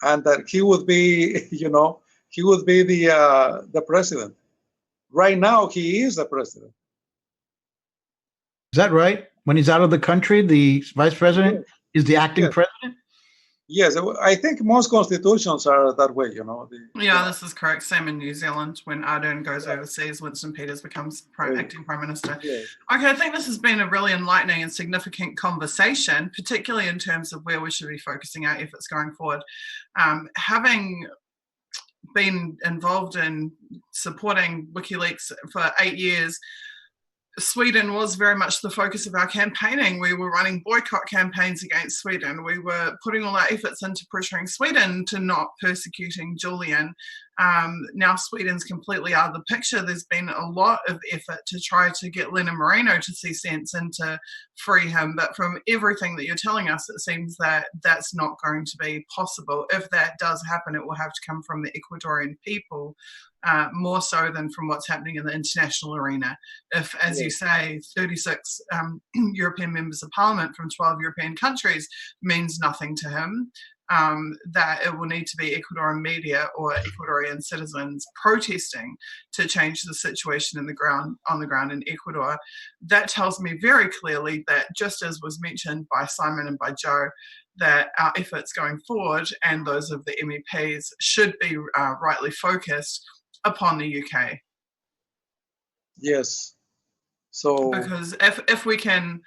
and that he would be, he would be the president. Right now, he is the president.
Is that right? When he's out of the country, the vice president is the acting president?
Yes, I think most constitutions are that way,
Yeah, this is correct. Same in New Zealand. When Ardern goes overseas, Winston Peters becomes acting prime minister.
Yes.
Okay, I think this has been a really enlightening and significant conversation, particularly in terms of where we should be focusing our efforts going forward. Having been involved in supporting WikiLeaks for 8 years, Sweden was very much the focus of our campaigning. We were running boycott campaigns against Sweden. We were putting all our efforts into pressuring Sweden to not persecuting Julian. Now Sweden's completely out of the picture. There's been a lot of effort to try to get Lenin Moreno to see sense and to free him. But from everything that you're telling us, it seems that that's not going to be possible. If that does happen, it will have to come from the Ecuadorian people, more so than from what's happening in the international arena. If, as you say, 36 European members of parliament from 12 European countries means nothing to him, that it will need to be Ecuadorian media or Ecuadorian citizens protesting to change the situation on the ground in Ecuador. That tells me very clearly that, just as was mentioned by Simon and by Joe, that our efforts going forward and those of the MEPs should be rightly focused upon the UK.
Yes. So
because if we can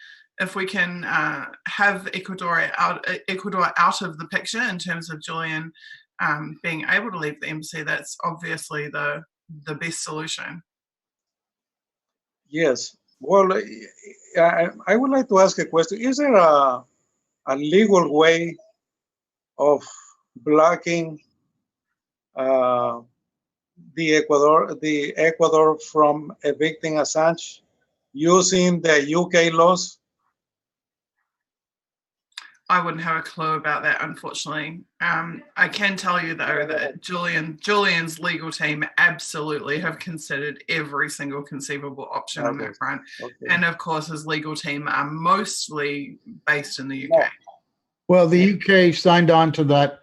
have Ecuador out of the picture in terms of Julian being able to leave the embassy, that's obviously the best solution.
Yes. Well, I would like to ask a question. Is there a legal way of blocking the Ecuador from evicting Assange using the UK laws?
I wouldn't have a clue about that, unfortunately. I can tell you, though, that Julian's legal team absolutely have considered every single conceivable option on that front. Okay. And, of course, his legal team are mostly based in the UK.
Well, the UK signed on to that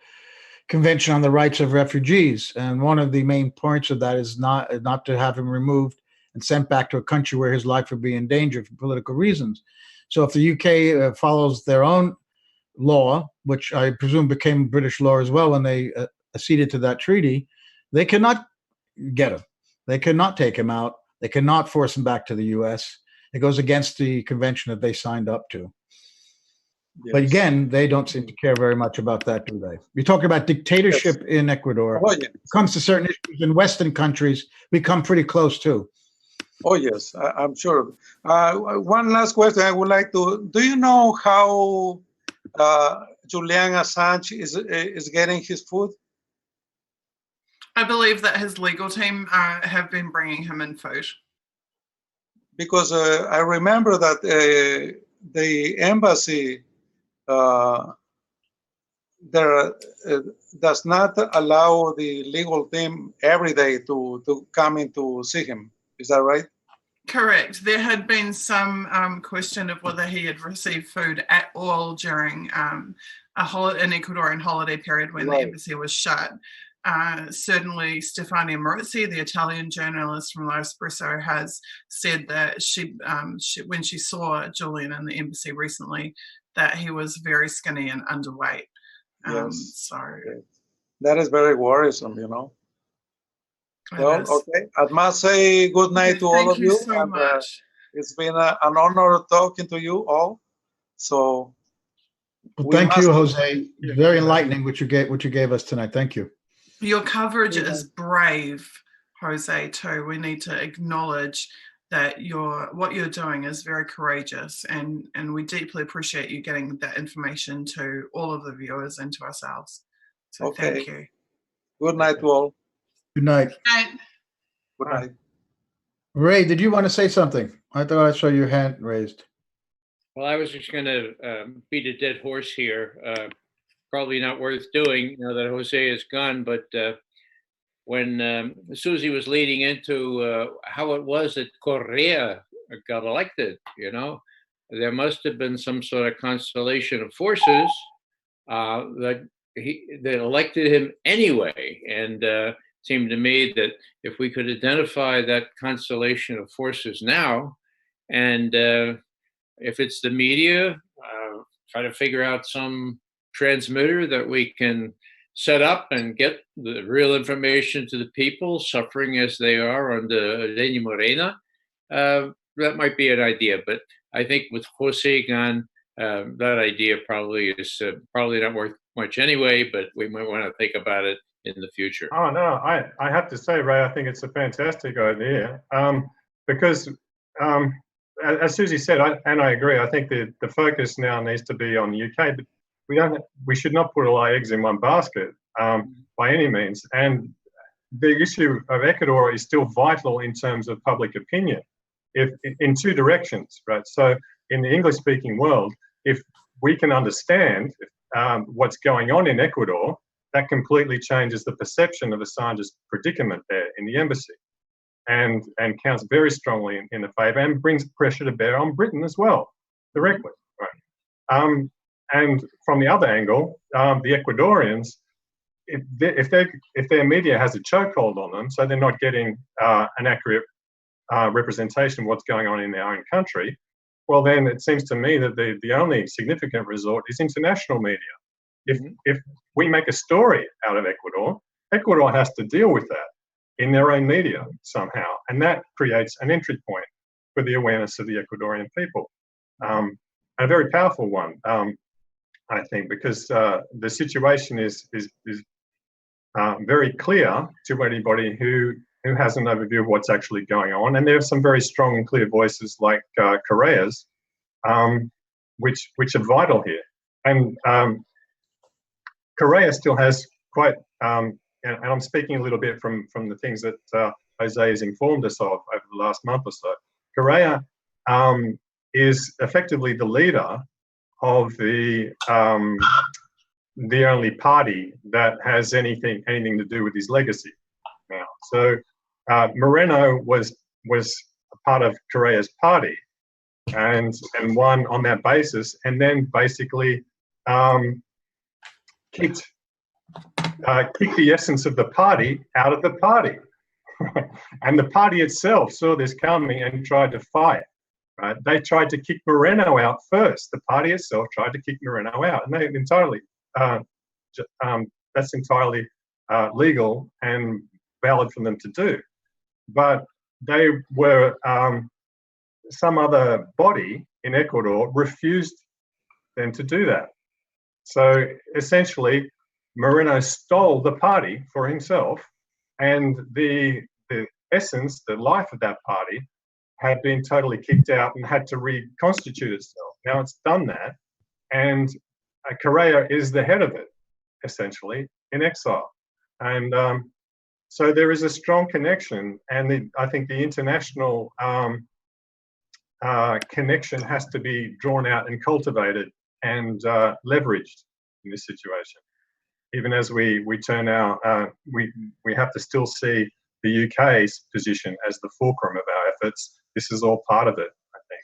Convention on the Rights of Refugees, and one of the main points of that is not to have him removed and sent back to a country where his life would be in danger for political reasons. So if the UK follows their own law, which I presume became British law as well when they acceded to that treaty, they cannot get him. They cannot take him out. They cannot force him back to the US. It goes against the convention that they signed up to. Yes. But again, they don't seem to care very much about that, do they? You're talking about dictatorship in Ecuador.
Oh, yes.
When it comes to certain issues in Western countries, we come pretty close too.
Oh, yes, I'm sure. One last question I would like to, do you know how Julian Assange is getting his food?
I believe that his legal team have been bringing him in food.
Because I remember that the embassy there does not allow the legal team every day to come in to see him. Is that right?
Correct. There had been some question of whether he had received food at all during an Ecuadorian holiday period when the embassy was shut. Certainly, Stefania Morozzi, the Italian journalist from L'Espresso, has said that she, when she saw Julian in the embassy recently, that he was very skinny and underweight.
Yes.
So
that is very worrisome, you know. Well, okay. I must say good night to all of you.
Thank you so much.
It's been an honor talking to you all. So,
well, thank you, Jose. Very enlightening what you gave us tonight. Thank you.
Your coverage is brave, Jose, too. We need to acknowledge that what you're doing is very courageous, and we deeply appreciate you getting that information to all of the viewers and to ourselves. So thank you.
Good night to all.
Good night.
Good night.
Ray, did you want to say something? I thought I saw your hand raised.
Well, I was just going to beat a dead horse here. Probably not worth doing now that Jose is gone, but when Susie was leading into how it was that Correa got elected, there must have been some sort of constellation of forces that elected him anyway. And it seemed to me that if we could identify that constellation of forces now, and if it's the media, try to figure out some transmitter that we can set up and get the real information to the people suffering as they are under Lenín Moreno. That might be an idea, but I think with Jose gone, that idea probably is probably not worth much anyway, but we might want to think about it in the future.
Oh, no, I have to say, Ray, I think it's a fantastic idea because as Susie said, and I agree, I think the focus now needs to be on the UK, but we should not put all our eggs in one basket by any means. And the issue of Ecuador is still vital in terms of public opinion, in two directions, right? So in the English-speaking world, if we can understand what's going on in Ecuador, that completely changes the perception of Assange's predicament there in the embassy, and counts very strongly in the favour, and brings pressure to bear on Britain as well, directly, right? And from the other angle, the Ecuadorians, if their media has a chokehold on them, so they're not getting an accurate representation of what's going on in their own country, well, then it seems to me that the only significant resort is international media. If we make a story out of Ecuador, Ecuador has to deal with that in their own media somehow, and that creates an entry point for the awareness of the Ecuadorian people. A very powerful one. I think, because the situation is very clear to anybody who has an overview of what's actually going on. And there are some very strong and clear voices like Correa's, which are vital here. And Correa still has quite, and I'm speaking a little bit from the things that Jose has informed us of over the last month or so. Correa is effectively the leader of the only party that has anything to do with his legacy now. So Moreno was a part of Correa's party and won on that basis, and then basically kicked the essence of the party out of the party. And the party itself saw this coming and tried to fight. Right? They tried to kick Moreno out first. The party itself tried to kick Moreno out, and that's entirely legal and valid for them to do. But they were some other body in Ecuador refused them to do that. So essentially, Moreno stole the party for himself, and the essence, the life of that party, had been totally kicked out and had to reconstitute itself. Now it's done that, and Correa is the head of it, essentially, in exile. And so there is a strong connection, and I think the international connection has to be drawn out and cultivated and leveraged in this situation. Even as we turn we have to still see the UK's position as the fulcrum of our efforts. This is all part of it, I think.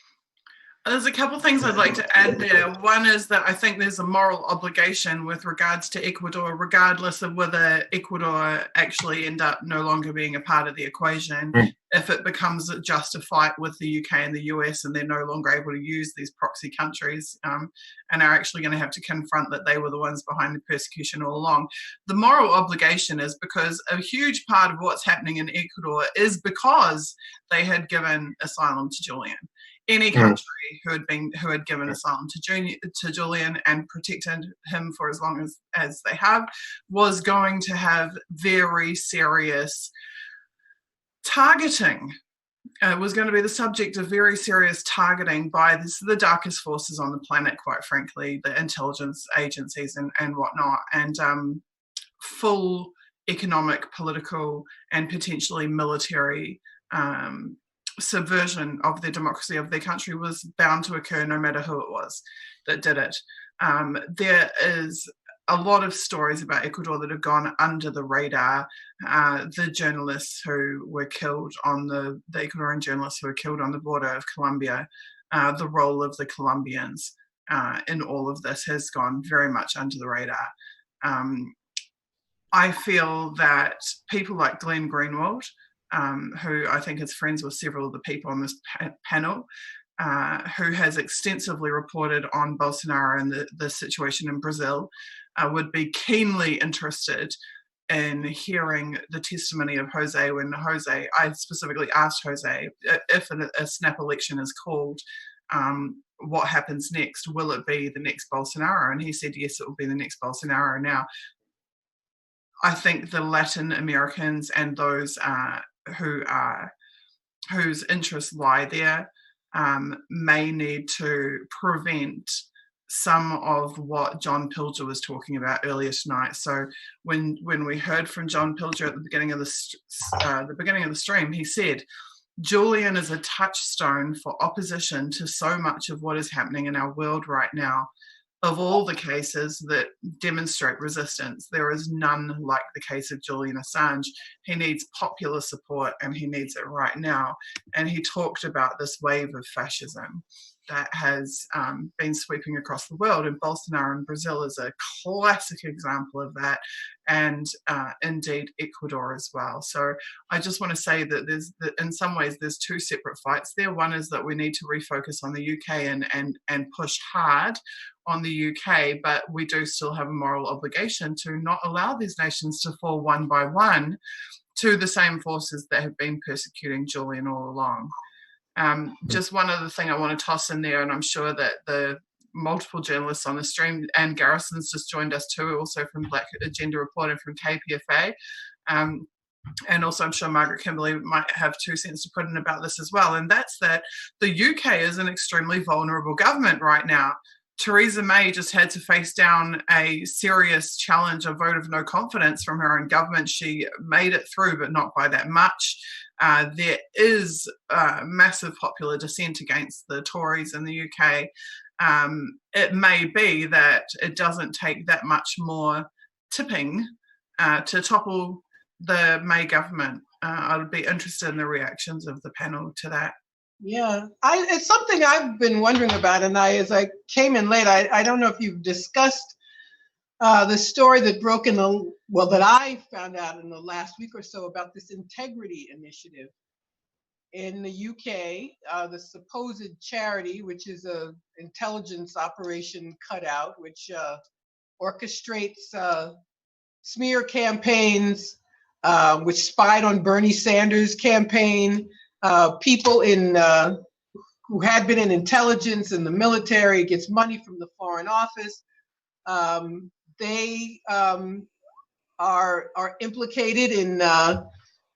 There's a couple of things I'd like to add there. One is that I think there's a moral obligation with regards to Ecuador, regardless of whether Ecuador actually end up no longer being a part of the equation. If it becomes just a fight with the UK and the US and they're no longer able to use these proxy countries and are actually going to have to confront that they were the ones behind the persecution all along. The moral obligation is because a huge part of what's happening in Ecuador is because they had given asylum to Julian. Any country who had given asylum to Julian and protected him for as long as they have was going to have very serious targeting was going to be the subject of very serious targeting by the darkest forces on the planet, quite frankly, the intelligence agencies and whatnot, and full economic, political, and potentially military subversion of the democracy of their country was bound to occur no matter who it was that did it. There is a lot of stories about Ecuador that have gone under the radar. The journalists who were killed on the Ecuadorian journalists who were killed on the border of Colombia, the role of the Colombians in all of this has gone very much under the radar. I feel that people like Glenn Greenwald, who I think is friends with several of the people on this panel, who has extensively reported on Bolsonaro and the situation in Brazil, would be keenly interested in hearing the testimony of Jose. When Jose, I specifically asked Jose, if a snap election is called, what happens next? Will it be the next Bolsonaro? And he said, yes, it will be the next Bolsonaro. Now, I think the Latin Americans and those whose interests lie there may need to prevent some of what John Pilger was talking about earlier tonight. So when we heard from John Pilger at the beginning of the stream, he said, Julian is a touchstone for opposition to so much of what is happening in our world right now. Of all the cases that demonstrate resistance, there is none like the case of Julian Assange. He needs popular support, and he needs it right now. And he talked about this wave of fascism that has been sweeping across the world, and Bolsonaro in Brazil is a classic example of that, and indeed Ecuador as well. So I just want to say that in some ways there's two separate fights there. One is that we need to refocus on the UK and push hard on the UK, but we do still have a moral obligation to not allow these nations to fall one by one to the same forces that have been persecuting Julian all along. Just one other thing I want to toss in there, and I'm sure that the multiple journalists on the stream, and Garrison's just joined us too, also from Black Agenda Report and from KPFA. And also I'm sure Margaret Kimberley might have 2 cents to put in about this as well. And that's that the UK is an extremely vulnerable government right now. Theresa May just had to face down a serious challenge, a vote of no confidence from her own government. She made it through, but not by that much. There is massive popular dissent against the Tories in the UK. It may be that it doesn't take that much more tipping to topple the May government. I'd be interested in the reactions of the panel to that.
Yeah, it's something I've been wondering about, and as I came in late, I don't know if you've discussed the story that broke that I found out in the last week or so about this integrity initiative in the UK, the supposed charity, which is a intelligence operation cutout, which orchestrates smear campaigns, which spied on Bernie Sanders' campaign. People who had been in intelligence and the military, gets money from the Foreign Office. They are implicated in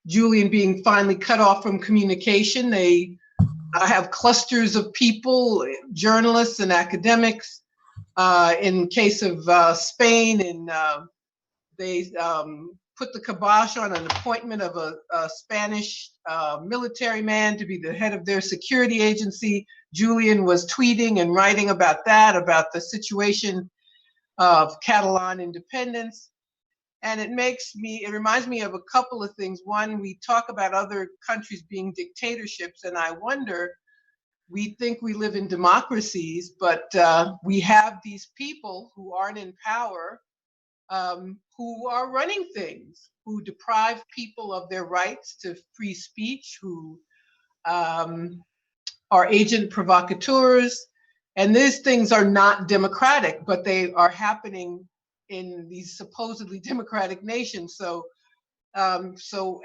Julian being finally cut off from communication. They have clusters of people, journalists and academics. In case of Spain, and they put the kibosh on an appointment of a Spanish military man to be the head of their security agency. Julian was tweeting and writing about that, about the situation of Catalan independence. And it reminds me of a couple of things. One, we talk about other countries being dictatorships, and I wonder, we think we live in democracies, but we have these people who aren't in power, who are running things, who deprive people of their rights to free speech, who are agent provocateurs. And these things are not democratic, but they are happening in these supposedly democratic nations. So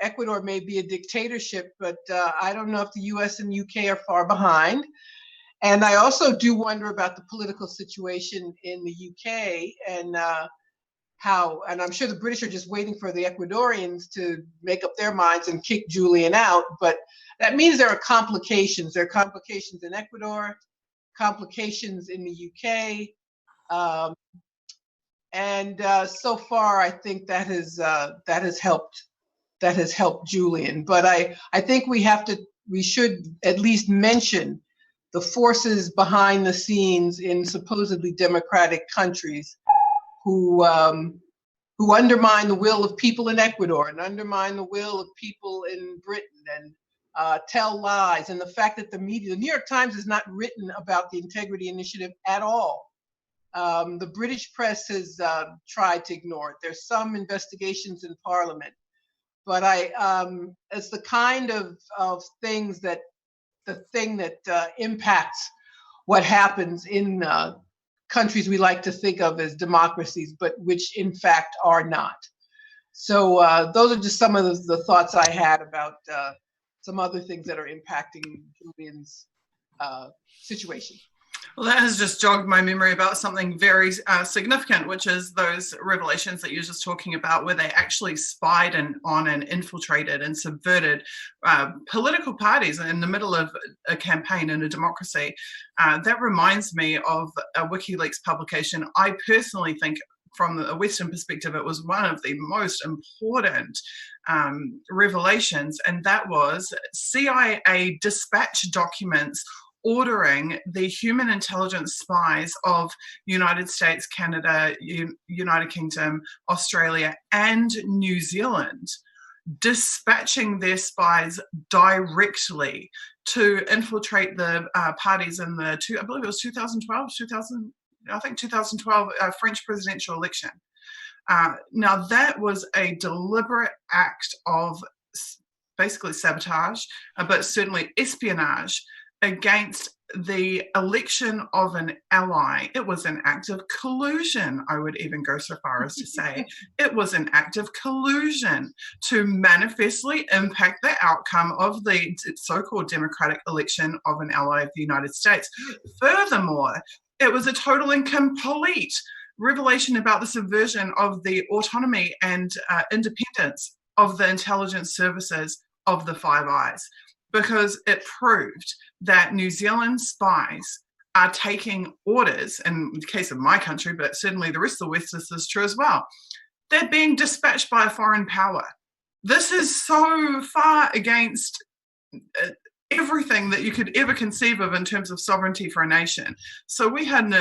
Ecuador may be a dictatorship, but I don't know if the US and UK are far behind. And I also do wonder about the political situation in the UK. And how, and I'm sure the British are just waiting for the Ecuadorians to make up their minds and kick Julian out, but that means there are complications. There are complications in Ecuador, complications in the UK, and so far I think that has helped Julian. But I think we should at least mention the forces behind the scenes in supposedly democratic countries who undermine the will of people in Ecuador and undermine the will of people in Britain and tell lies. And the fact that the media, the New York Times, has not written about the Integrity Initiative at all. The British press has tried to ignore it. There's some investigations in Parliament, but it's the kind of things that impacts what happens in countries we like to think of as democracies, but which in fact are not. So those are just some of the thoughts I had about some other things that are impacting Julian's situation.
Well, that has just jogged my memory about something very significant, which is those revelations that you're just talking about, where they actually spied on and infiltrated and subverted political parties in the middle of a campaign in a democracy. That reminds me of a WikiLeaks publication. I personally think, from a Western perspective, it was one of the most important revelations, and that was CIA dispatch documents ordering the human intelligence spies of United States, Canada, United Kingdom, Australia, and New Zealand, dispatching their spies directly to infiltrate the parties in the, I believe it was 2012 French presidential election. Now that was a deliberate act of basically sabotage, but certainly espionage against the election of an ally. It was an act of collusion, I would even go so far as to say. It was an act of collusion to manifestly impact the outcome of the so-called democratic election of an ally of the United States. Furthermore, it was a total and complete revelation about the subversion of the autonomy and independence of the intelligence services of the Five Eyes, because it proved that New Zealand spies are taking orders, in the case of my country, but certainly the rest of the West, this is true as well. They're being dispatched by a foreign power. This is so far against everything that you could ever conceive of in terms of sovereignty for a nation. So we had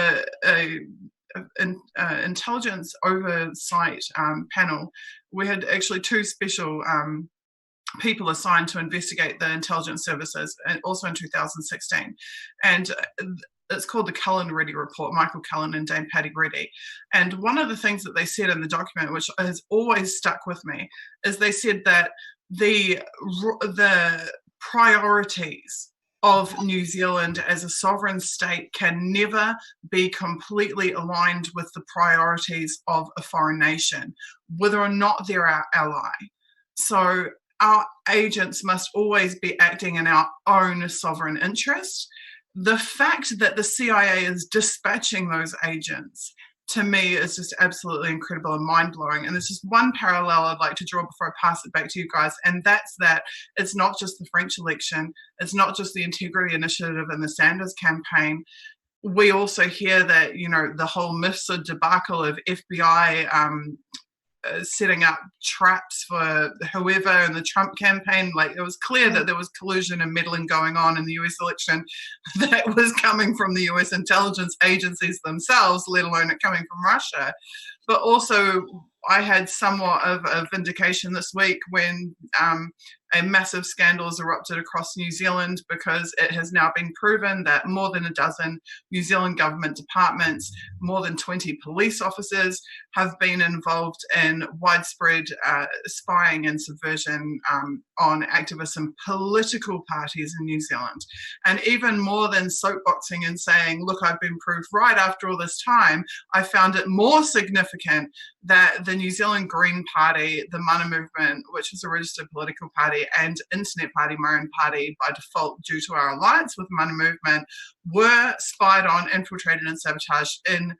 an intelligence oversight panel. We had actually two special people assigned to investigate the intelligence services, and also in 2016. And it's called the Cullen Reddy Report, Michael Cullen and Dame Patty Reddy. And one of the things that they said in the document, which has always stuck with me, is they said that the priorities of New Zealand as a sovereign state can never be completely aligned with the priorities of a foreign nation, whether or not they're our ally. So our agents must always be acting in our own sovereign interest. The fact that the CIA is dispatching those agents, to me, is just absolutely incredible and mind-blowing. And there's just one parallel I'd like to draw before I pass it back to you guys, and that's that it's not just the French election, it's not just the Integrity Initiative and the Sanders campaign. We also hear that, you know, the whole MIFSA debacle of FBI setting up traps for whoever in the Trump campaign. Like, it was clear that there was collusion and meddling going on in the US election that was coming from the US intelligence agencies themselves, let alone it coming from Russia. But also, I had somewhat of a vindication this week when a massive scandal has erupted across New Zealand, because it has now been proven that more than a dozen New Zealand government departments, more than 20 police officers have been involved in widespread spying and subversion on activists and political parties in New Zealand. And even more than soapboxing and saying, look, I've been proved right after all this time, I found it more significant that the New Zealand Green Party, the Mana Movement, which is a registered political party, and Internet Party, my own party, by default due to our alliance with the Mana Movement, were spied on, infiltrated and sabotaged in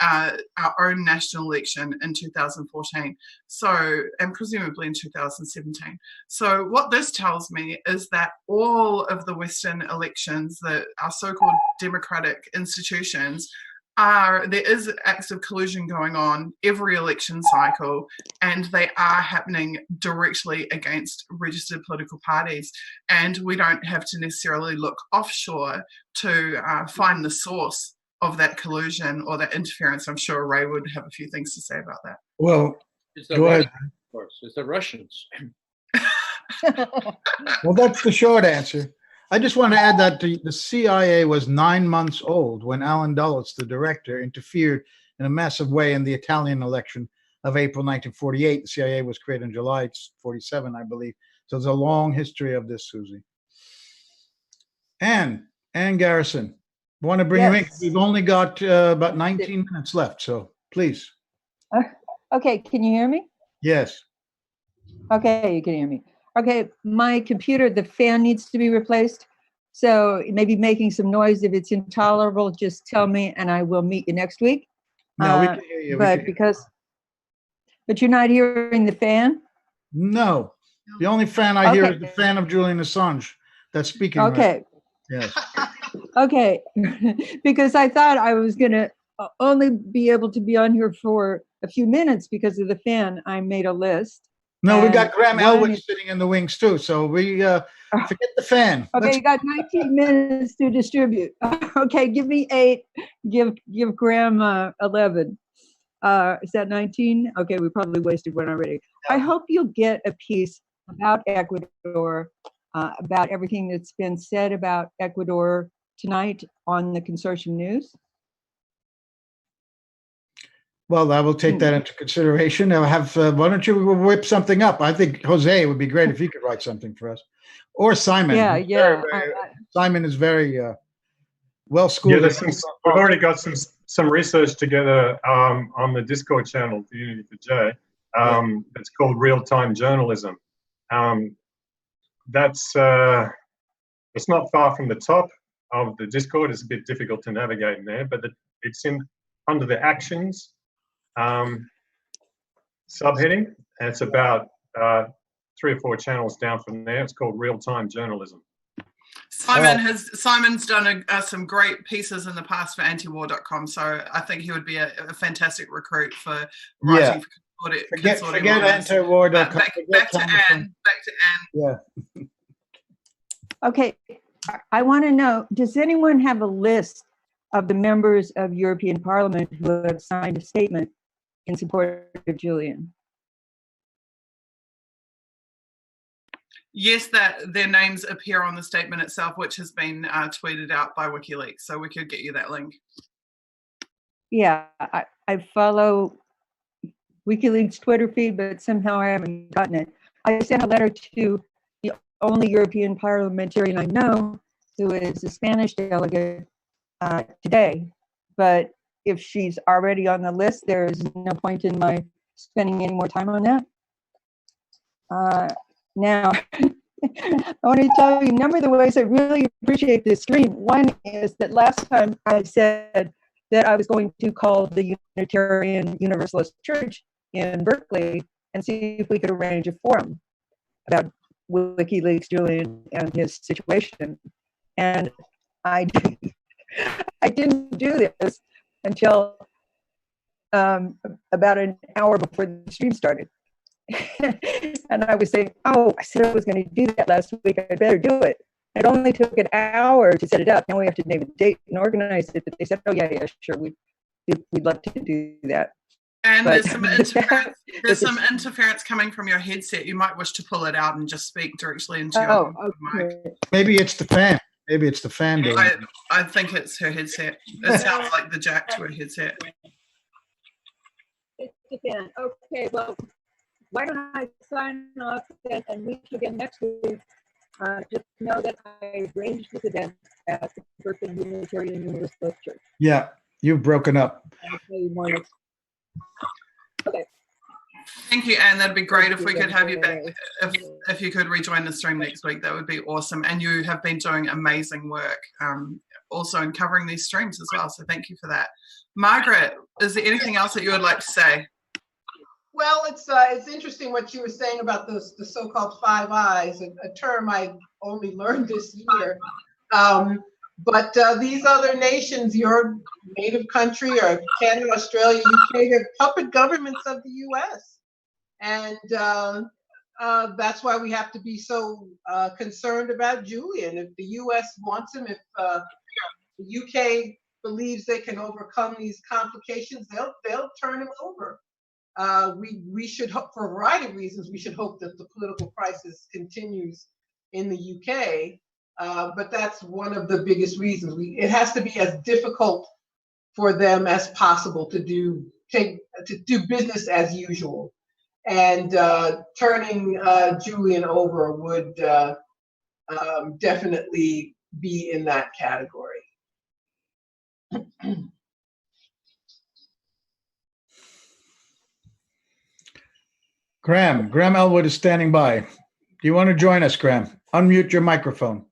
our own national election in 2014, so, and presumably in 2017. So what this tells me is that all of the Western elections, that our so-called democratic institutions, there is acts of collusion going on every election cycle, and they are happening directly against registered political parties. And we don't have to necessarily look offshore to find the source of that collusion or that interference. I'm sure Ray would have a few things to say about that.
Well,
It's the
go ahead.
Russians, of course. It's the Russians.
Well, that's the short answer. I just want to add that the CIA was 9 months old when Alan Dulles, the director, interfered in a massive way in the Italian election of April 1948. The CIA was created in July 47, I believe. So there's a long history of this, Susie. Ann Garrison, I want to bring you in. We've only got about 19 minutes left, so please.
Okay, can you hear me?
Yes.
Okay, you can hear me. Okay, my computer, the fan needs to be replaced. So maybe making some noise. If it's intolerable, just tell me and I will meet you next week.
No, we can hear you.
But you're not hearing the fan?
No. The only fan I hear is the fan of Julian Assange that's speaking.
Okay.
Right. Yes.
Okay. Because I thought I was going to only be able to be on here for a few minutes because of the fan. I made a list.
No, we got Graham Elwood sitting in the wings too, so we forget the fan.
Okay, you got 19 minutes to distribute. Okay, give me 8. Give Graham 11. Is that 19? Okay, we probably wasted one already. I hope you'll get a piece about Ecuador, about everything that's been said about Ecuador tonight on the Consortium News.
Well, I will take that into consideration. I'll have. Why don't you whip something up? I think Jose, it would be great if he could write something for us, or Simon.
Yeah.
Simon is very well schooled.
Yeah, we've already got some research together on the Discord channel for Unity for J. It's called Real Time Journalism. It's not far from the top of the Discord. It's a bit difficult to navigate in there, but it's under the actions subheading, and it's about 3 or 4 channels down from there. It's called Real Time Journalism.
Simon's done some great pieces in the past for antiwar.com, so I think he would be a fantastic recruit for writing for
Forget antiwar.com.
Back to Anne.
Yeah.
Okay, I want to know, does anyone have a list of the members of European Parliament who have signed a statement in support of Julian?
Yes, that their names appear on the statement itself, which has been tweeted out by WikiLeaks, so we could get you that link.
Yeah, I follow WikiLeaks Twitter feed, but somehow I haven't gotten it. I sent a letter to the only European parliamentarian I know who is a Spanish delegate today, but if she's already on the list, there is no point in my spending any more time on that. Now, I want to tell you a number of the ways I really appreciate this stream. One is that last time I said that I was going to call the Unitarian Universalist Church in Berkeley and see if we could arrange a forum about WikiLeaks, Julian, and his situation. And I didn't do this until about an hour before the stream started. And I was saying, I said I was going to do that last week. I better do it. It only took an hour to set it up. Now we have to name a date and organize it. But they said, oh, yeah, sure. We'd love to do that.
And there's some interference coming from your headset. You might wish to pull it out and just speak directly into your mic.
Maybe it's the fan. Maybe it's the fan.
I think it's her headset. It sounds like the jack to her headset.
It's the fan. Okay, well, why don't I sign off and meet you again next week? Just know that I arranged this event at the Berkeley Unitarian Universalist Church.
Yeah, you've broken up.
I'll tell you more next. Okay.
Thank you, Anne. That'd be great if we could have you back. If you could rejoin the stream next week, that would be awesome. And you have been doing amazing work also in covering these streams as well. So thank you for that. Margaret, is there anything else that you would like to say?
Well, it's interesting what you were saying about the so-called Five Eyes, a term I only learned this year. But these other nations, your native country, or Canada, Australia, UK, they're puppet governments of the US. And that's why we have to be so concerned about Julian. If the US wants him, if the UK believes they can overcome these complications, they'll turn him over. We should hope, for a variety of reasons, we should hope that the political crisis continues in the UK. But that's one of the biggest reasons. It has to be as difficult for them as possible to do business as usual. And turning Julian over would definitely be in that category.
Graham Elwood is standing by. Do you want to join us, Graham? Unmute your microphone.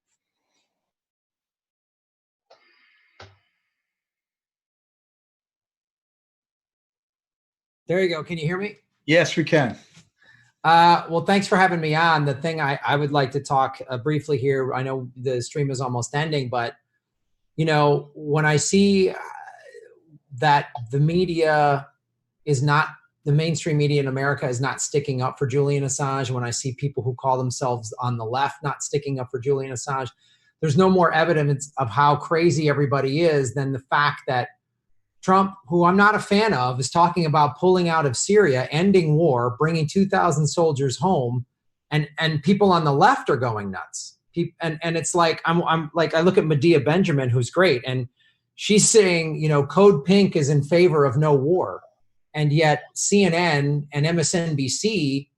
There you go. Can you hear me?
Yes, we can.
Well, thanks for having me on. The thing I would like to talk briefly here, I know the stream is almost ending, but, you know, when I see that the media is not, the mainstream media in America is not sticking up for Julian Assange, when I see people who call themselves on the left not sticking up for Julian Assange, there's no more evidence of how crazy everybody is than the fact that Trump, who I'm not a fan of, is talking about pulling out of Syria, ending war, bringing 2,000 soldiers home, and people on the left are going nuts. And it's like, I'm like, I look at Medea Benjamin, who's great, and she's saying, you know, Code Pink is in favor of no war, and yet CNN and MSNBC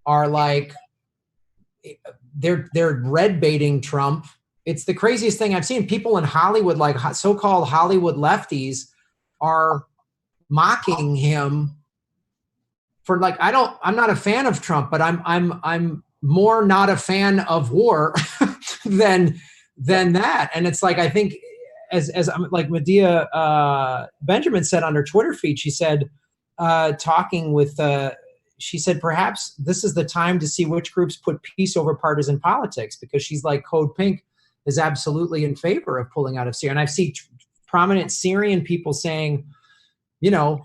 are like, they're red baiting Trump. It's the craziest thing I've seen. People in Hollywood, like so-called Hollywood lefties, are mocking him for, like, I'm not a fan of Trump, but I'm more not a fan of war than that. And it's like, I think as like Medea Benjamin said on her Twitter feed, she said, talking with, she said, perhaps this is the time to see which groups put peace over partisan politics, because she's like, Code Pink is absolutely in favor of pulling out of Syria. And I've seen prominent Syrian people saying, you know,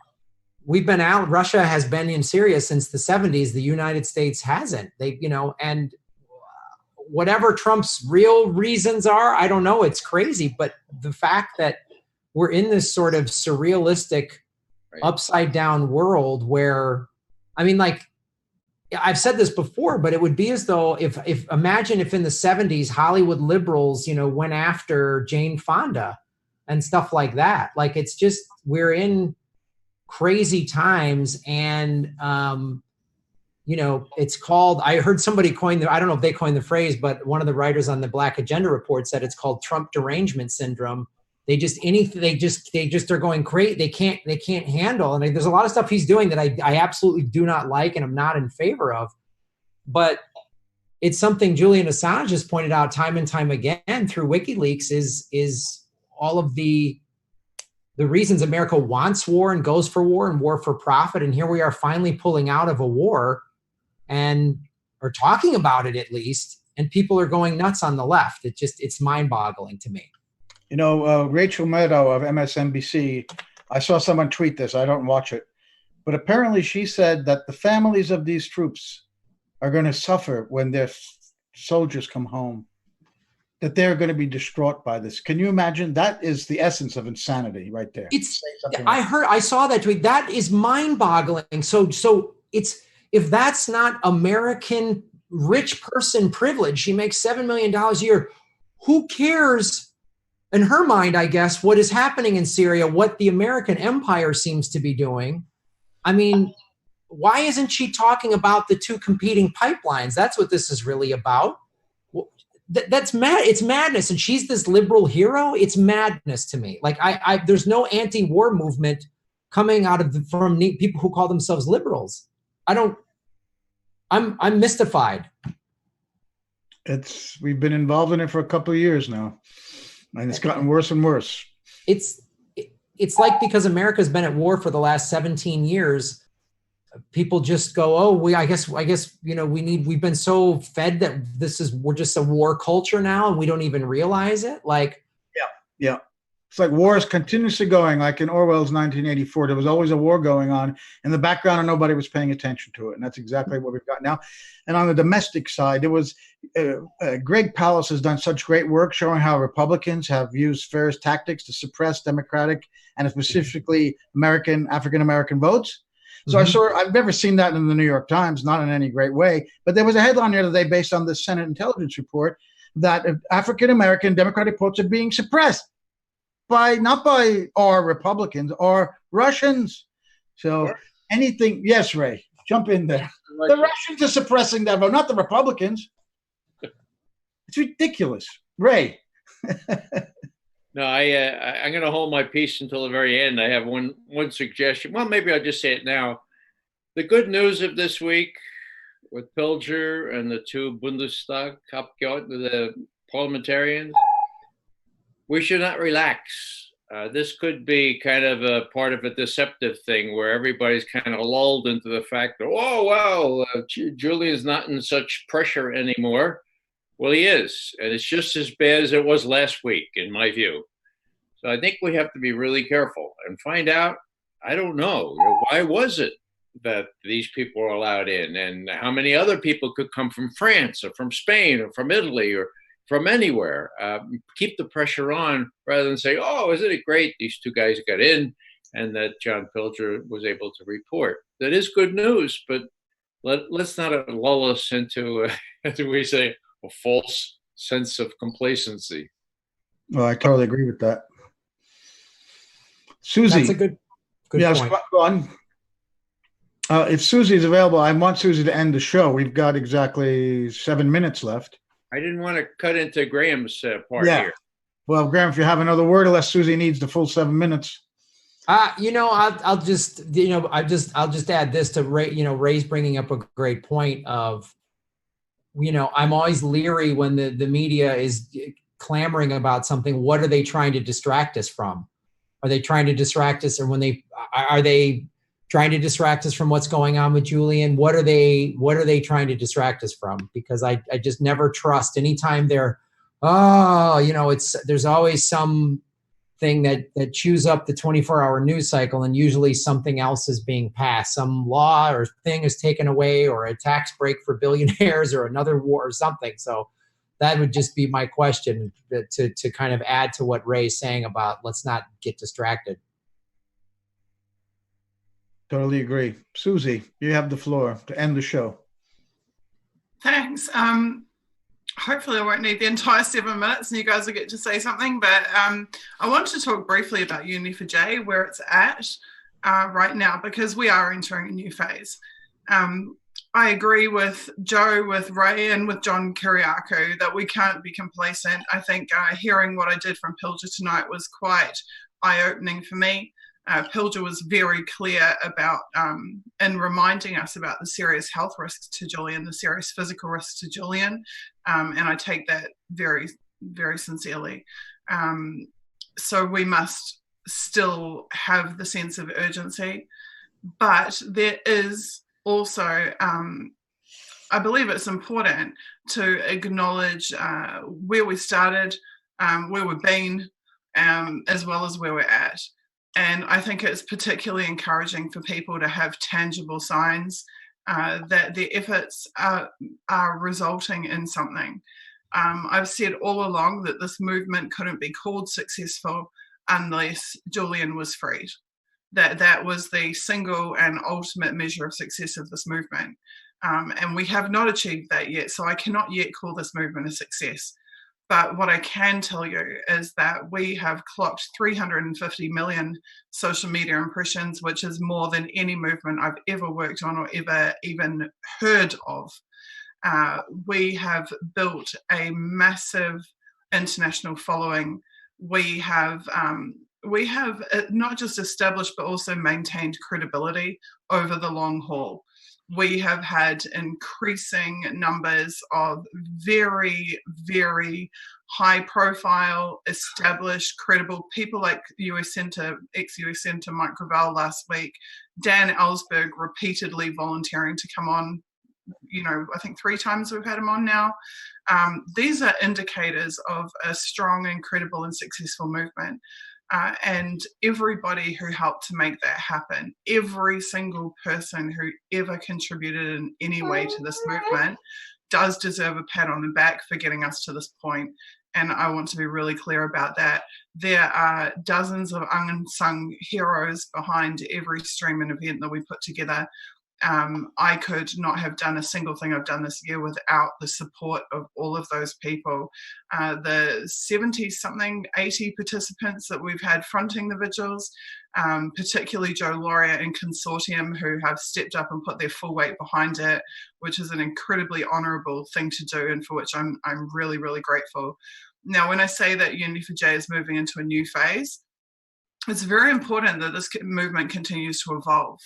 we've been out, Russia has been in Syria since the 70s, the United States hasn't. They, you know, and whatever Trump's real reasons are, I don't know, it's crazy. But the fact that we're in this sort of surrealistic, upside down world where, I mean, like, I've said this before, but it would be as though if imagine if in the 70s, Hollywood liberals, you know, went after Jane Fonda and stuff like that. Like, it's just, we're in crazy times. And, you know, it's called, I heard somebody coin I don't know if they coined the phrase, but one of the writers on the Black Agenda Report said it's called Trump derangement syndrome. They just are going crazy. They can't handle. And there's a lot of stuff he's doing that I absolutely do not like and I'm not in favor of. But it's something Julian Assange has pointed out time and time again through WikiLeaks is all of the reasons America wants war and goes for war and war for profit. And here we are finally pulling out of a war and are talking about it at least. And people are going nuts on the left. It's mind-boggling to me.
You know, Rachel Maddow of MSNBC, I saw someone tweet this. I don't watch it. But apparently she said that the families of these troops are going to suffer when their soldiers come home, that they're going to be distraught by this. Can you imagine? That is the essence of insanity right there.
I saw that tweet. That is mind-boggling. So it's, if that's not American rich person privilege, she makes $7 million a year. Who cares? In her mind, I guess, what is happening in Syria, what the American empire seems to be doing. I mean, why isn't she talking about the two competing pipelines? That's what this is really about. That's mad. It's madness. And she's this liberal hero. It's madness to me. Like, there's no anti-war movement coming out of from people who call themselves liberals. I'm mystified.
We've been involved in it for a couple of years now. And it's gotten worse and worse.
It's like because America's been at war for the last 17 years, people just go, oh, I guess, we've been so fed that we're just a war culture now and we don't even realize it. Like,
yeah. It's like war is continuously going, like in Orwell's 1984, there was always a war going on in the background and nobody was paying attention to it. And that's exactly what we've got now. And on the domestic side, there was Greg Palast has done such great work showing how Republicans have used various tactics to suppress Democratic and specifically African-American votes. So I've never seen that in the New York Times, not in any great way. But there was a headline the other day based on the Senate intelligence report that African-American Democratic votes are being suppressed not by our Republicans or Russians. So anything, yes, Ray, jump in there. The Russians are suppressing that vote, not the Republicans. It's ridiculous. Ray.
No, I'm going to hold my peace until the very end. I have one suggestion. Well, maybe I'll just say it now. The good news of this week with Pilger and the two Bundestag, the parliamentarians, we should not relax. This could be kind of a part of a deceptive thing where everybody's kind of lulled into the fact that, oh, wow, Julian's not in such pressure anymore. Well, he is, and it's just as bad as it was last week, in my view. So I think we have to be really careful and find out, I don't know, why was it that these people were allowed in, and how many other people could come from France or from Spain or from Italy or from anywhere. Keep the pressure on rather than say, oh, isn't it great these two guys got in and that John Pilger was able to report. That is good news, but let's not lull us into, as we say, a false sense of complacency.
Well, I totally agree with that. Susie.
That's a good point.
Go on. If Susie is available, I want Susie to end the show. We've got exactly 7 minutes left.
I didn't want to cut into Graham's part here.
Well, Graham, if you have another word, unless Susie needs the full 7 minutes.
I'll just add this to Ray. Ray's bringing up a great point of, I'm always leery when the media is clamoring about something. What are they trying to distract us from? Are they trying to distract us, or are they trying to distract us from what's going on with Julian? What are they trying to distract us from? Because I just never trust anytime there's always some thing that chews up the 24-hour news cycle, and usually something else is being passed. Some law or thing is taken away, or a tax break for billionaires, or another war or something. So that would just be my question to kind of add to what Ray's saying about let's not get distracted.
Totally agree. Susie, you have the floor to end the show.
Thanks. Hopefully I won't need the entire 7 minutes and you guys will get to say something, but I wanted to talk briefly about Uni4J, where it's at right now, because we are entering a new phase. I agree with Joe, with Ray, and with John Kiriakau that we can't be complacent. I think hearing what I did from Pilger tonight was quite eye-opening for me. Pilger was very clear about in reminding us about the serious health risks to Julian, the serious physical risks to Julian, and I take that very, very sincerely. So we must still have the sense of urgency, but there is also, I believe it's important to acknowledge where we started, where we've been, as well as where we're at. And I think it's particularly encouraging for people to have tangible signs that their efforts are resulting in something. I've said all along that this movement couldn't be called successful unless Julian was freed. That was the single and ultimate measure of success of this movement. And we have not achieved that yet, so I cannot yet call this movement a success. But what I can tell you is that we have clocked 350 million social media impressions, which is more than any movement I've ever worked on or ever even heard of. We have built a massive international following. We have not just established, but also maintained credibility over the long haul. we have had increasing numbers of very, very high profile, established, credible people like ex-US Senator Mike Gravel last week, Dan Ellsberg repeatedly volunteering to come on, I think 3 times we've had him on now. These are indicators of a strong and credible and successful movement. And everybody who helped to make that happen, every single person who ever contributed in any way to this movement does deserve a pat on the back for getting us to this point. And I want to be really clear about that. There are dozens of unsung heroes behind every stream and event that we put together. I could not have done a single thing I've done this year without the support of all of those people. The 70-something, 80 participants that we've had fronting the vigils, particularly Joe Lauria and Consortium, who have stepped up and put their full weight behind it, which is an incredibly honourable thing to do and for which I'm really, really grateful. Now, when I say that Unity for J is moving into a new phase, it's very important that this movement continues to evolve.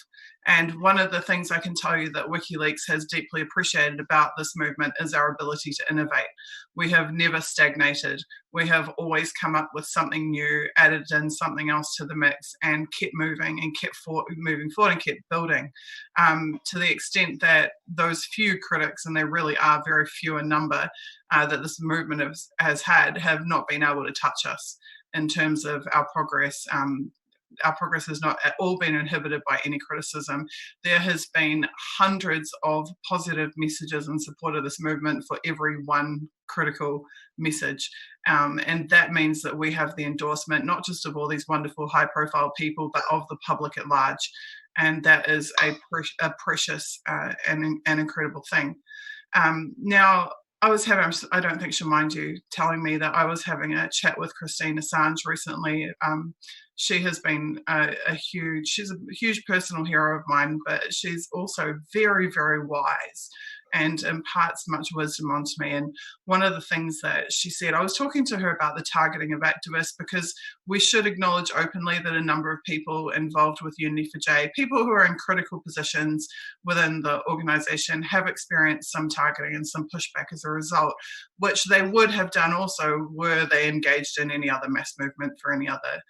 And one of the things I can tell you that WikiLeaks has deeply appreciated about this movement is our ability to innovate. We have never stagnated. We have always come up with something new, added in something else to the mix, and kept moving and kept moving forward and kept building, to the extent that those few critics, and they really are very few in number, that this movement has had, have not been able to touch us in terms of our progress. Our progress has not at all been inhibited by any criticism. There has been hundreds of positive messages in support of this movement for every one critical message. And that means that we have the endorsement, not just of all these wonderful high-profile people, but of the public at large. And that is a precious and incredible thing. Now, I don't think she'll mind you telling me that I was having a chat with Julian Assange recently. She has been she's a huge personal hero of mine, but she's also very, very wise and imparts much wisdom onto me. And one of the things that she said, I was talking to her about the targeting of activists, because we should acknowledge openly that a number of people involved with Unity for J, people who are in critical positions within the organization, have experienced some targeting and some pushback as a result, which they would have done also were they engaged in any other mass movement for any other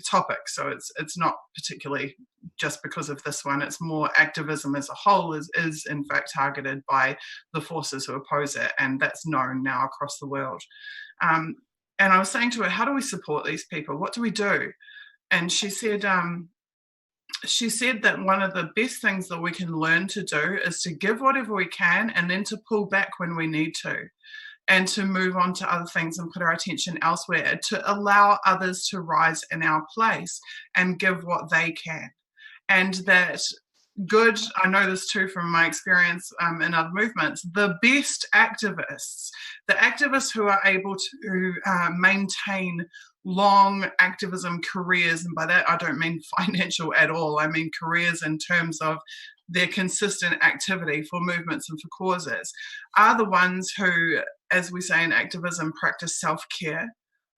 topic. So it's not particularly just because of this one. It's more activism as a whole is in fact targeted by the forces who oppose it, and that's known now across the world. And I was saying to her, how do we support these people? What do we do? And she said that one of the best things that we can learn to do is to give whatever we can and then to pull back when we need to, and to move on to other things and put our attention elsewhere, to allow others to rise in our place and give what they can. And that I know this too from my experience in other movements, the best activists, the activists who are able to maintain long activism careers, and by that I don't mean financial at all, I mean careers in terms of their consistent activity for movements and for causes, are the ones who, as we say in activism, practice self-care,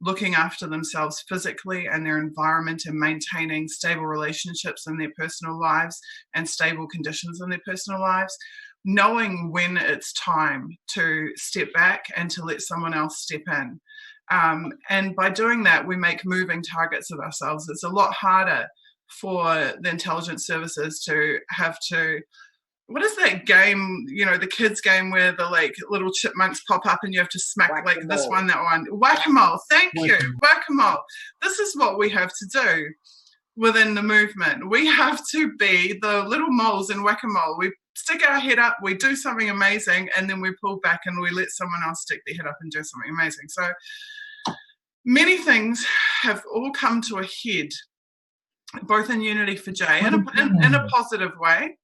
looking after themselves physically and their environment and maintaining stable relationships in their personal lives and stable conditions in their personal lives, knowing when it's time to step back and to let someone else step in. And by doing that, we make moving targets of ourselves. It's a lot harder for the intelligence services to have to, what is that game, the kids game where the little chipmunks pop up and you have to smack this one, that one. Whack-a-mole, thank you, whack-a-mole. This is what we have to do within the movement. We have to be the little moles in whack-a-mole. We stick our head up, we do something amazing, and then we pull back and we let someone else stick their head up and do something amazing. So many things have all come to a head, both in Unity for J in a positive way,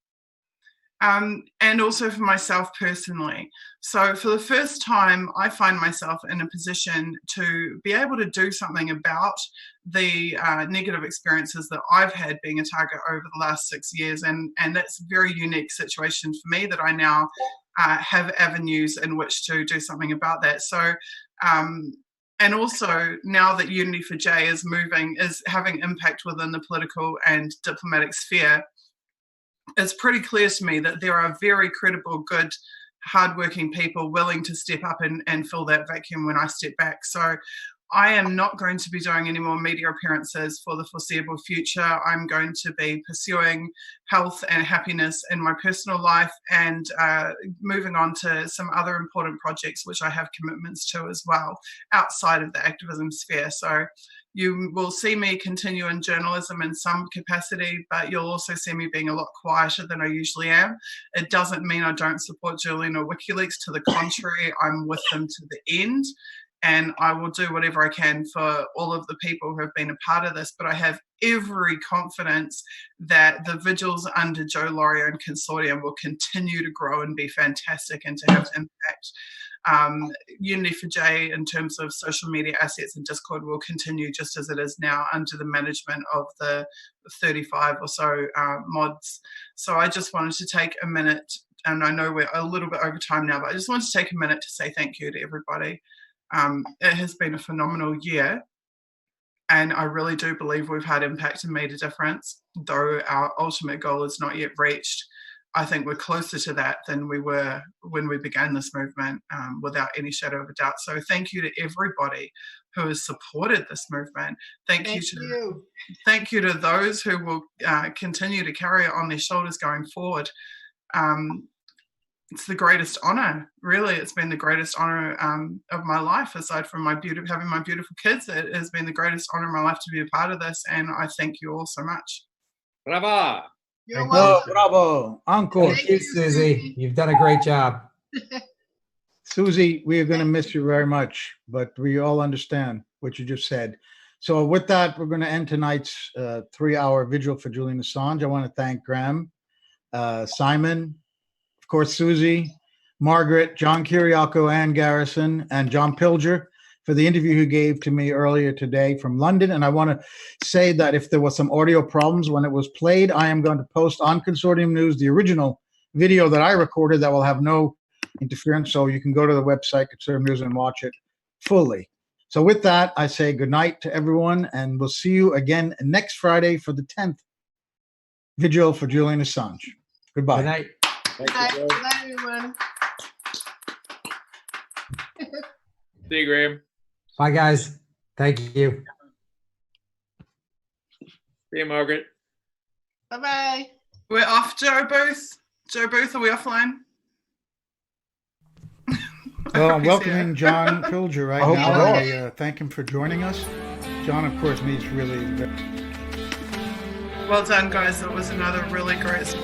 and also for myself personally. So for the first time, I find myself in a position to be able to do something about the negative experiences that I've had being a target over the last 6 years. And that's a very unique situation for me that I now have avenues in which to do something about that. So, and also now that Unity for J is having impact within the political and diplomatic sphere, it's pretty clear to me that there are very credible, good, hardworking people willing to step up and fill that vacuum when I step back. So I am not going to be doing any more media appearances for the foreseeable future. I'm going to be pursuing health and happiness in my personal life and moving on to some other important projects which I have commitments to as well outside of the activism sphere. So you will see me continue in journalism in some capacity, but you'll also see me being a lot quieter than I usually am. It doesn't mean I don't support Julian or WikiLeaks. To the contrary, I'm with them to the end. And I will do whatever I can for all of the people who have been a part of this. But I have every confidence that the Vigils under Joe Laurie and consortium will continue to grow and be fantastic and to have impact. Unity for J in terms of social media assets and Discord will continue just as it is now under the management of the 35 or so mods. So I just wanted to take a minute, and I know we're a little bit over time now, but I just wanted to take a minute to say thank you to everybody. It has been a phenomenal year, and I really do believe we've had impact and made a difference. Though our ultimate goal is not yet reached, I think we're closer to that than we were when we began this movement, without any shadow of a doubt. So thank you to everybody who has supported this movement. Thank you to those who will continue to carry it on their shoulders going forward. It's the greatest honor, really. It's been the greatest honor of my life, aside from having my beautiful kids. It has been the greatest honor of my life to be a part of this, and I thank you all so much.
Bravo!
You're welcome.
Bravo! Encore.
Thank you, Susie. You've done a great job.
Susie, we are going to miss you very much, but we all understand what you just said. So with that, we're going to end tonight's 3-hour vigil for Julian Assange. I want to thank Graham, Simon, of course, Susie, Margaret, John Kiriakau, Ann Garrison, and John Pilger for the interview he gave to me earlier today from London. And I want to say that if there was some audio problems when it was played, I am going to post on Consortium News the original video that I recorded that will have no interference. So you can go to the website, Consortium News, and watch it fully. So with that, I say good night to everyone, and we'll see you again next Friday for the 10th Vigil for Julian Assange. Goodbye.
Good night.
Good night, everyone.
See you, Graham.
Bye, guys. Thank you.
See you, Margaret.
Bye-bye.
We're off, Joe Booth. Joe Booth, are we offline?
Well, I'm welcoming John Pilger right now. I thank him for joining us. John, of course, needs really...
Well done, guys. It was another really great